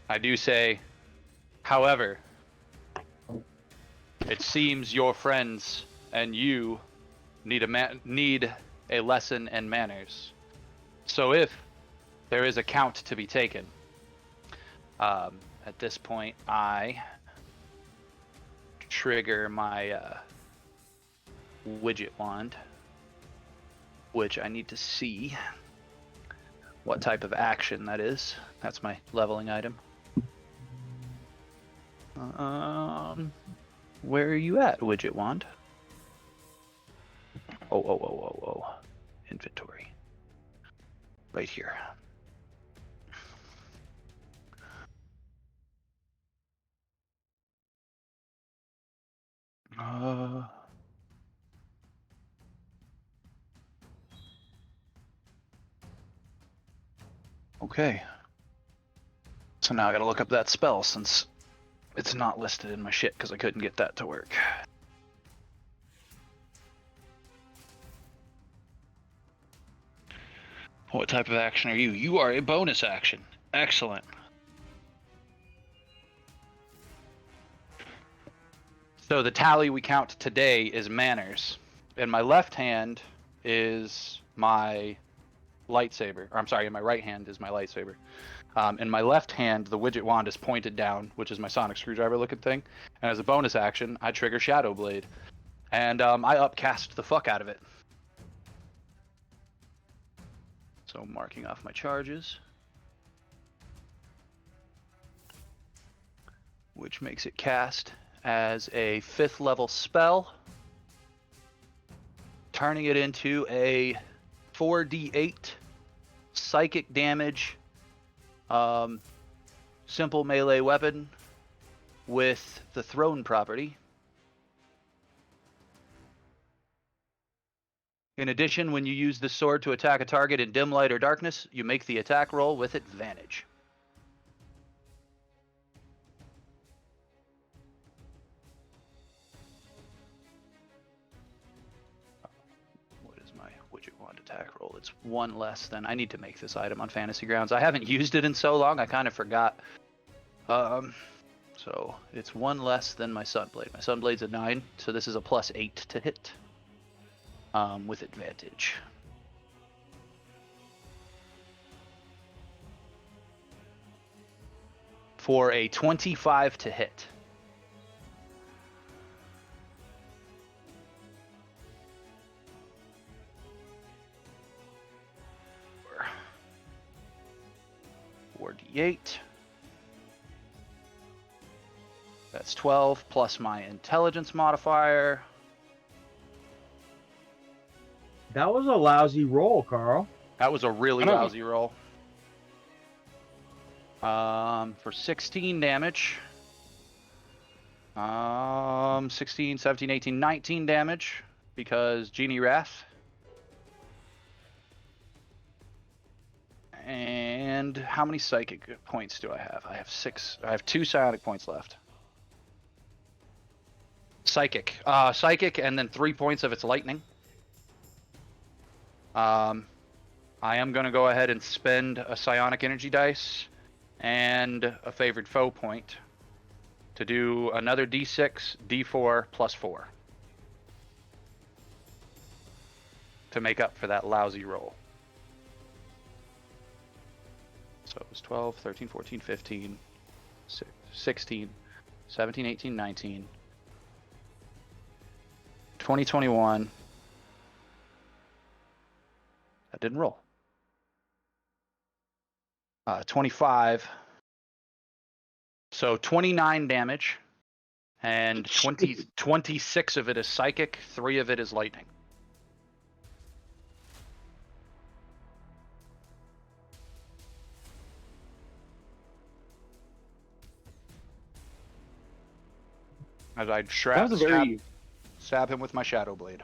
I do say, however, it seems your friends and you need a lesson in manners. So if there is a count to be taken, at this point I trigger my widget wand, which I need to see what type of action that is. That's my leveling item. Where are you at, widget wand? Oh. Inventory. Right here. Okay. So now I gotta look up that spell since it's not listed in my shit because I couldn't get that to work. What type of action are you? You are a bonus action. Excellent. So the tally we count today is manners. In my left hand is my lightsaber. Or I'm sorry, in my right hand is my lightsaber. In my left hand, the widget wand is pointed down, which is my sonic screwdriver looking thing. And as a bonus action, I trigger Shadow Blade. And I upcast the fuck out of it. So marking off my charges. Which makes it cast as a 5th level spell. Turning it into a 4d8 psychic damage simple melee weapon with the throne property. In addition, when you use the sword to attack a target in dim light or darkness, you make the attack roll with advantage. What is my widget widget wand attack roll. It's 1 less than. I need to make this item on Fantasy Grounds. I haven't used it in so long, I kind of forgot. So it's 1 less than my Sunblade. My Sunblade's a 9, so this is a +8 to hit. With advantage. For a 25 to hit. Four D8. That's 12 plus my intelligence modifier. That was a lousy roll, Carl. That was a really I know. lousy roll. For 16 damage. 16, 17, 18, 19 damage because Genie Wrath. And how many psychic points do I have? I have 6. I have 2 psionic points left. Psychic. Psychic, and then 3 points of its lightning. I am going to go ahead and spend a psionic energy dice and a favored foe point to do another d6, d4, plus 4 to make up for that lousy roll. So it was 12, 13, 14, 15, 16, 17, 18, 19, 20, 21. That didn't roll. 25. So 29 damage, and 26 of it is psychic, 3 of it is lightning. As I That was a very stab him with my Shadow Blade.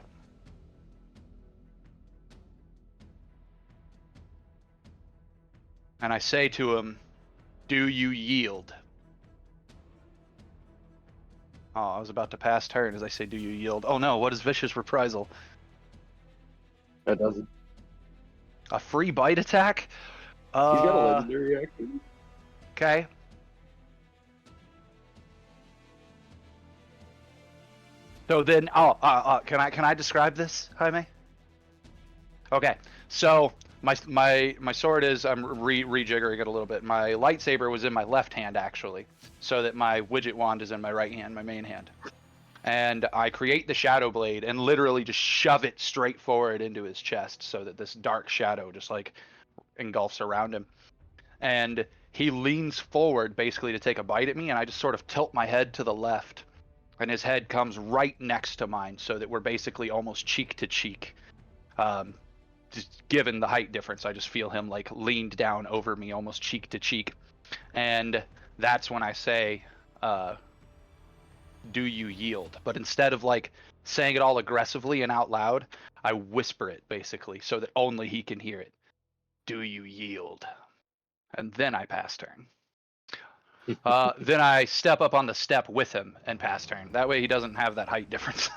And I say to him, "Do you yield?" Oh, I was about to pass turn as I say, "Do you yield?" Oh no, what is Vicious Reprisal? that doesn't. A free bite attack? He's got a legendary action. Okay. So then, can I describe this, Jaime? Okay, so my sword is, I'm rejiggering it a little bit. My lightsaber was in my left hand actually, so that my widget wand is in my right hand, my main hand. And I create the Shadow Blade and literally just shove it straight forward into his chest, so that this dark shadow just like engulfs around him. And he leans forward basically to take a bite at me, and I just sort of tilt my head to the left, and his head comes right next to mine, so that we're basically almost cheek to cheek. Just given the height difference, I just feel him like leaned down over me, almost cheek to cheek. And that's when I say, "Do you yield?" But instead of like saying it all aggressively and out loud, I whisper it basically, so that only he can hear it. "Do you yield?" And then I pass turn. Then I step up on the step with him and pass turn. That way he doesn't have that height difference.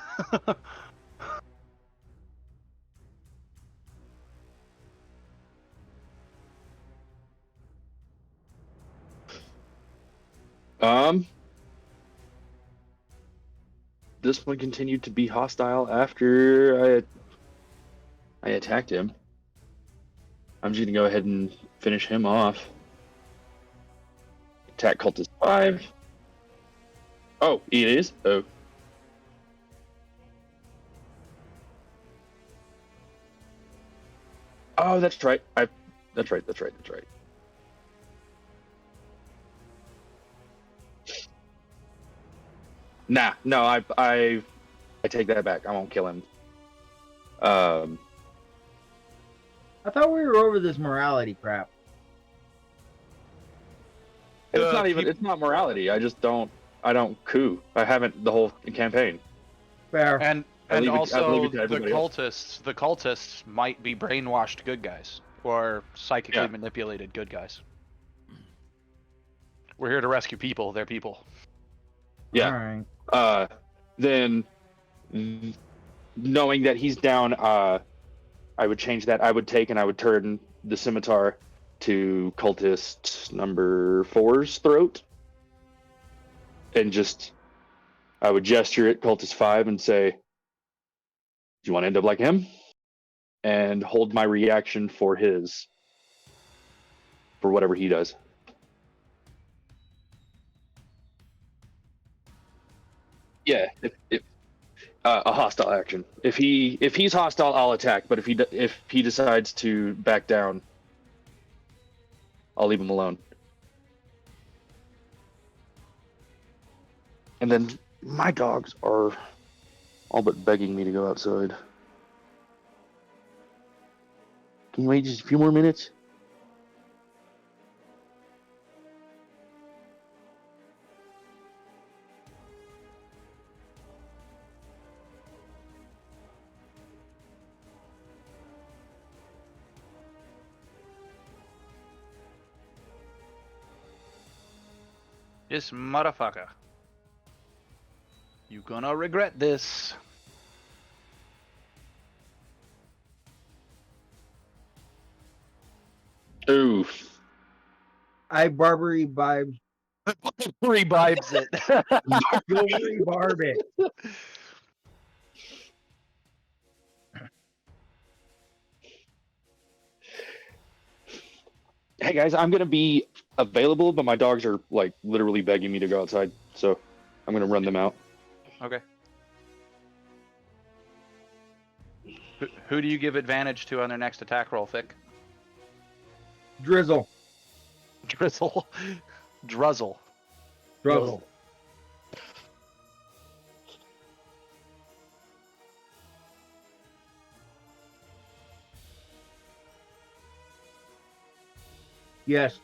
This one continued to be hostile after I attacked him. I'm just gonna go ahead and finish him off. Attack cultist 5. Oh, it is? Oh. Oh, that's right. That's right. Nah, no, I take that back. I won't kill him. I thought we were over this morality crap. It's not morality. I don't coup. I haven't the whole campaign. Fair. And I leave it also to the everybody else. cultists might be brainwashed good guys or psychically Yeah. manipulated good guys. We're here to rescue people. They're people. Yeah. All right. Then knowing that he's down, I would change that. I would take and I would turn the scimitar to cultist number 4's throat, and just I would gesture at cultist 5 and say, "Do you want to end up like him?" And hold my reaction for whatever he does. Yeah, if a hostile action. If he's hostile, I'll attack. But if he decides to back down, I'll leave him alone. And then my dogs are all but begging me to go outside. Can you wait just a few more minutes? This motherfucker. You gonna regret this. Oof. I Barbary vibes. Rebibes it. Go rebarb it. Hey guys, I'm gonna be available, but my dogs are like literally begging me to go outside, so I'm gonna run them out. Okay. Who do you give advantage to on their next attack roll, Thick? Drizzle. Drizzle. Druzzle. Druzzle. Yes.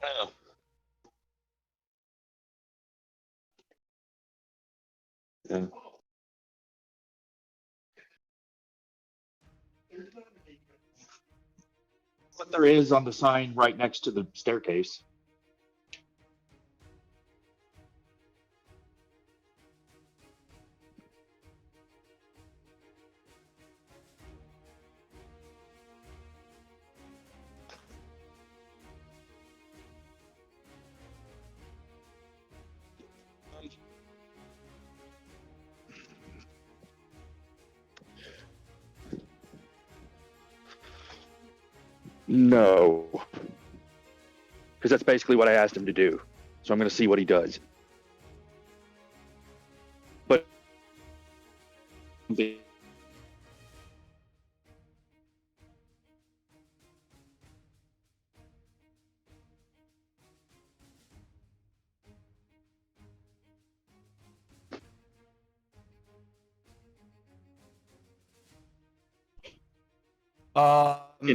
Oh, Yeah. What there is on the sign right next to the staircase. No. Because that's basically what I asked him to do. So I'm going to see what he does. But can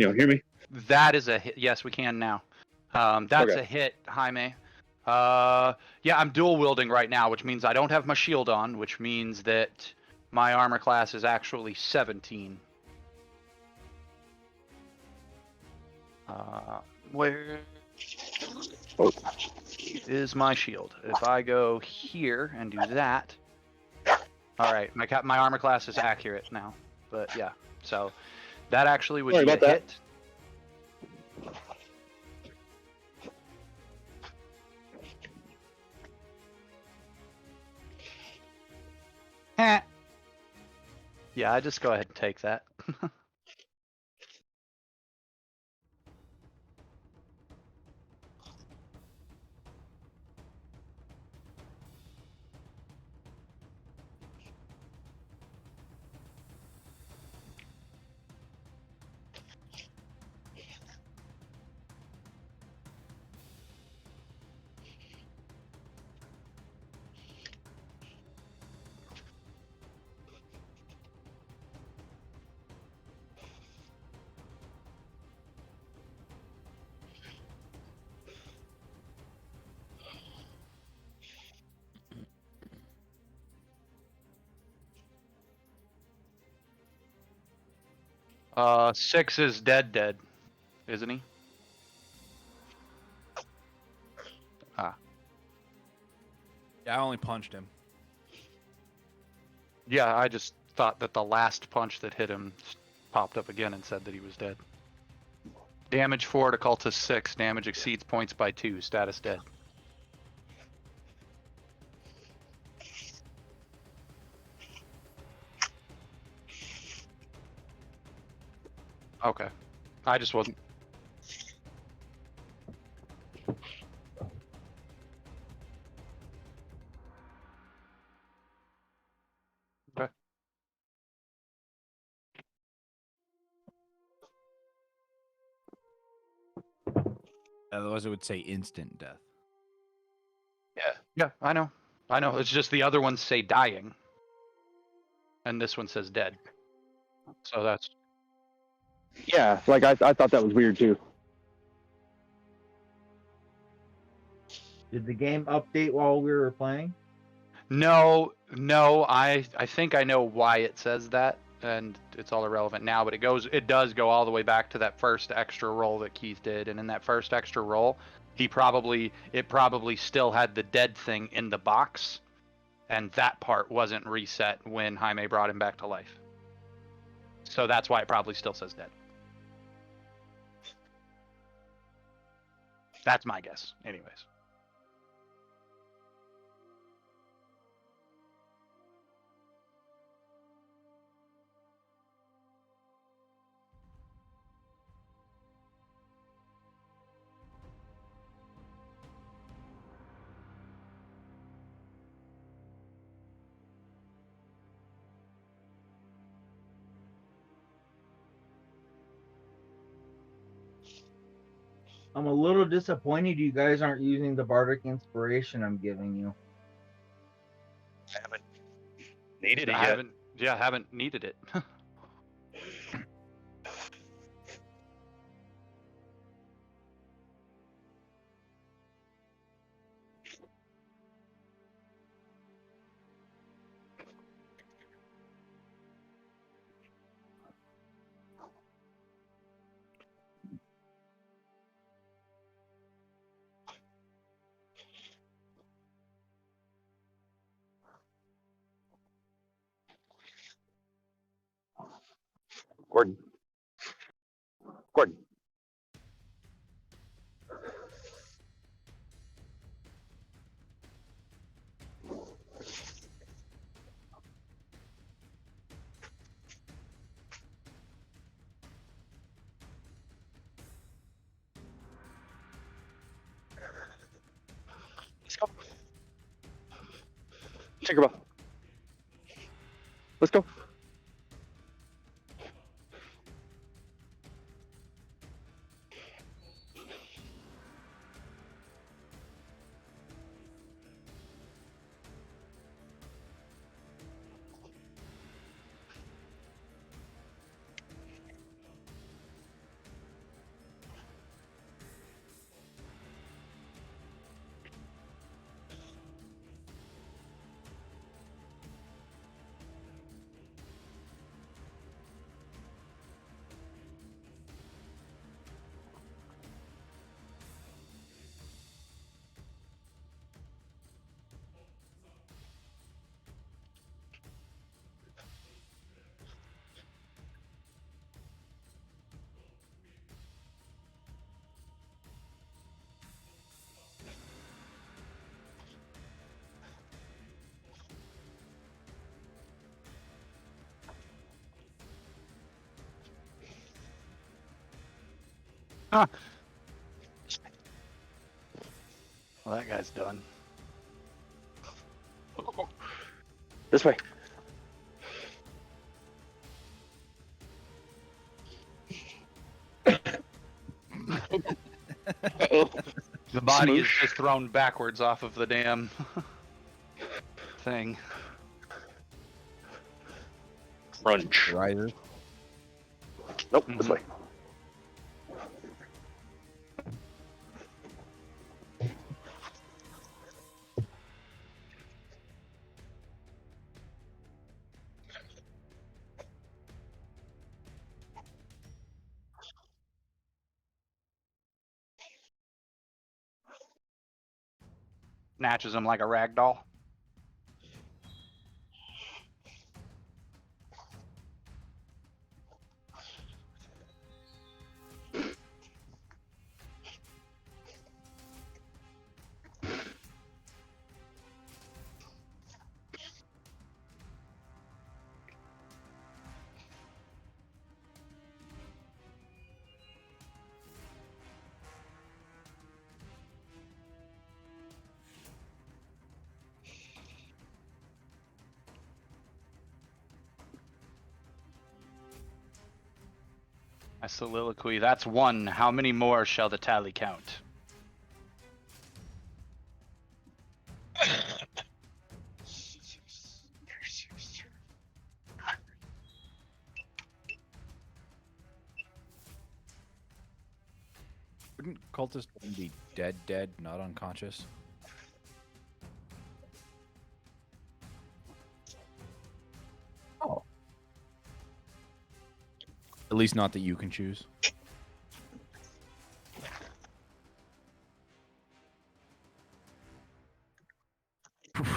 you hear me? That is a hit. Yes, we can now. That's Okay. a hit, Jaime. Yeah, I'm dual wielding right now, which means I don't have my shield on, which means that my armor class is actually 17. Where is my shield? If I go here and do that, all right, my armor class is accurate now. But yeah, so that actually would Sorry be a about that. hit. Heh. Yeah, I just go ahead and take that. 6 is dead, isn't he? Yeah, I only punched him. Yeah, I just thought that the last punch that hit him popped up again and said that he was dead. Damage 4 to cultist 6. Damage exceeds points by 2. Status dead. Okay. I just wasn't. Okay. Otherwise, it would say instant death. Yeah, I know. I know. It's just the other ones say dying. And this one says dead. So that's. Yeah, like I thought that was weird too. Did the game update while we were playing? No, I think I know why it says that, and it's all irrelevant now, but it does go all the way back to that first extra roll that Keith did, and in that first extra roll, it probably still had the dead thing in the box, and that part wasn't reset when Jaime brought him back to life. So that's why it probably still says dead. That's my guess, anyways. I'm a little disappointed you guys aren't using the bardic inspiration I'm giving you. I haven't needed it I yet. haven't needed it. Gordon. Gordon. Let's go. Tinkerbell. Let's go. Huh. Well, that guy's done. This way. The body is Smoosh. just thrown backwards off of the damn thing. Crunch. Riser. Nope, this way. snatches him like a rag doll. My soliloquy, that's one. How many more shall the tally count? Wouldn't cultist be dead, not unconscious? Oh. At least not that you can choose.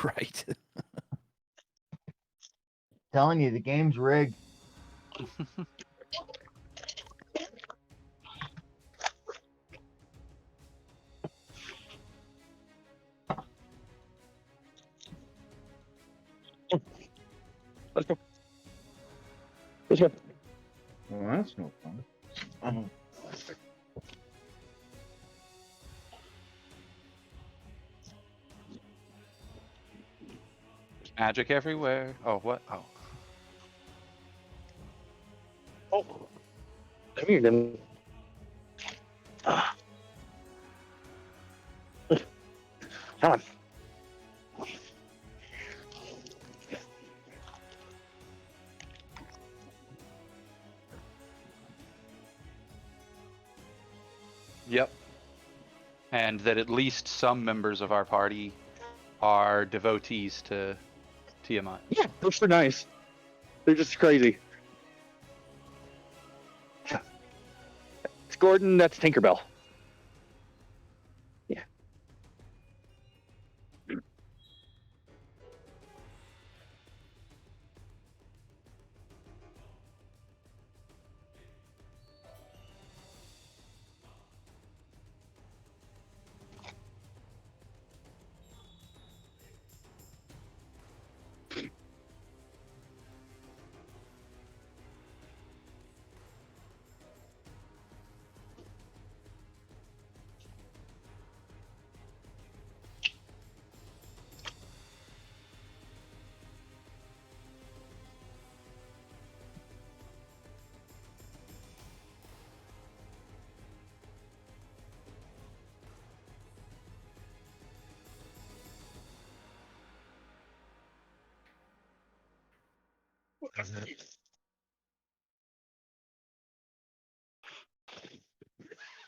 Right. Telling you, the game's rigged. Let's go. Let's go. Well, that's no fun. Magic everywhere. Oh, what? Oh. Oh. Come here, then. Come on. Yep. And that at least some members of our party are devotees to Tiamat. Yeah, those are nice. They're just crazy. It's Gordon, that's Tinkerbell. Yeah.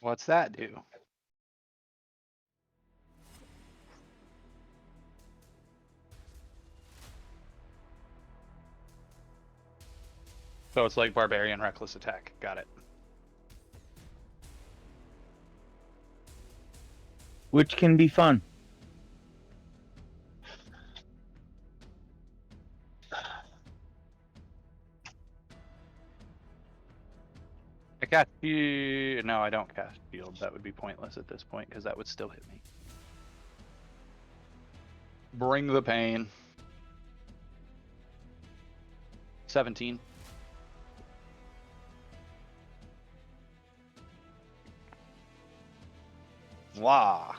What's that do? So it's like barbarian reckless attack. Got it. Which can be fun. I cast you. No, I don't cast shield. That would be pointless at this point because that would still hit me. Bring the pain. 17. Wow.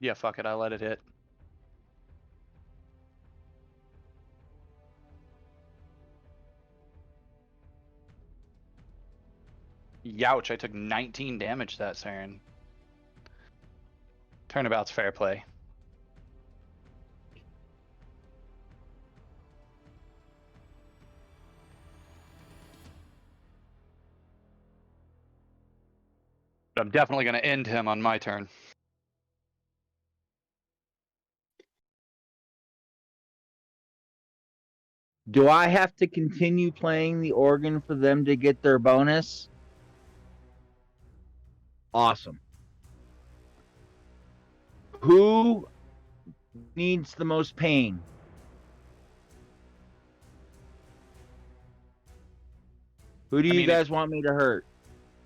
Yeah, fuck it. I let it hit. Youch, I took 19 damage that turn. Turnabout's fair play. I'm definitely going to end him on my turn. Do I have to continue playing the organ for them to get their bonus? Awesome. Who needs the most pain? Who do you guys want me to hurt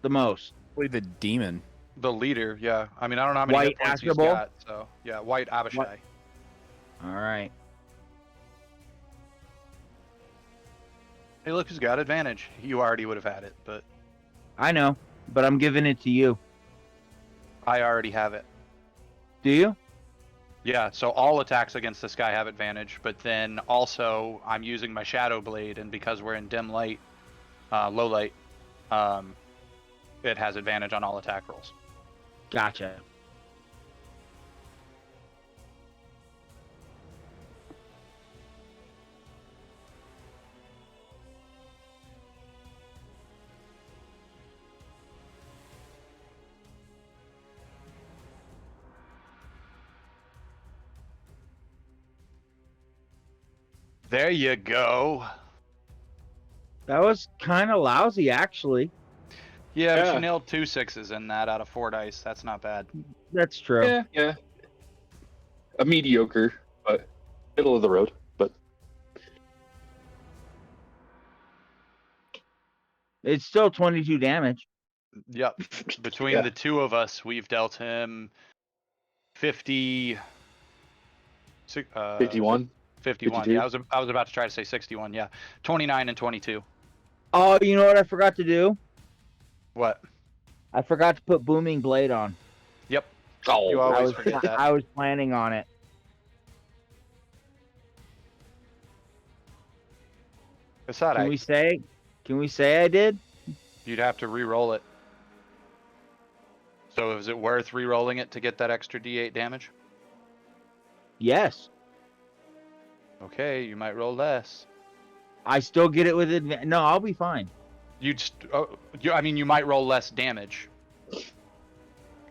the most? Probably the demon. The leader, yeah. I mean, I don't know how many White hit points he's Asherbull? got, so yeah, White Abishai. All right. Hey, look who's got advantage. You already would have had it, but I know, but I'm giving it to you. I already have it. Do you? Yeah, so all attacks against this guy have advantage, but then also I'm using my Shadow Blade, and because we're in dim light, low light, it has advantage on all attack rolls. Gotcha. There you go. That was kind of lousy, actually. Yeah, but Yeah. you nailed 2 6s in that out of 4 dice. That's not bad. That's true. Yeah. A mediocre, but middle of the road. But It's still 22 damage. Yep. Between Yeah. the two of us, we've dealt him 50. 51. 51. 52. Yeah, I was about to try to say 61. Yeah, 29 and 22. Oh, you know what I forgot to do? What? I forgot to put Booming Blade on. Yep. Oh, You I always was, forget that. I was planning on it. It's not. Can we say I did? You'd have to re-roll it. So is it worth re-rolling it to get that extra D8 damage? Yes. Okay, you might roll less. I still get it with advantage. No, I'll be fine. I mean, you might roll less damage.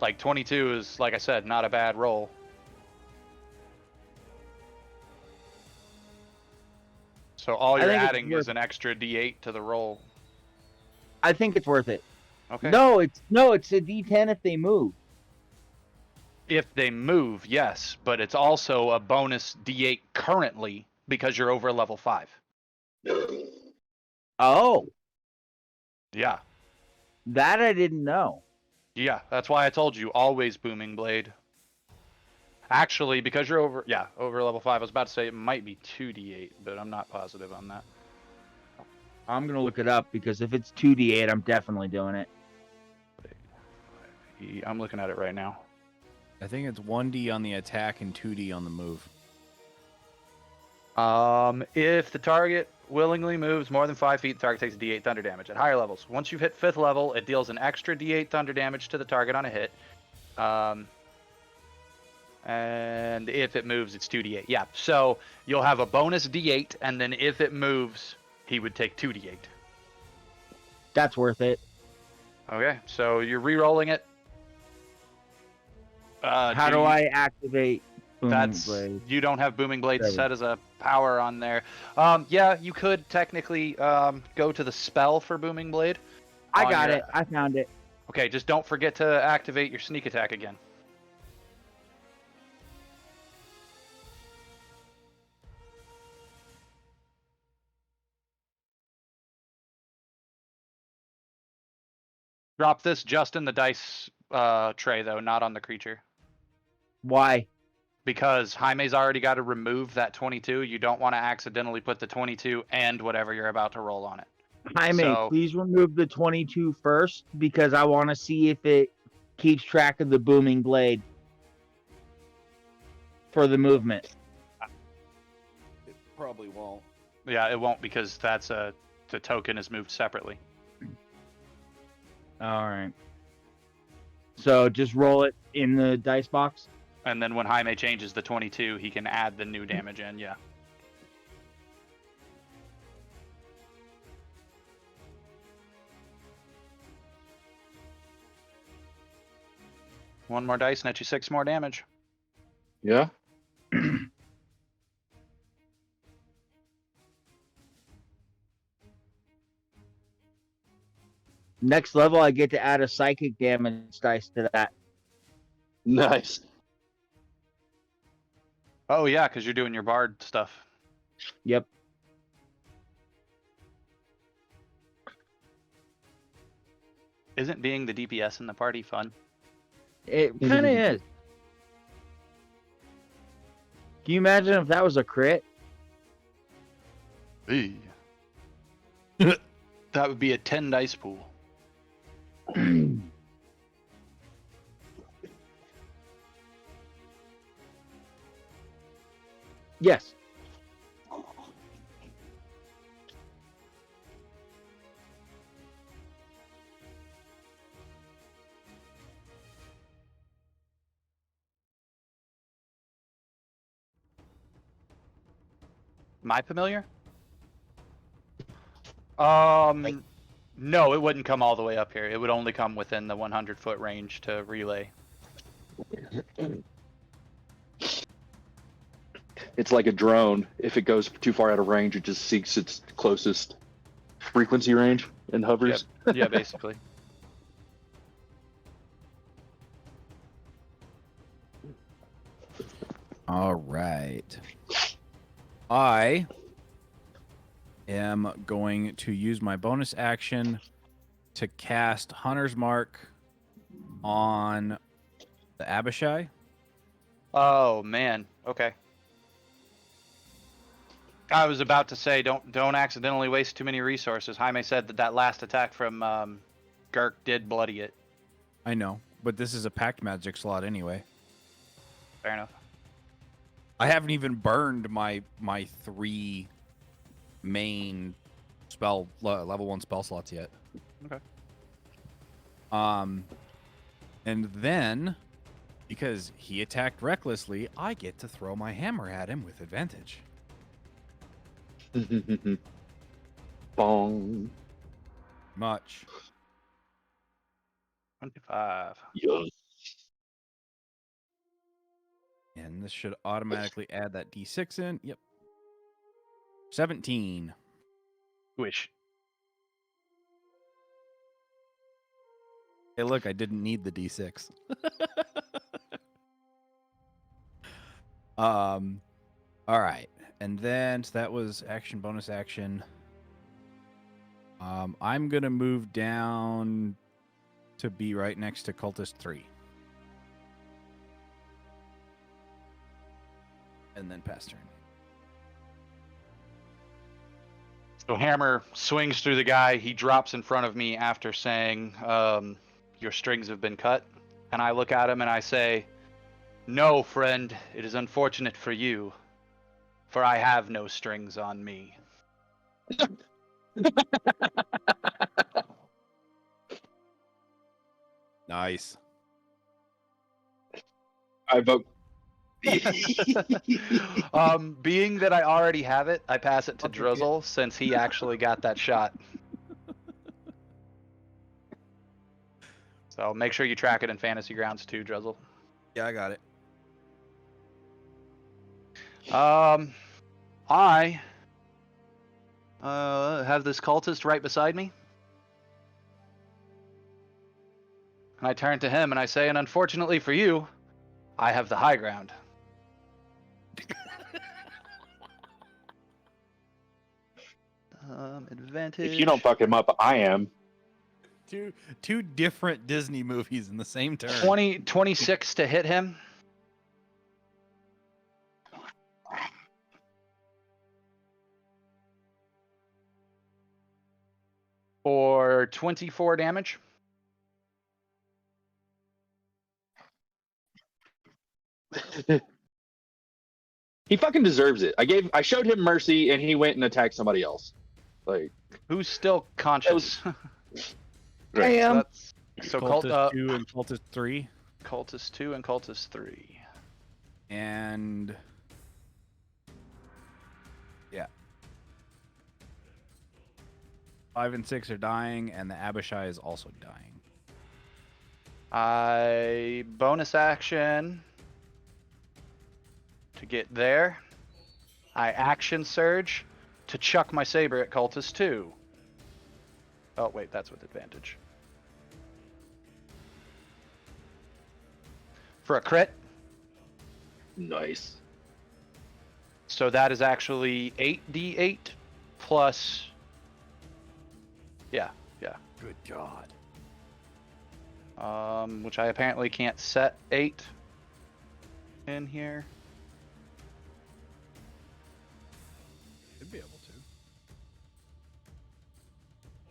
Like 22 is, like I said, not a bad roll. So all I you're think it's adding is an extra D8 to the roll. I think it's worth it. Okay. No, it's a D10 if they move. If they move, yes, but it's also a bonus D8 currently because you're over level 5. Oh, Yeah. that I didn't know. Yeah, that's why I told you always Booming Blade. Actually, because you're over level 5, I was about to say it might be 2d8, but I'm not positive on that. I'm gonna look it up because if it's 2d8, I'm definitely doing it. I'm looking at it right now. I think it's 1D on the attack and 2D on the move. If the target willingly moves more than 5 feet, the target takes d8 thunder damage. At higher levels, once you've hit 5th level, it deals an extra d8 thunder damage to the target on a hit. And if it moves, it's 2d8. Yeah, so you'll have a bonus d8, and then if it moves, he would take 2d8. That's worth it. Okay, so you're re-rolling it. How do I activate Booming Blade? You don't have Booming Blade Seven. set as a power on there. Yeah, you could technically go to the spell for Booming Blade. I on got your- it. I found it. Okay, just don't forget to activate your sneak attack again. Drop this just in the dice tray, though, not on the creature. Why? Because Jaime's already got to remove that 22. You don't want to accidentally put the 22 and whatever you're about to roll on it. Jaime, So- please remove the 22 first because I want to see if it keeps track of the Booming Blade for the movement. It probably won't. Yeah, it won't because the token is moved separately. All right. So just roll it in the dice box. And then when Jaime changes the 22, he can add the new damage in, yeah. One more dice, net you 6 more damage. Yeah. Next level, I get to add a psychic damage dice to that. Nice. Oh yeah, because you're doing your bard stuff. Yep. Isn't being the DPS in the party fun? It kind of is. Can you imagine if that was a crit? Hey. That would be a 10 dice pool. Yes. Am I familiar? No, it wouldn't come all the way up here. It would only come within the 100-foot range to relay. It's like a drone. If it goes too far out of range, it just seeks its closest frequency range and hovers. Yeah, basically. All right. I am going to use my bonus action to cast Hunter's Mark on the Abishai. Oh man. Okay. I was about to say, don't accidentally waste too many resources. Jaime said that last attack from Girk did bloody it. I know, but this is a packed magic slot anyway. Fair enough. I haven't even burned my 3 main spell level 1 spell slots yet. Okay. And then, because he attacked recklessly, I get to throw my hammer at him with advantage. Bong. Much. 25. Yes. And this should automatically add that D6 in. Yep. 17. Wish. Hey, look, I didn't need the D6. All right. And then, so that was action, bonus action. I'm going to move down to be right next to Cultist 3. And then pass turn. So hammer swings through the guy. He drops in front of me after saying, your strings have been cut. And I look at him and I say, no, friend, it is unfortunate for you, for I have no strings on me. Nice. I vote. Being that I already have it, I pass it to Druzzl since he actually got that shot. So make sure you track it in Fantasy Grounds too, Druzzl. Yeah, I got it. I have this cultist right beside me. And I turn to him and I say, and unfortunately for you, I have the high ground. Advantage. If you don't fuck him up, I am. Two different Disney movies in the same turn. 26 to hit him. For 24 damage. He fucking deserves it. I showed him mercy and he went and attacked somebody else. Like, Who's still conscious? I am. So Cultist 2 and Cultist 3. Cultist 2 and Cultist 3. And yeah. 5 and 6 are dying, and the Abishai is also dying. I bonus action to get there. I action surge to chuck my saber at cultist 2. Oh, wait, that's with advantage. For a crit. Nice. So that is actually 8d8 plus. Yeah. Good God. Which I apparently can't set 8 in here. Should be able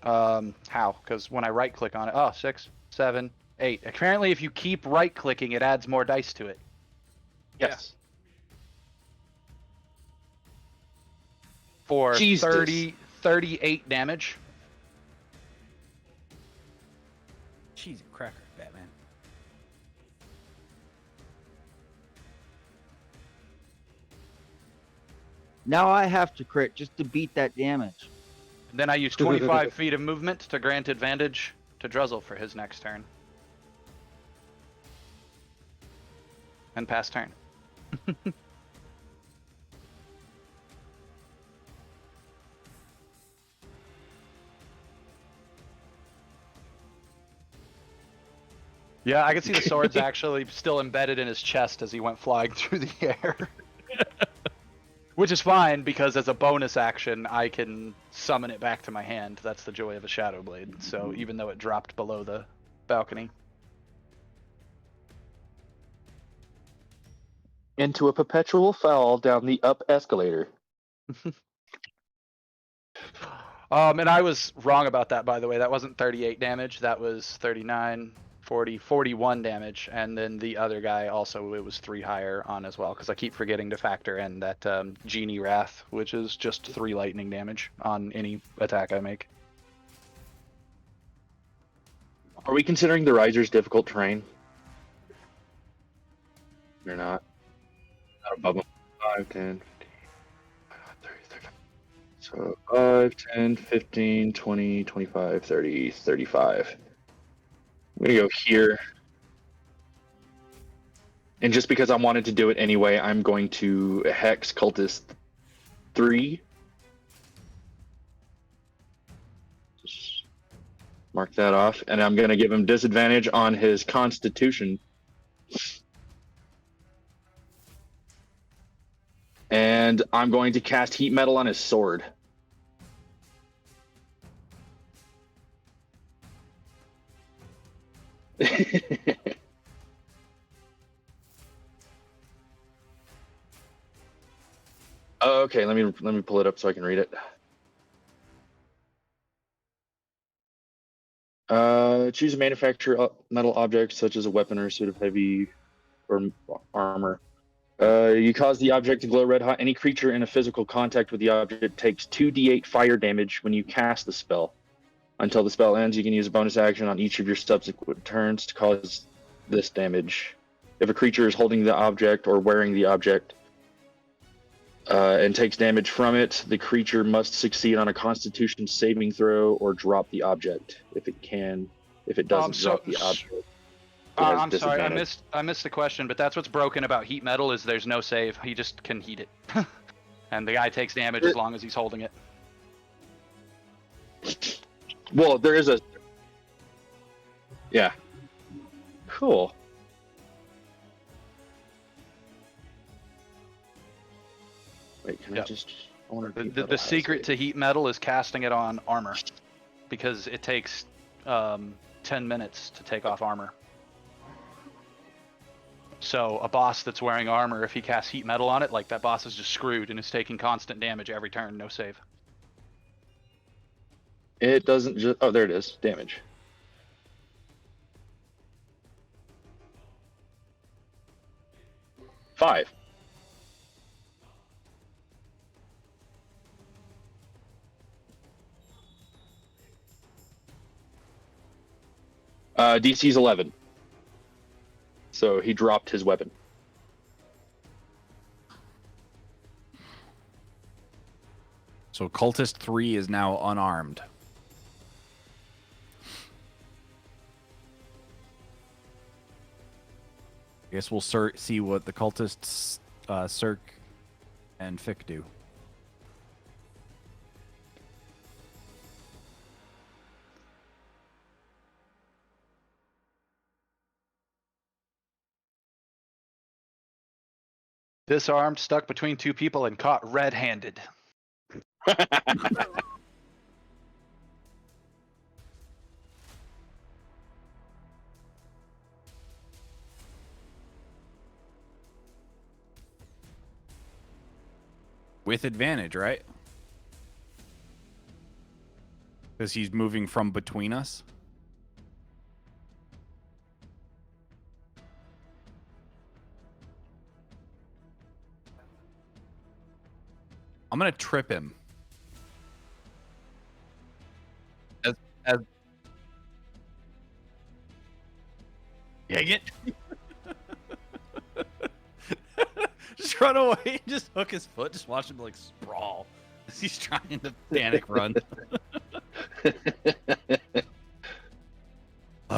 to. How? Because when I right click on it, 6, 7, 8. Apparently, if you keep right clicking, it adds more dice to it. Yes. For Jesus. 38 damage. Cheesy cracker, Batman. Now I have to crit just to beat that damage. Then I use 25 feet of movement to grant advantage to Druzzl for his next turn. And pass turn. Yeah, I can see the sword's actually still embedded in his chest as he went flying through the air. Which is fine, because as a bonus action, I can summon it back to my hand. That's the joy of a Shadow Blade. So even though it dropped below the balcony. Into a perpetual fall down the up escalator. And I was wrong about that, by the way. That wasn't 38 damage. That was 39, 40, 41 damage. And then the other guy also, it was 3 higher on as well, because I keep forgetting to factor in that Genie Wrath, which is just 3 lightning damage on any attack I make. Are we considering the risers difficult terrain? You're not. Not above them. 5, 10, 15, 30, 35. So 5, 10, 15, 20, 25, 30, 35. I'm going to go here. And just because I wanted to do it anyway, I'm going to Hex Cultist 3. Just mark that off. And I'm going to give him disadvantage on his Constitution. And I'm going to cast Heat Metal on his sword. Okay, let me pull it up so I can read it. Choose a manufacture metal object such as a weapon or a suit of heavy or armor. You cause the object to glow red hot. Any creature in a physical contact with the object takes 2d8 fire damage when you cast the spell. Until the spell ends, you can use a bonus action on each of your subsequent turns to cause this damage. If a creature is holding the object or wearing the object and takes damage from it, the creature must succeed on a Constitution saving throw or drop the object. If it doesn't drop the object. I'm sorry, I missed the question, but that's what's broken about heat metal is there's no save. He just can heat it. And the guy takes damage as long as he's holding it. Well, there is a... Yeah. Cool. Wait, can I just... I want to The secret to heat metal is casting it on armor. Because it takes 10 minutes to take off armor. So a boss that's wearing armor, if he casts heat metal on it, like that boss is just screwed and is taking constant damage every turn, no save. It doesn't just... Oh, there it is. Damage. Five. DC's 11. So he dropped his weapon. So Cultist 3 is now unarmed. I guess we'll see what the cultists, Cirque and Fick do. Disarmed, stuck between two people, and caught red-handed. With advantage, right? Because he's moving from between us. I'm gonna trip him. As dang it! Just run away and just hook his foot. Just watch him like sprawl as he's trying to panic run. Too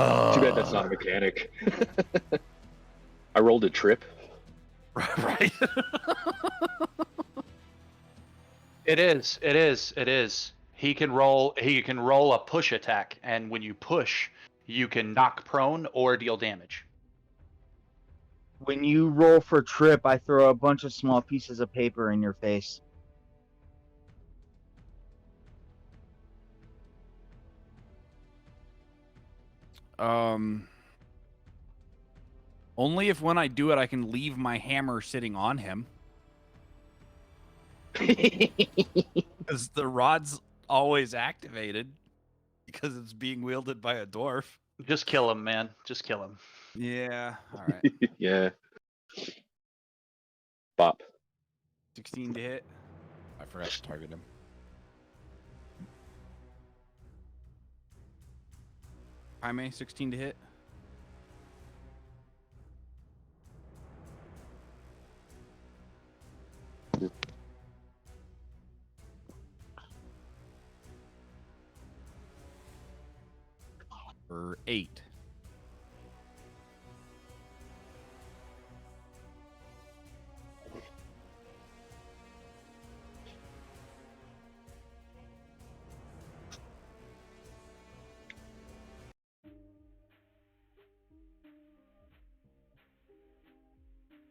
bad that's not a mechanic. I rolled a trip. Right. It is. It is. It is. He can roll a push attack, and when you push, you can knock prone or deal damage. When you roll for trip, I throw a bunch of small pieces of paper in your face. Only if when I do it, I can leave my hammer sitting on him. Because the rod's always activated because it's being wielded by a dwarf. Just kill him, man. Just kill him. Yeah. All right. Yeah. Bop. 16 to hit. I forgot to target him. Jaime, 16 to hit. For 8.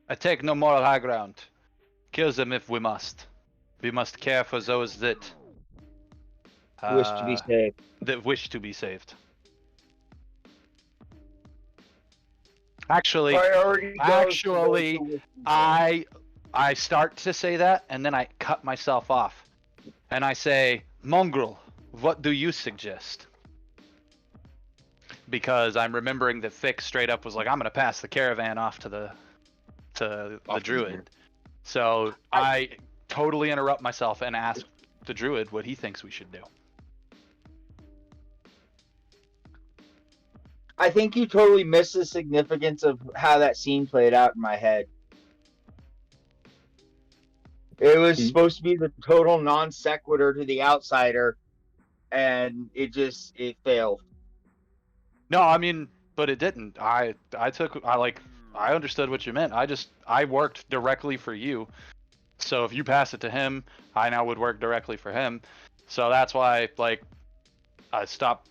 I take no moral high ground. Kill them if we must. We must care for those that Wish to be saved. that wish to be saved. Actually, Priority goes to those actually, who wish to be I start to say that, and then I cut myself off, and I say, "Mongrel, what do you suggest?" Because I'm remembering that Fick straight up was like, "I'm gonna pass the caravan off to the druid." So I totally interrupt myself and ask the druid what he thinks we should do. I think you totally missed the significance of how that scene played out in my head. It was supposed to be the total non sequitur to the outsider, and it failed. No, I mean, but it didn't. I understood what you meant. I worked directly for you. So if you pass it to him, I now would work directly for him. So that's why, like, I stop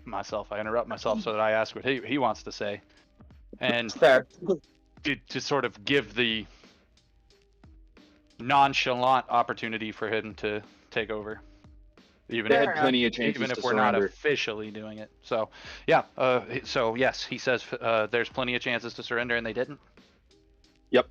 myself. I interrupt myself so that I ask what he wants to say, and Fair. to sort of give the nonchalant opportunity for him to take over, even They if, had plenty of chances even if to we're not surrender. officially doing it. So yeah. So yes, he says there's plenty of chances to surrender, and they didn't. Yep.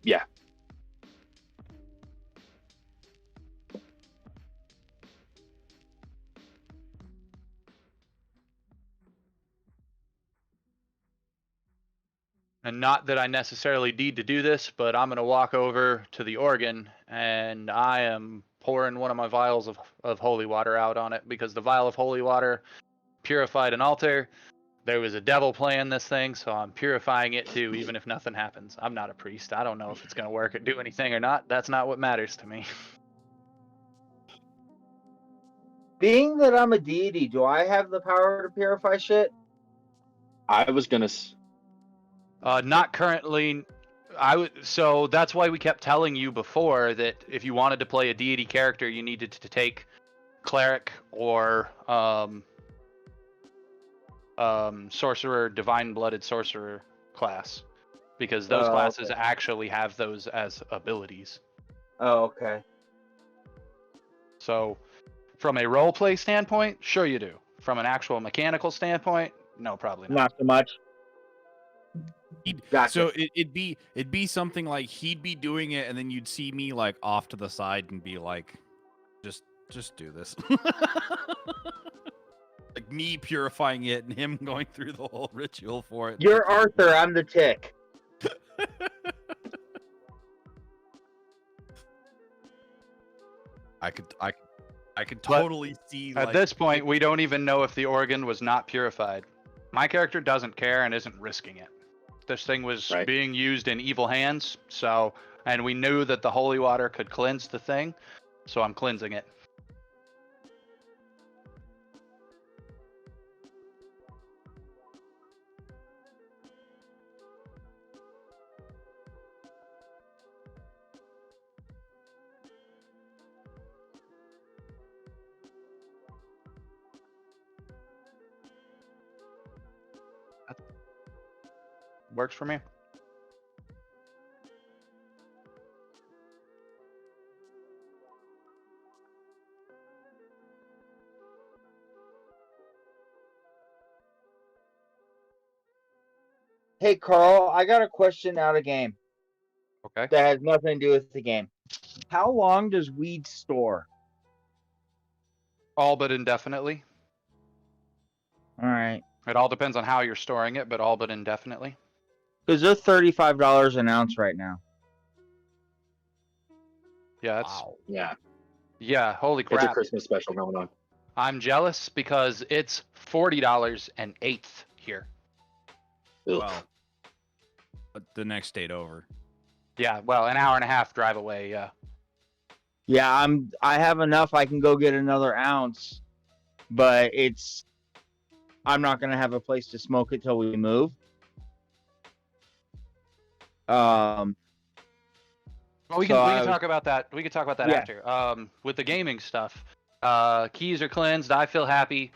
Yeah. And not that I necessarily need to do this, but I'm going to walk over to the organ, and I am pouring one of my vials of holy water out on it, because the vial of holy water purified an altar. there was a devil playing this thing, so I'm purifying it too, even if nothing happens. I'm not a priest. I don't know if it's gonna work or do anything or not. That's not what matters to me. Being that I'm a deity, do I have the power to purify shit? I was gonna. Not currently. So that's why we kept telling you before that if you wanted to play a deity character, you needed to take cleric or sorcerer, divine blooded sorcerer class, because those classes Okay. actually have those as abilities. Oh, okay. So from a roleplay standpoint, sure you do. From an actual mechanical standpoint, no, probably not. Not so much. Gotcha. So it'd be something like he'd be doing it, and then you'd see me like off to the side and be like, just do this. Like me purifying it and him going through the whole ritual for it. You're Arthur, I'm the tick. I could totally see. At this point, we don't even know if the organ was not purified. My character doesn't care and isn't risking it. This thing was Right. being used in evil hands, and we knew that the holy water could cleanse the thing, so I'm cleansing it. Works for me. Hey, Carl, I got a question out of game Okay. that has nothing to do with the game. How long does weed store? All but indefinitely. All right. It all depends on how you're storing it, but all but indefinitely. Because they're $35 an ounce right now. Yeah, it's Wow. Yeah, yeah, holy it's a crap. Christmas special going on. I'm jealous because it's $40 an eighth here. Ugh. Well, but the next state over. Yeah, well, an hour and a half drive away, yeah. Yeah, I have enough. I can go get another ounce, but I'm not gonna have a place to smoke it till we move. Well, we So can talk about that. We can talk about that Yeah. after. With the gaming stuff, keys are cleansed. I feel happy.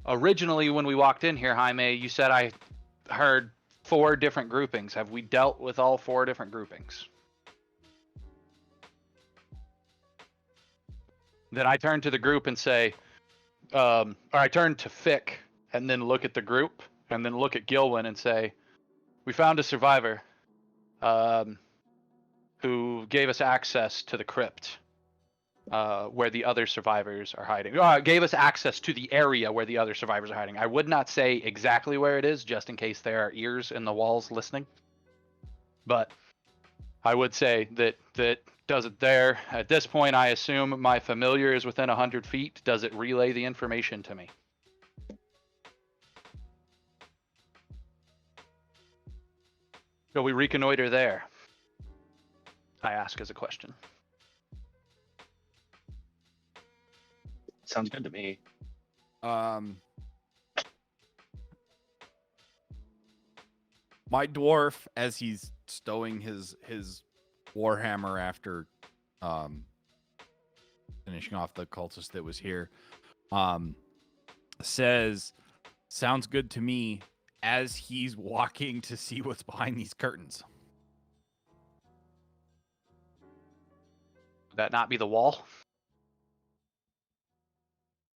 Originally, when we walked in here, Jaime, you said I heard 4 different groupings. Have we dealt with all 4 different groupings? Then I turn to the group and say, or I turn to Fick and then look at the group and then look at Gilwin and say, we found a survivor who gave us access to the crypt where the other survivors are hiding. Gave us access to the area where the other survivors are hiding. I would not say exactly where it is, just in case there are ears in the walls listening. But I would say that does it there. At this point, I assume my familiar is within 100 feet. Does it relay the information to me? Shall we reconnoiter there? I ask as a question. Sounds good to me. My dwarf, as he's stowing his warhammer after finishing off the cultist that was here, says, "Sounds good to me," as he's walking to see what's behind these curtains. Would that not be the wall?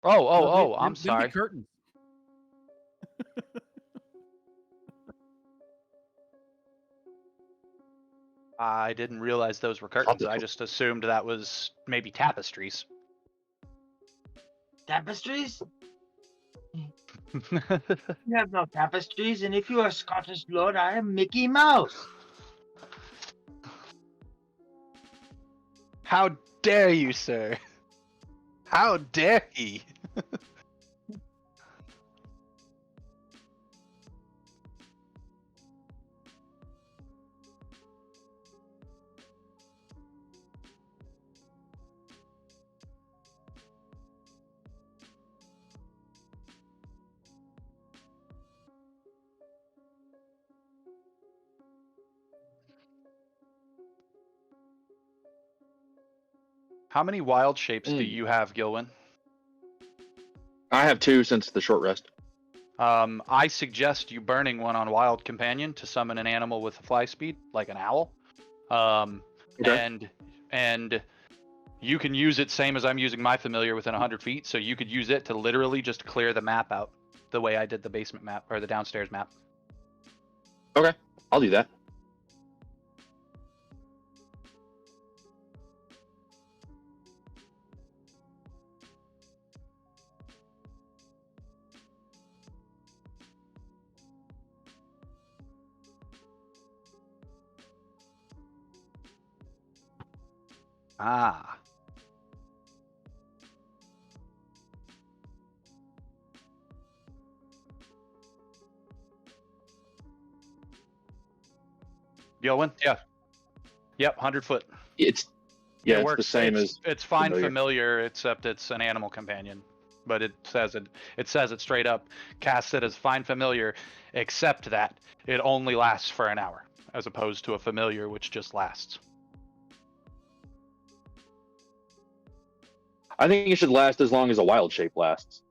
No, I'm them sorry. be curtains. I didn't realize those were curtains. I just assumed that was maybe tapestries. Tapestries? You have no tapestries, and if you are Scottish Lord, I am Mickey Mouse. How dare you, sir? How dare he? How many wild shapes do Mm. you have, Gilwin? I have 2 since the short rest. I suggest you burning one on Wild Companion to summon an animal with a fly speed, like an owl. Okay. And you can use it same as I'm using my familiar within 100 feet, so you could use it to literally just clear the map out, the way I did the basement map or the downstairs map. Okay, I'll do that. Ah. Gilwin? Yeah. Yep, 100 foot. It's yeah, It it's works. the same as It's fine familiar. familiar, except it's an animal companion. But it says it straight up. Cast it as fine familiar, except that it only lasts for an hour, as opposed to a familiar which just lasts. I think it should last as long as a wild shape lasts.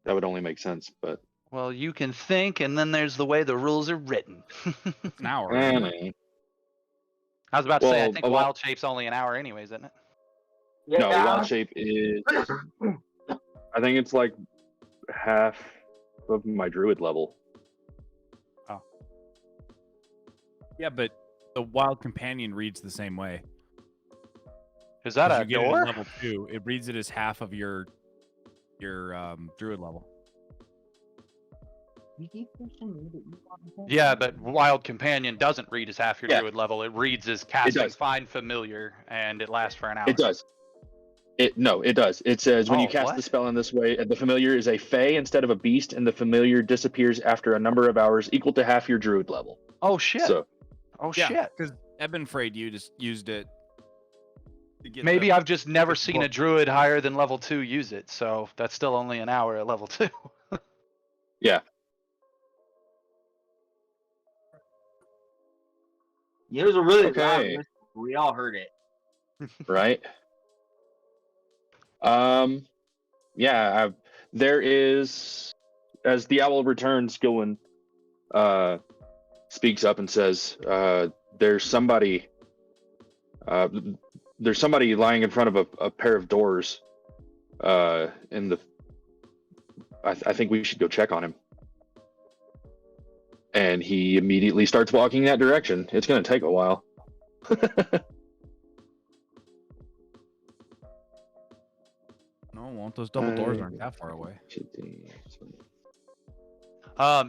That would only make sense, but Well, you can think, and then there's the way the rules are written. An hour. eh, Isn't it? I was about to say, I Well, think a lot- wild shape's only an hour anyways, isn't it? no, wild shape is. I think it's like half of my druid level. Yeah, but the wild companion reads the same way. Is that 'Cause a you get it door? at level 2. It reads it as half of your druid level. Yeah, but wild companion doesn't read as half your Yeah. druid level. It reads as casting does. fine familiar, and it lasts for an hour. It does. It does. It says when you Oh, cast what? the spell in this way, the familiar is a fey instead of a beast, and the familiar disappears after a number of hours equal to half your druid level. Oh shit! So Oh Yeah, shit! because Eben Frayed you just used it. To get Maybe the- I've just never it's seen a book. druid higher than level 2 use it, so that's still only an hour at level 2. yeah, It was a really loud Okay. whistle. We all heard it. right. Yeah. There is, as the owl returns, Gilwin speaks up and says, "There's somebody. There's somebody lying in front of a pair of doors. In the. I think we should go check on him." And he immediately starts walking that direction. It's going to take a while. No, it won't. Those double doors aren't that far away.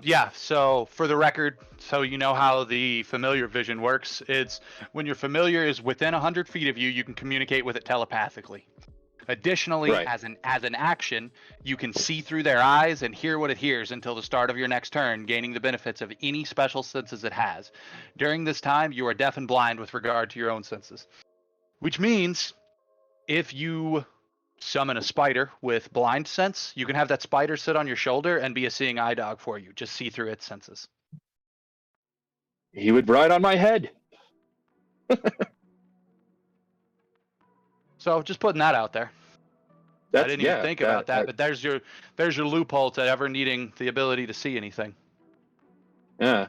Yeah, so for the record, so you know how the familiar vision works, it's when your familiar is within 100 feet of you, you can communicate with it telepathically. Additionally, Right. as an action, you can see through their eyes and hear what it hears until the start of your next turn, gaining the benefits of any special senses it has. During this time, you are deaf and blind with regard to your own senses. Which means, if you summon a spider with blind sense, you can have that spider sit on your shoulder and be a seeing eye dog for you. Just see through its senses. He would ride on my head. So just putting that out there. I didn't even think about that, but there's your loophole to ever needing the ability to see anything. Yeah.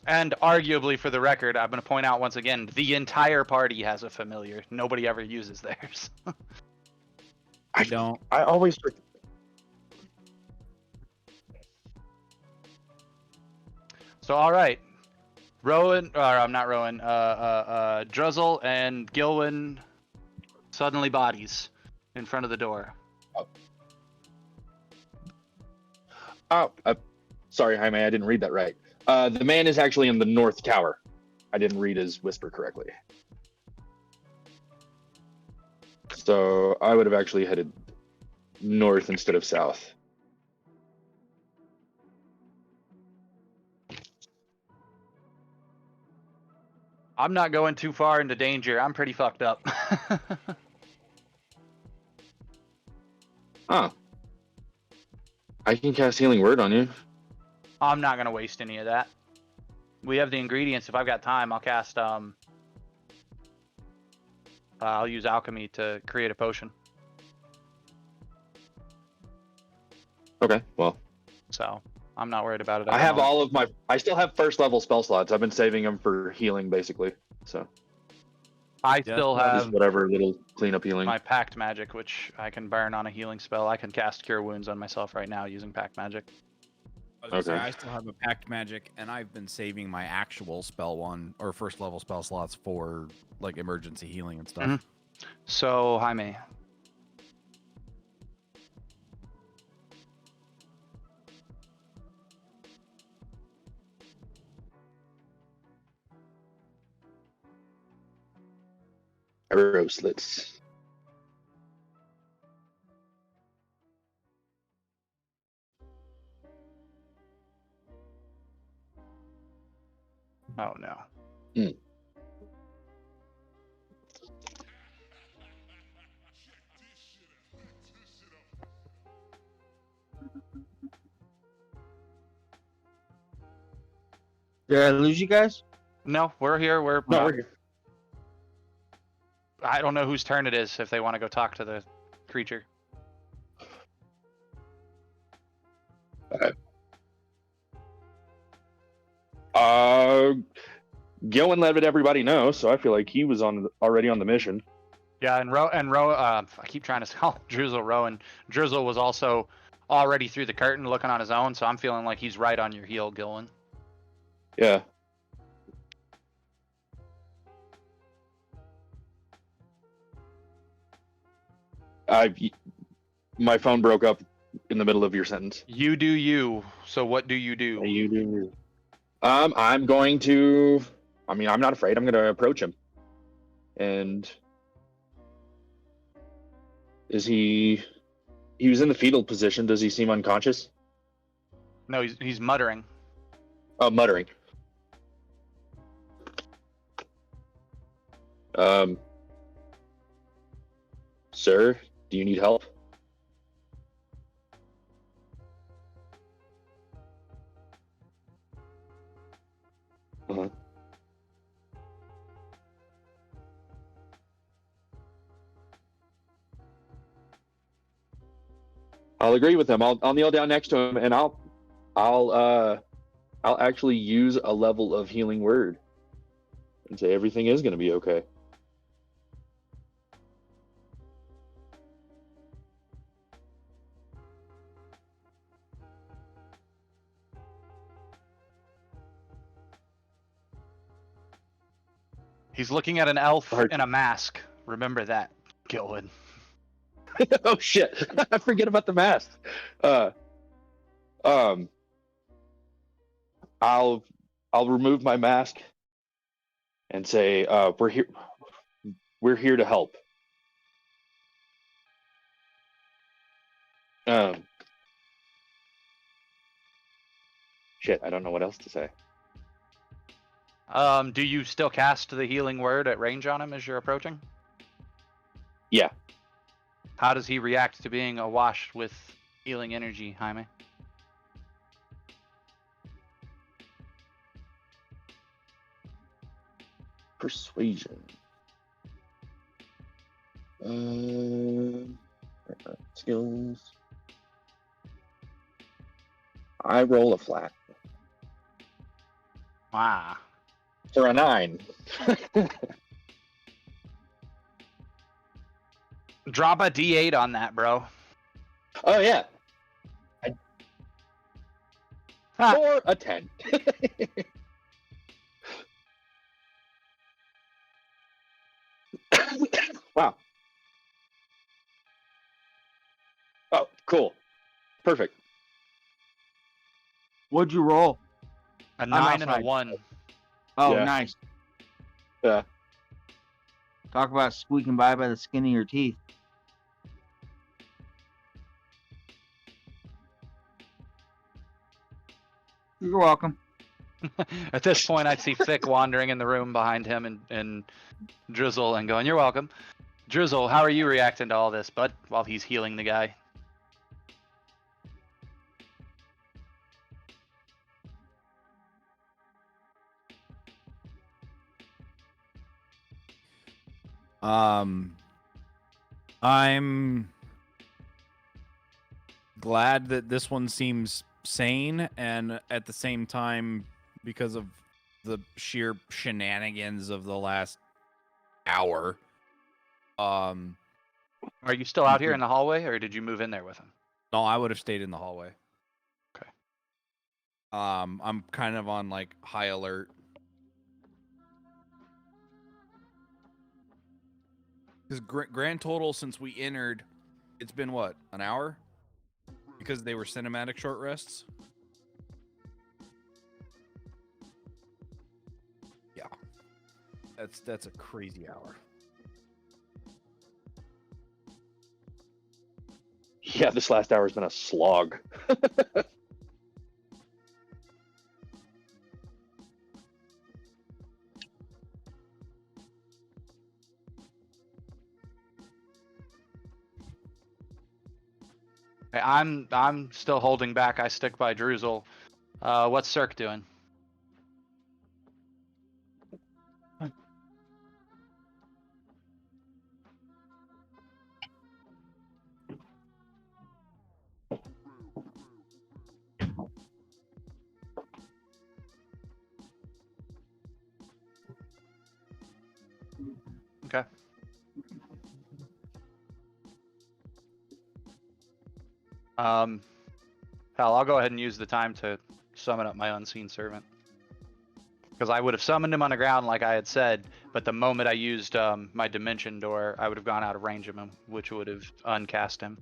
And arguably, for the record, I'm going to point out once again, the entire party has a familiar. Nobody ever uses theirs. I don't. I always. So, all right. Rowan, or I'm not Rowan, Druzzl and Gilwin suddenly bodies in front of the door. Oh, sorry, Jaime, I didn't read that right. The man is actually in the north tower. I didn't read his whisper correctly. So I would have actually headed north instead of south. I'm not going too far into danger. I'm pretty fucked up. Huh. I can cast Healing Word on you. I'm not gonna waste any of that. We have the ingredients. If I've got time, I'll cast. I'll use alchemy to create a potion. Okay, well, So I'm not worried about it. at I the have moment. all of my. I still have first level spell slots. I've been saving them for healing, basically. So I Yeah, still well, just have whatever little cleanup healing. my pact magic, which I can burn on a healing spell. I can cast cure wounds on myself right now using pact magic. I was gonna say, Okay. I still have a pact magic, and I've been saving my actual spell one or first level spell slots for like emergency healing and stuff. Mhm. So Jaime, Arrow slits. oh no. Did I lose you guys? No, we're here. No, we're here. I don't know whose turn it is if they want to go talk to the creature. Gillen let everybody know, so I feel like he was already on the mission. Yeah, and I keep trying to call Druzzl Rowan. Druzzl was also already through the curtain looking on his own, so I'm feeling like he's right on your heel, Gillen. Yeah. My phone broke up in the middle of your sentence. You do you. So what do you do? You do. I'm going to. I mean, I'm not afraid. I'm going to approach him. And is he? He was in the fetal position. Does he seem unconscious? No, he's muttering. Oh, muttering. Sir, do you need help? Uh-huh. I'll agree with him. I'll kneel down next to him, and I'll actually use a level of healing word and say everything is going to be okay. He's looking at an elf Hard. in a mask. Remember that, Gillen. Oh shit! I forget about the mask. I'll remove my mask and say, "We're here. We're here to help." Shit, I don't know what else to say. Do you still cast the healing word at range on him as you're approaching? Yeah. How does he react to being awash with healing energy, Jaime? Persuasion. Skills. I roll a flat Wow. for a 9. Drop a D8 on that, bro. Oh yeah. Ha. For a 10. Wow. Oh, cool. Perfect. What'd you roll? A 9 and a outside. 1. Oh, Yeah. nice. Yeah. Talk about squeaking by the skin of your teeth. You're welcome. At this point, I see Fick wandering in the room behind him and Druzzl and going, "You're welcome." Druzzl, how are you reacting to all this, bud, while he's healing the guy? I'm glad that this one seems sane, and at the same time, because of the sheer shenanigans of the last hour, Are you still out here in the hallway, or did you move in there with him? no, I would have stayed in the hallway. Okay. I'm kind of on like high alert. Because grand total since we entered, it's been what, an hour? Because they were cinematic short rests. Yeah, that's a crazy hour. Yeah, this last hour has been a slog. Hey, I'm still holding back. I stick by Druzzl. What's Cirque doing? Okay. Hell, I'll go ahead and use the time to summon up my unseen servant. Because I would have summoned him on the ground like I had said, but the moment I used my dimension door, I would have gone out of range of him, which would have uncast him.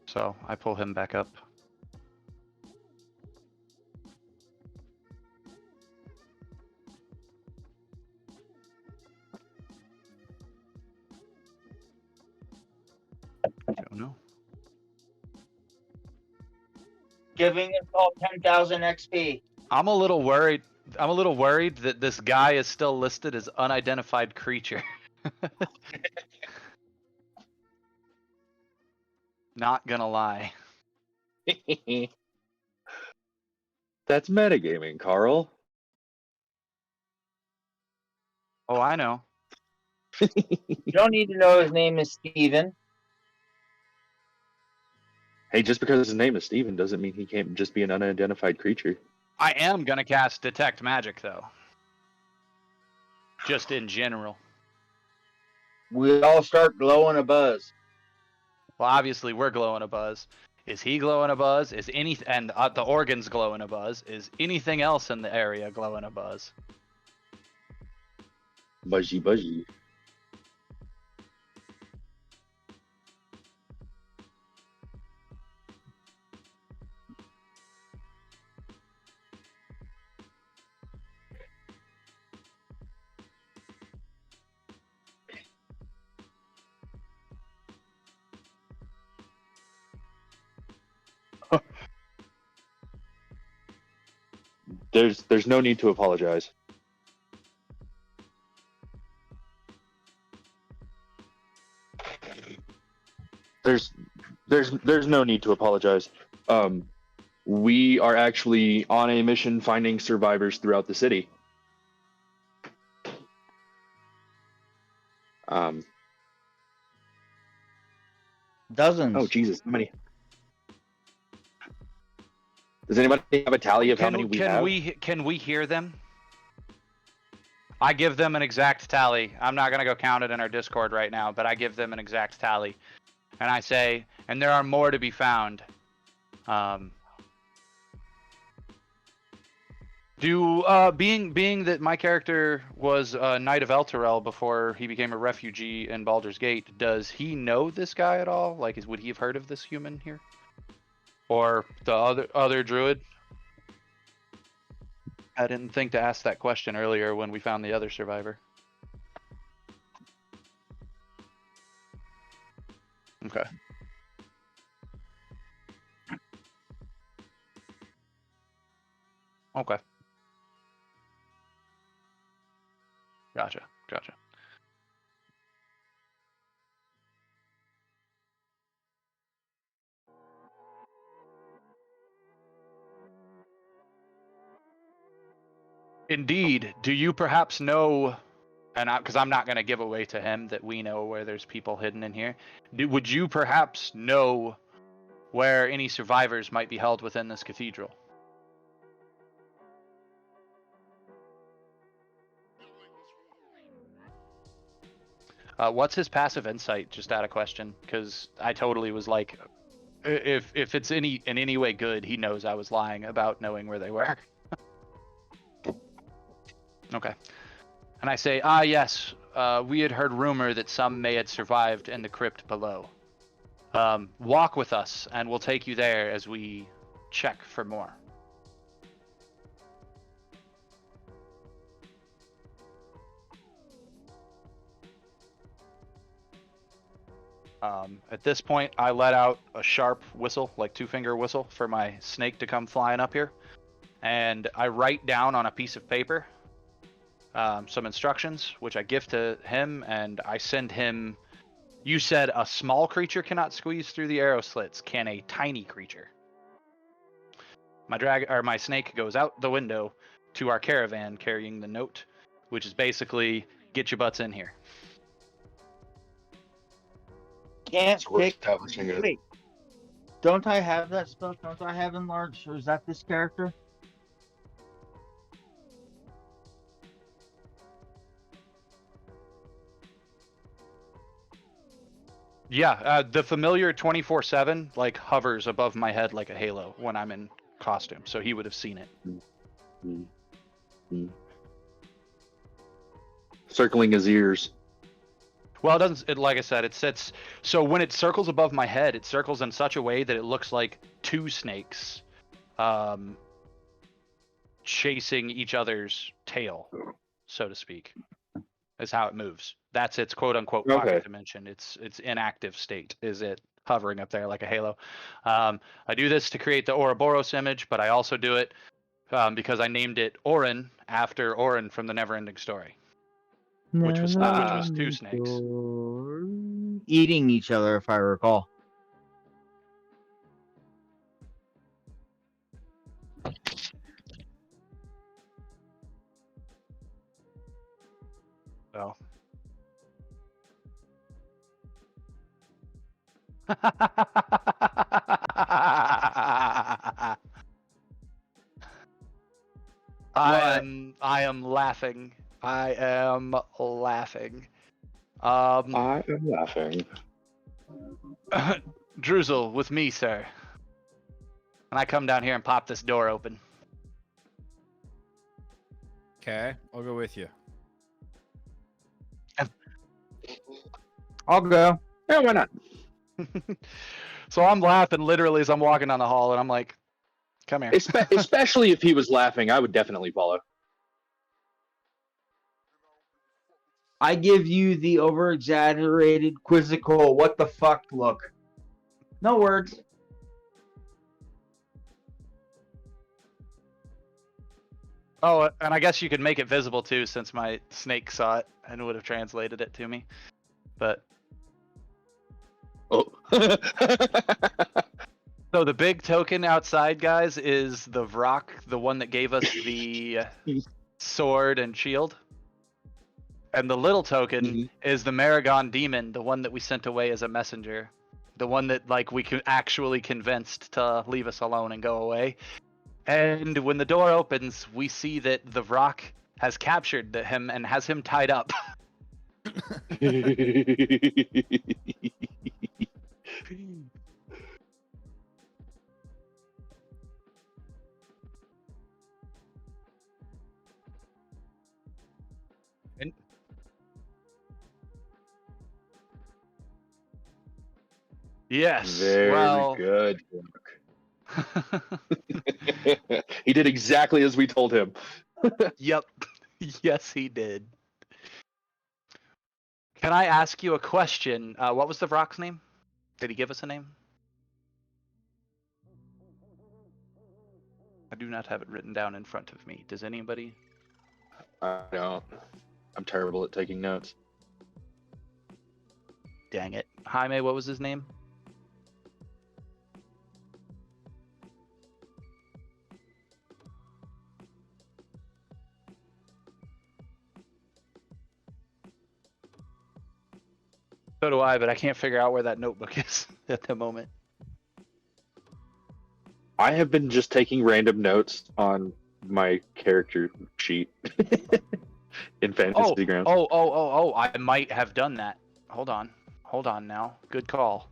So I pull him back up. Don't know. Giving him all 10,000 XP. I'm a little worried. I'm a little worried that this guy is still listed as unidentified creature. Not gonna lie. That's metagaming, Carl. Oh, I know. You don't need to know his name is Steven. Hey, just because his name is Steven doesn't mean he can't just be an unidentified creature. I am gonna cast Detect Magic, though. Just in general. We all start glowing a buzz. Well, obviously we're glowing a buzz. Is he glowing a buzz? Is and the organ's glowing a buzz? Is anything else in the area glowing a buzz? Buzzy, buzzy. There's no need to apologize. There's no need to apologize. We are actually on a mission finding survivors throughout the city. Dozens. Oh Jesus, how many? Does anybody have a tally of how many we have? Can we hear them? I give them an exact tally. I'm not gonna go count it in our Discord right now, but I give them an exact tally, and I say, and there are more to be found. Being that my character was a Knight of Elturel before he became a refugee in Baldur's Gate, does he know this guy at all? Like, would he have heard of this human here, or the other druid? I didn't think to ask that question earlier when we found the other survivor. Okay. Okay. Gotcha. Gotcha. Indeed. Do you perhaps know, and because I'm not going to give away to him that we know where there's people hidden in here, would you perhaps know where any survivors might be held within this cathedral? What's his passive insight, just out of question? Because I totally was like, if it's in any way good, he knows I was lying about knowing where they were. Okay. And I say, yes, we had heard rumor that some may had survived in the crypt below. Walk with us, and we'll take you there as we check for more. At this point, I let out a sharp whistle, like two-finger whistle, for my snake to come flying up here. And I write down on a piece of paper some instructions, which I give to him, and I send him. You said a small creature cannot squeeze through the arrow slits. Can a tiny creature? My snake goes out the window to our caravan carrying the note, which is basically get your butts in here. Can't So we're pick. establishing it. Wait. Don't I have that spell? Don't I have enlarge? Or is that this character? Yeah, the familiar 24/7 like hovers above my head like a halo when I'm in costume, so he would have seen it. Circling his ears. Well, it doesn't. Like I said, it sits. So when it circles above my head, it circles in such a way that it looks like two snakes, chasing each other's tail, so to speak. Is how it moves. That's its quote unquote pocket Okay. dimension. Its inactive state is it hovering up there like a halo. I do this to create the Ouroboros image, but I also do it because I named it Orin after Orin from the Neverending Story, which was two snakes. Eating each other, if I recall. So. I am laughing. I am laughing. I am laughing. Druzzl, with me, sir. And I come down here and pop this door open. Okay, I'll go with you. I'll go. Yeah, why not? So I'm laughing literally as I'm walking down the hall, and I'm like, come here. Especially if he was laughing, I would definitely follow. I give you the over-exaggerated, quizzical, what the fuck look. No words. Oh, and I guess you could make it visible too, since my snake saw it and would have translated it to me. But Oh. so the big token outside, guys, is the Vrock, the one that gave us the sword and shield. And the little token is the Maragon demon, the one that we sent away as a messenger. The one that like we could actually convinced to leave us alone and go away. And when the door opens, we see that the Vrock has captured him and has him tied up. And yes, Very well, good. He did exactly as we told him. Yep. Yes, he did. Can I ask you a question? What was the Vrock's name? Did he give us a name? I do not have it written down in front of me. Does anybody? I don't. I'm terrible at taking notes. Dang it. Jaime, what was his name? So do I, but I can't figure out where that notebook is at the moment. I have been just taking random notes on my character sheet in Fantasy Grounds. I might have done that. Hold on now. Good call.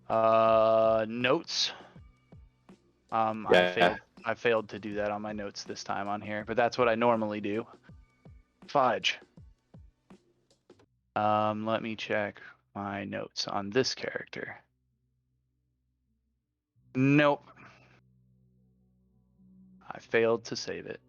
Notes. Yeah. I failed to do that on my notes this time on here, but that's what I normally do. Fudge. Let me check my notes on this character. Nope. I failed to save it.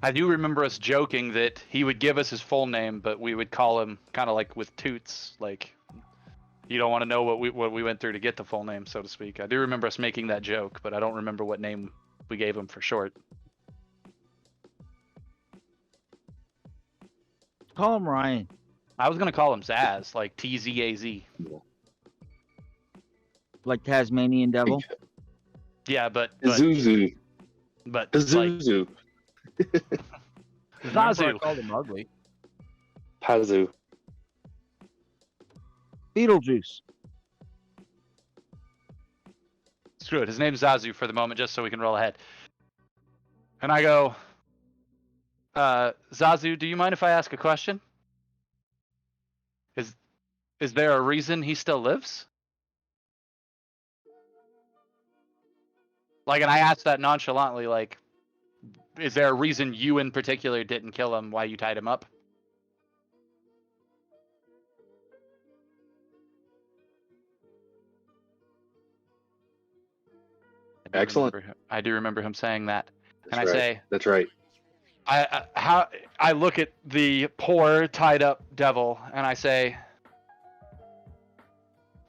I do remember us joking that he would give us his full name, but we would call him kind of like with toots, like you don't want to know what we went through to get the full name, so to speak. I do remember us making that joke, but I don't remember what name we gave him for short. Call him Ryan. I was gonna call him Zaz, like TZAZ. Like Tasmanian Devil. Yeah, but Zuzu. like Zuzu. Remember I Zazu. called him ugly. Pazu. Beetlejuice. Screw it. His name's Zazu for the moment, just so we can roll ahead. And I go, Zazu, do you mind if I ask a question? Is there a reason he still lives? Like, and I asked that nonchalantly, like, is there a reason you in particular didn't kill him? Why you tied him up? Excellent. I do remember him saying that. That's And right. I say, That's right. I look at the poor tied up devil and I say,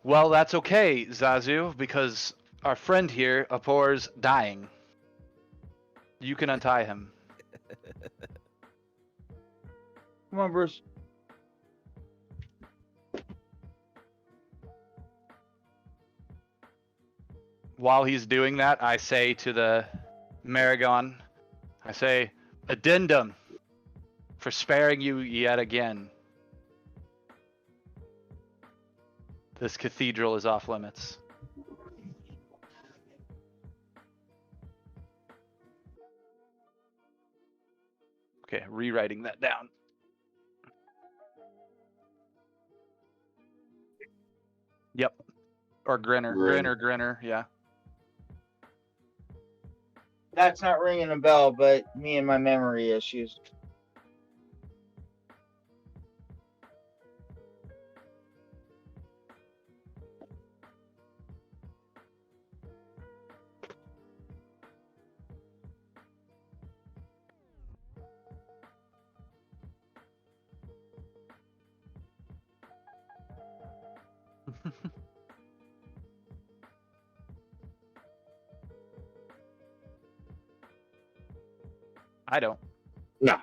well, that's okay, Zazu, because our friend here, Apor's dying. You can untie him. Come on, Bruce. While he's doing that, I say to the Maragon, I say, addendum for sparing you yet again. This cathedral is off limits. Okay, rewriting that down. Yep. Or Grinner. Grinner, yeah. That's not ringing a bell, but me and my memory issues. I don't. No.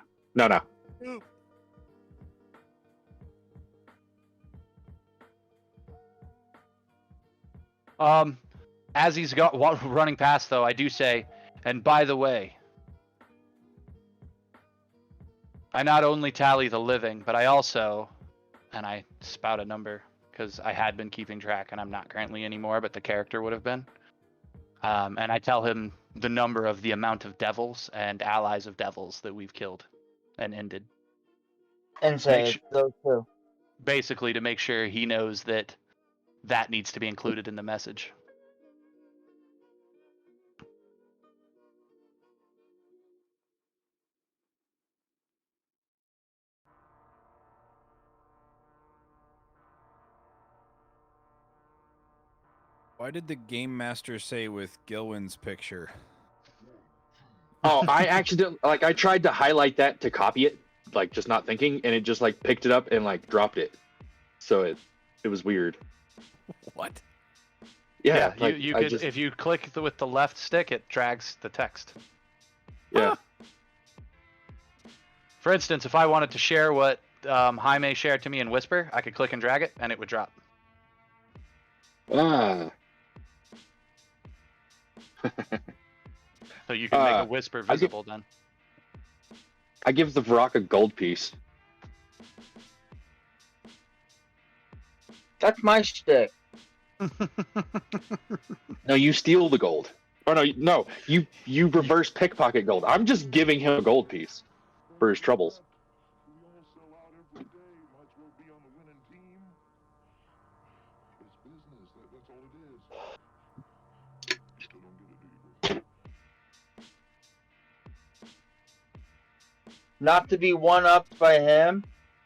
As he's running past, though, I do say, and by the way, I not only tally the living, but I also, and I spout a number, because I had been keeping track, and I'm not currently anymore, but the character would have been. And I tell him the number of the amount of devils and allies of devils that we've killed and ended. And say those two. Basically, to make sure he knows that that needs to be included in the message. Why did the game master say with Gilwin's picture? Oh, I accidentally, like, I tried to highlight that to copy it, like, just not thinking, and it just, like, picked it up and, like, dropped it. so it was weird. What? Yeah, you like, you I could just, if you click with the left stick, it drags the text. yeah. For instance, if I wanted to share what Jaime shared to me in Whisper, I could click and drag it, and it would drop. Ah. So you can make a Uh, Whisper I give- visible then. I give the Vrock a gold piece. That's my shtick. No, you steal the gold. Oh no, you reverse pickpocket gold. I'm just giving him a gold piece for his troubles. Not to be one-upped by him,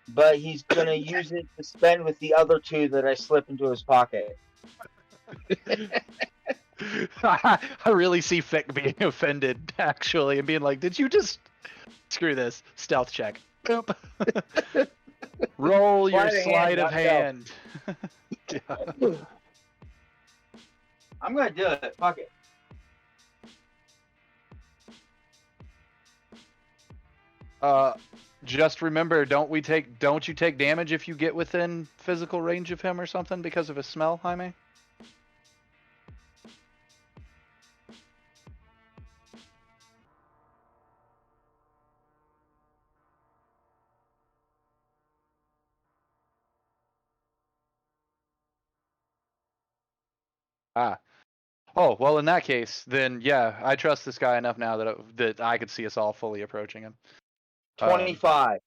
but he's gonna use it to spend with the other 2 that I slip into his pocket. I really see Fick being offended, actually, and being like, did you just... Screw this. Stealth check. Boop. Roll your sleight of hand. I'm gonna do it. Fuck it. Just remember, don't you take damage if you get within physical range of him or something because of his smell, Jaime? Ah. Oh, well, in that case, then yeah, I trust this guy enough now that I could see us all fully approaching him. 25.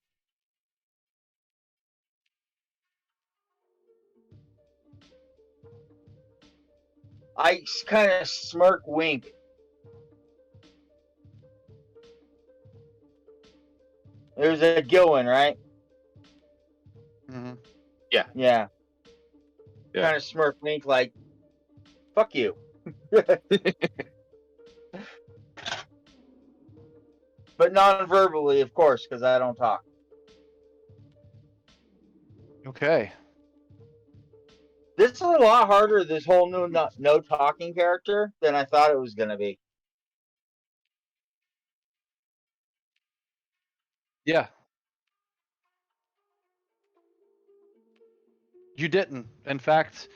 I kind of smirk, wink. There's a Gillen, right? Mm-hmm. Yeah. Yeah. Kind of smirk, wink, like, fuck you. But non-verbally, of course, because I don't talk. Okay. This is a lot harder, this whole new no talking character, than I thought it was going to be. Yeah. You didn't. In fact,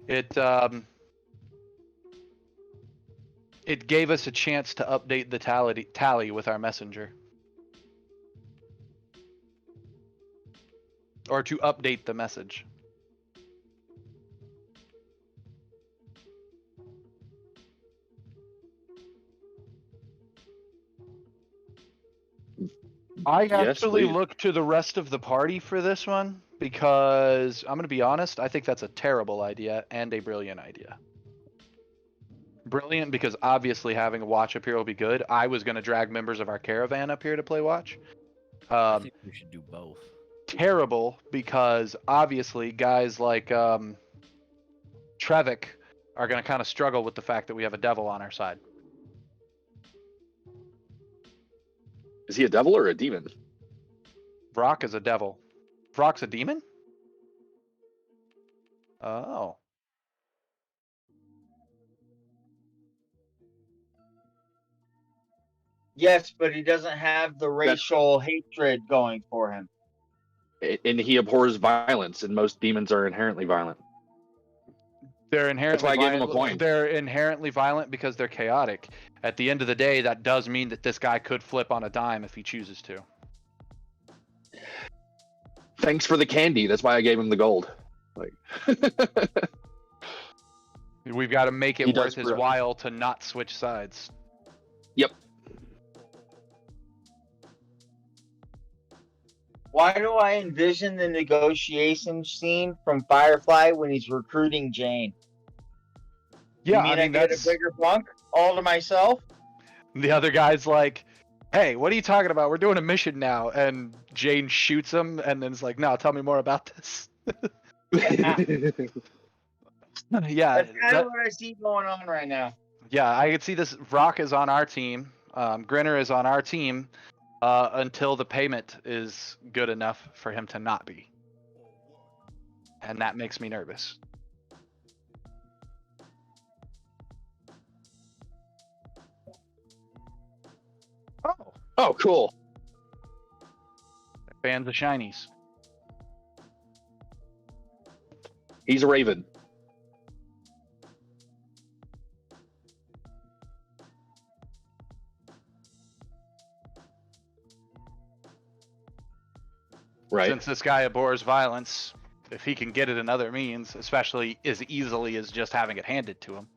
it gave us a chance to update the tally with our messenger. Or to update the message. I actually please. look to the rest of the party for this one because I'm going to be honest, I think that's a terrible idea and a brilliant idea. Brilliant because obviously having a watch up here will be good. I was going to drag members of our caravan up here to play watch. I think we should do both. Terrible because obviously guys like Trevik are going to kind of struggle with the fact that we have a devil on our side. Is he a devil or a demon? Vrock is a devil. Vrock's a demon? Oh. Yes, but he doesn't have the racial hatred going for him. And he abhors violence, and most demons are inherently violent. They're inherently That's why I gave him a violent. coin. They're inherently violent because they're chaotic. At the end of the day, that does mean that this guy could flip on a dime if he chooses to. Thanks for the candy. That's why I gave him the gold. Like, We've got to make it He does worth his bro- while to not switch sides. yep. Why do I envision the negotiation scene from Firefly when he's recruiting Jane? Yeah, you mean I get that's a bigger bunk all to myself? the other guy's like, "Hey, what are you talking about? We're doing a mission now." And Jane shoots him, and then is like, "No, tell me more about this." Yeah, That's kind of what I see going on right now. yeah, I could see this. Rock is on our team. Grinner is on our team until the payment is good enough for him to not be. and that makes me nervous. Oh, Oh, cool. Fans of shinies. He's a raven. Right. Since this guy abhors violence, if he can get it in other means, especially as easily as just having it handed to him.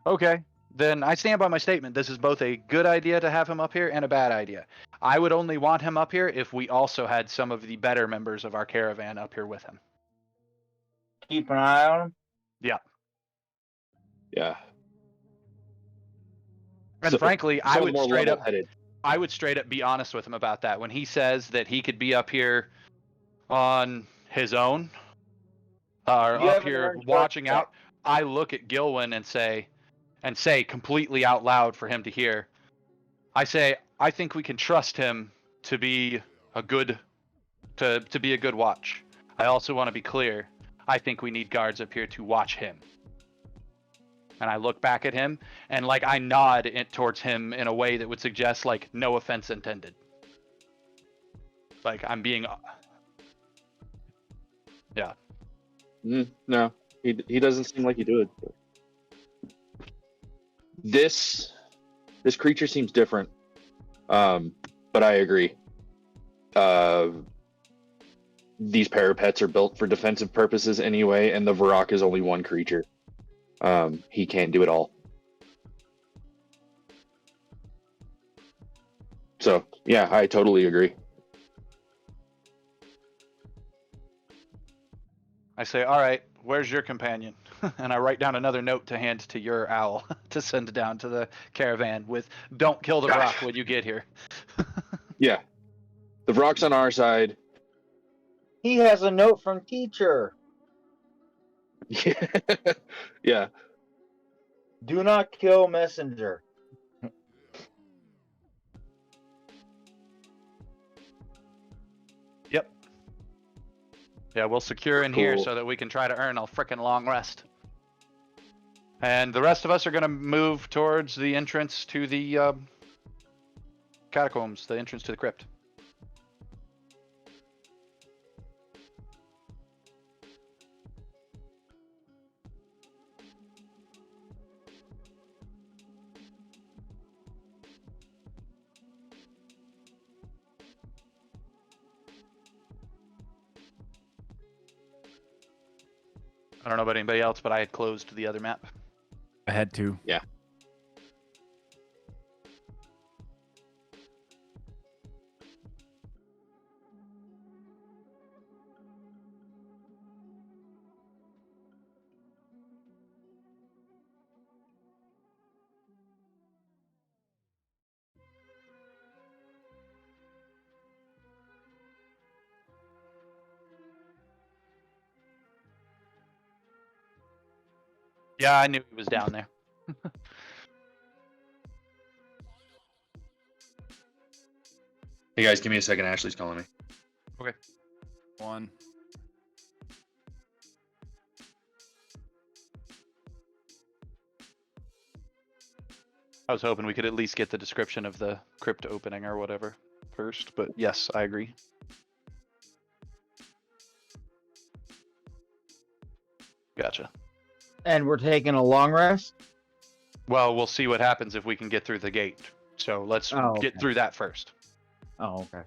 Okay, then I stand by my statement. This is both a good idea to have him up here and a bad idea. I would only want him up here if we also had some of the better members of our caravan up here with him. keep an eye on him. Yeah. And So- frankly, I Someone would more straight up level-headed. I would straight up be honest with him about that. When he says that he could be up here on his own, or You up haven't here earned watching trust out, I look at Gilwin and say completely out loud for him to hear. I say, I think we can trust him to be a good to be a good watch. I also want to be clear. I think we need guards up here to watch him. And I look back at him and like I nod towards him in a way that would suggest like no offense intended. Like I'm being No, he doesn't seem like he do it. This creature seems different. But I agree. These parapets are built for defensive purposes anyway, and the Varrock is only one creature. He can't do it all. So yeah, I totally agree. I say, all right, where's your companion? And I write down another note to hand to your owl to send down to the caravan with, don't kill the rock when you get here. Yeah, the Varrock's on our side. He has a note from teacher. Yeah. Do not kill messenger. Yep. Yeah, we'll secure in here Cool. so that we can try to earn a frickin' long rest. And the rest of us are going to move towards the entrance to the catacombs, the entrance to the crypt. I don't know about anybody else, but I had closed the other map. I had to. Yeah. Yeah, I knew he was down there. Hey guys, give me a second. Ashley's calling me. One. I was hoping we could at least get the description of the crypt opening or whatever first, but yes, I agree. Gotcha. And we're taking a long rest? Well, we'll see what happens if we can get through the gate. So let's Oh, get okay. through that first. Oh, okay.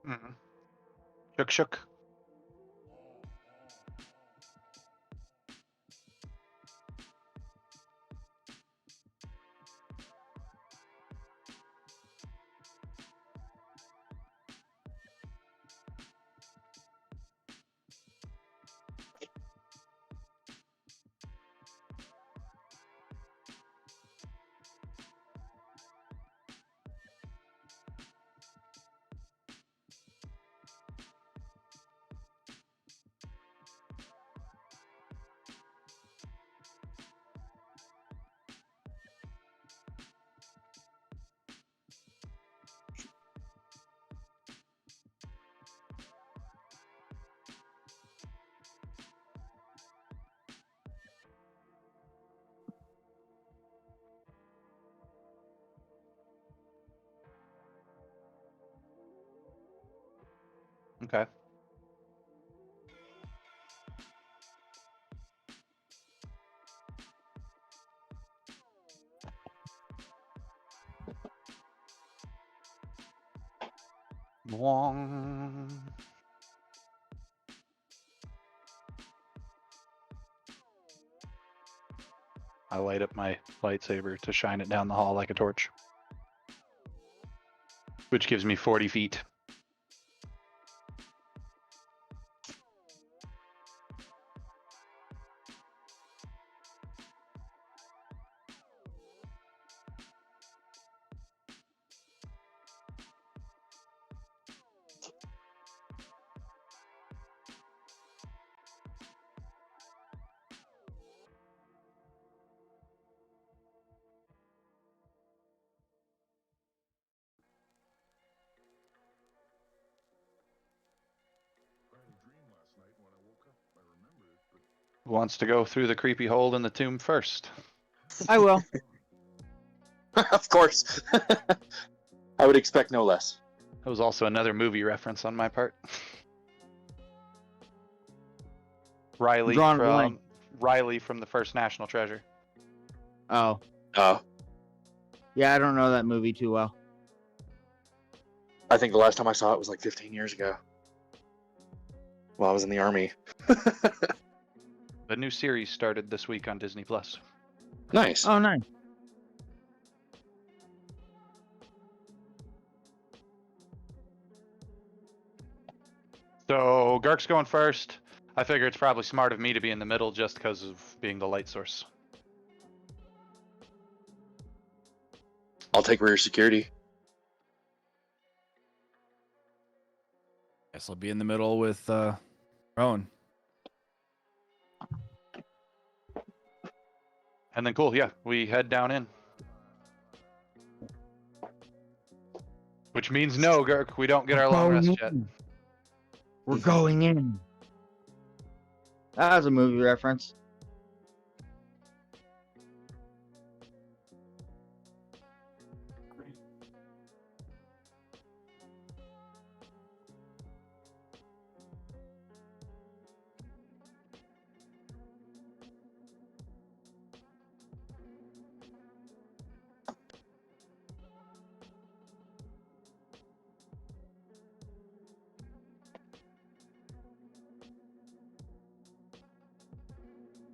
Mm-hmm. Shook, shook. Okay. Wong. I light up my lightsaber to shine it down the hall like a torch, which gives me 40 feet. Who wants to go through the creepy hole in the tomb first? I will. Of course. I would expect no less. That was also another movie reference on my part. Riley Drawing a from blank. Riley from the first National Treasure. Oh, Oh, yeah, I don't know that movie too well. I think the last time I saw it was like 15 years ago. While I was in the army. The new series started this week on Disney Plus. Nice. Oh, nice. So Gark's going first. I figure it's probably smart of me to be in the middle just because of being the light source. I'll take rear security. Guess I'll be in the middle with Rowan. And then cool, yeah, we head down in. Which means no, Gark, we don't get our long rest yet. We're going in. That was a movie reference.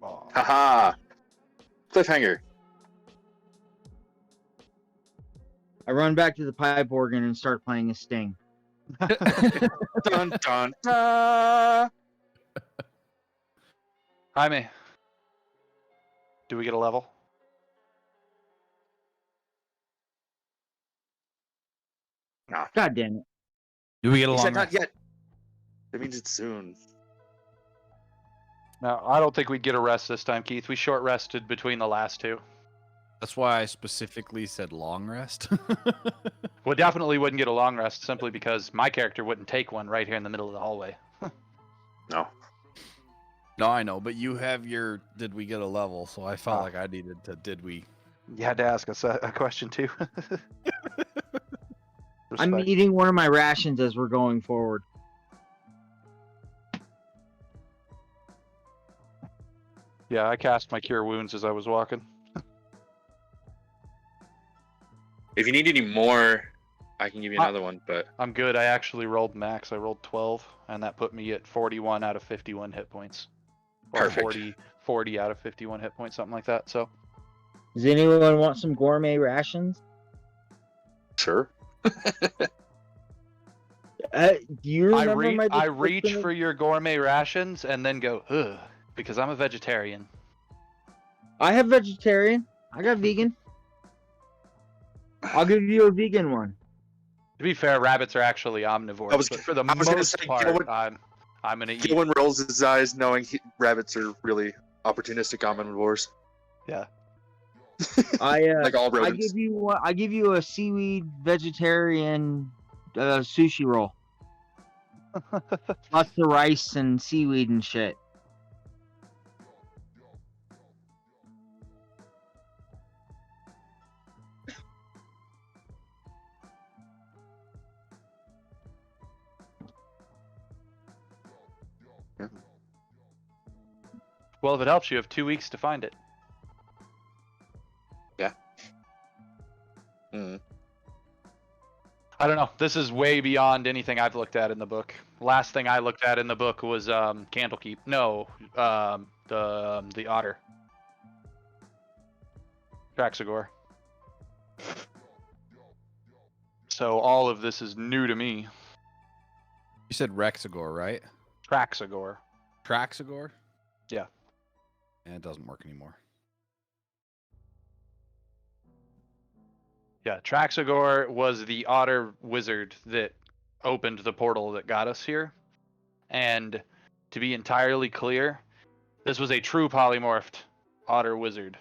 Aw. Haha. Cliffhanger. I run back to the pipe organ and start playing a sting. Dun dun dun. Jaime, do we get a level? God damn it. Do we get a He long said not rest? yet. That means it's soon. No, I don't think we'd get a rest this time, Keith. We short rested between the last two. That's why I specifically said long rest. We definitely wouldn't get a long rest simply because my character wouldn't take one right here in the middle of the hallway. No. No, I know, but you have your did we get a level, so I felt Ah. like I needed to did we. You had to ask us a question too. I'm Respect. eating one of my rations as we're going forward. Yeah, I cast my cure wounds as I was walking. If you need any more I can give you another one, but I'm good. I actually rolled max. I rolled 12, and that put me at 41 out of 51 hit points. Or Perfect. 40 out of 51 hit points, something like that. So Does anyone want some gourmet rations? sure. Do you remember my I description reach of- for your gourmet rations and then go, ugh, because I'm a vegetarian. I have vegetarian. I got vegan. I'll give you a vegan one. To be fair, rabbits are actually omnivores, but for the I was gonna most say, part, Gilwin- I'm gonna eat. Gilwin rolls his eyes, knowing rabbits are really opportunistic omnivores, Yeah. like all I rodents. give you one. I give you a seaweed vegetarian sushi roll. Lots of rice and seaweed and shit. Well, if it helps, you have 2 weeks to find it. Mm. I don't know. This is way beyond anything I've looked at in the book. Last thing I looked at in the book was Candlekeep. No, the otter. Traxagor. So all of this is new to me. You said Rexagor, right? Traxagor. Traxagor? Yeah. And it doesn't work anymore. Yeah, Traxagor was the otter wizard that opened the portal that got us here. And to be entirely clear, this was a true polymorphed otter wizard.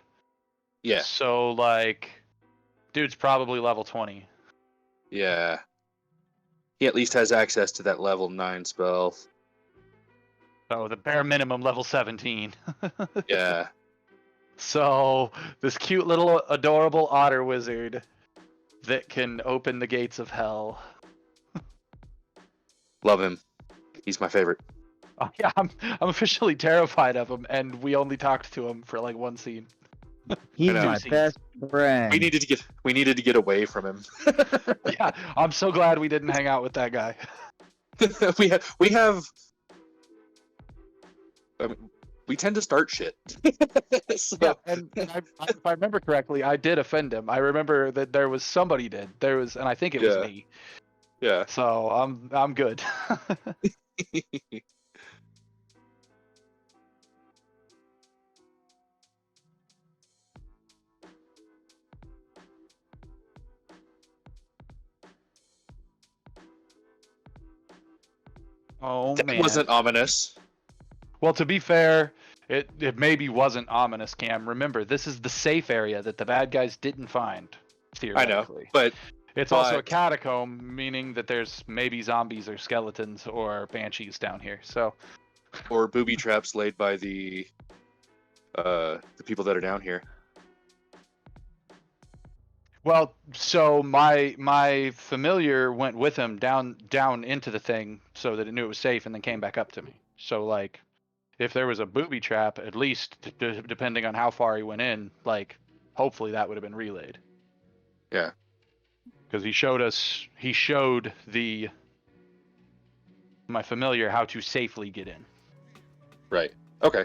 Yeah. So, like, dude's probably level 20. Yeah. He at least has access to that level 9 spell. So, the bare minimum level 17. Yeah. So, this cute little adorable otter wizard that can open the gates of hell. Love him. He's my favorite. Oh, yeah, I'm officially terrified of him, and we only talked to him for like one scene. He's know. my best friend. We needed to get away from him. Yeah, I'm so glad we didn't hang out with that guy. we have I mean, we tend to start shit. So, Yeah, and if I remember correctly, I did offend him. I remember that there was somebody did. There was, and I think it was Yeah. me. yeah. So I'm good. Oh That man. wasn't ominous. Well, to be fair, it maybe wasn't ominous, Cam. Remember, this is the safe area that the bad guys didn't find. I Theoretically. know, but It's also a but- catacomb, meaning that there's maybe zombies or skeletons or banshees down here. So, or booby traps laid by the people that are down here. well, so my familiar went with him down into the thing so that it knew it was safe, and then came back up to me. So, like, if there was a booby trap, at least depending on how far he went in, like, hopefully that would have been relayed. Yeah. Because he showed my familiar how to safely get in. Right. Okay.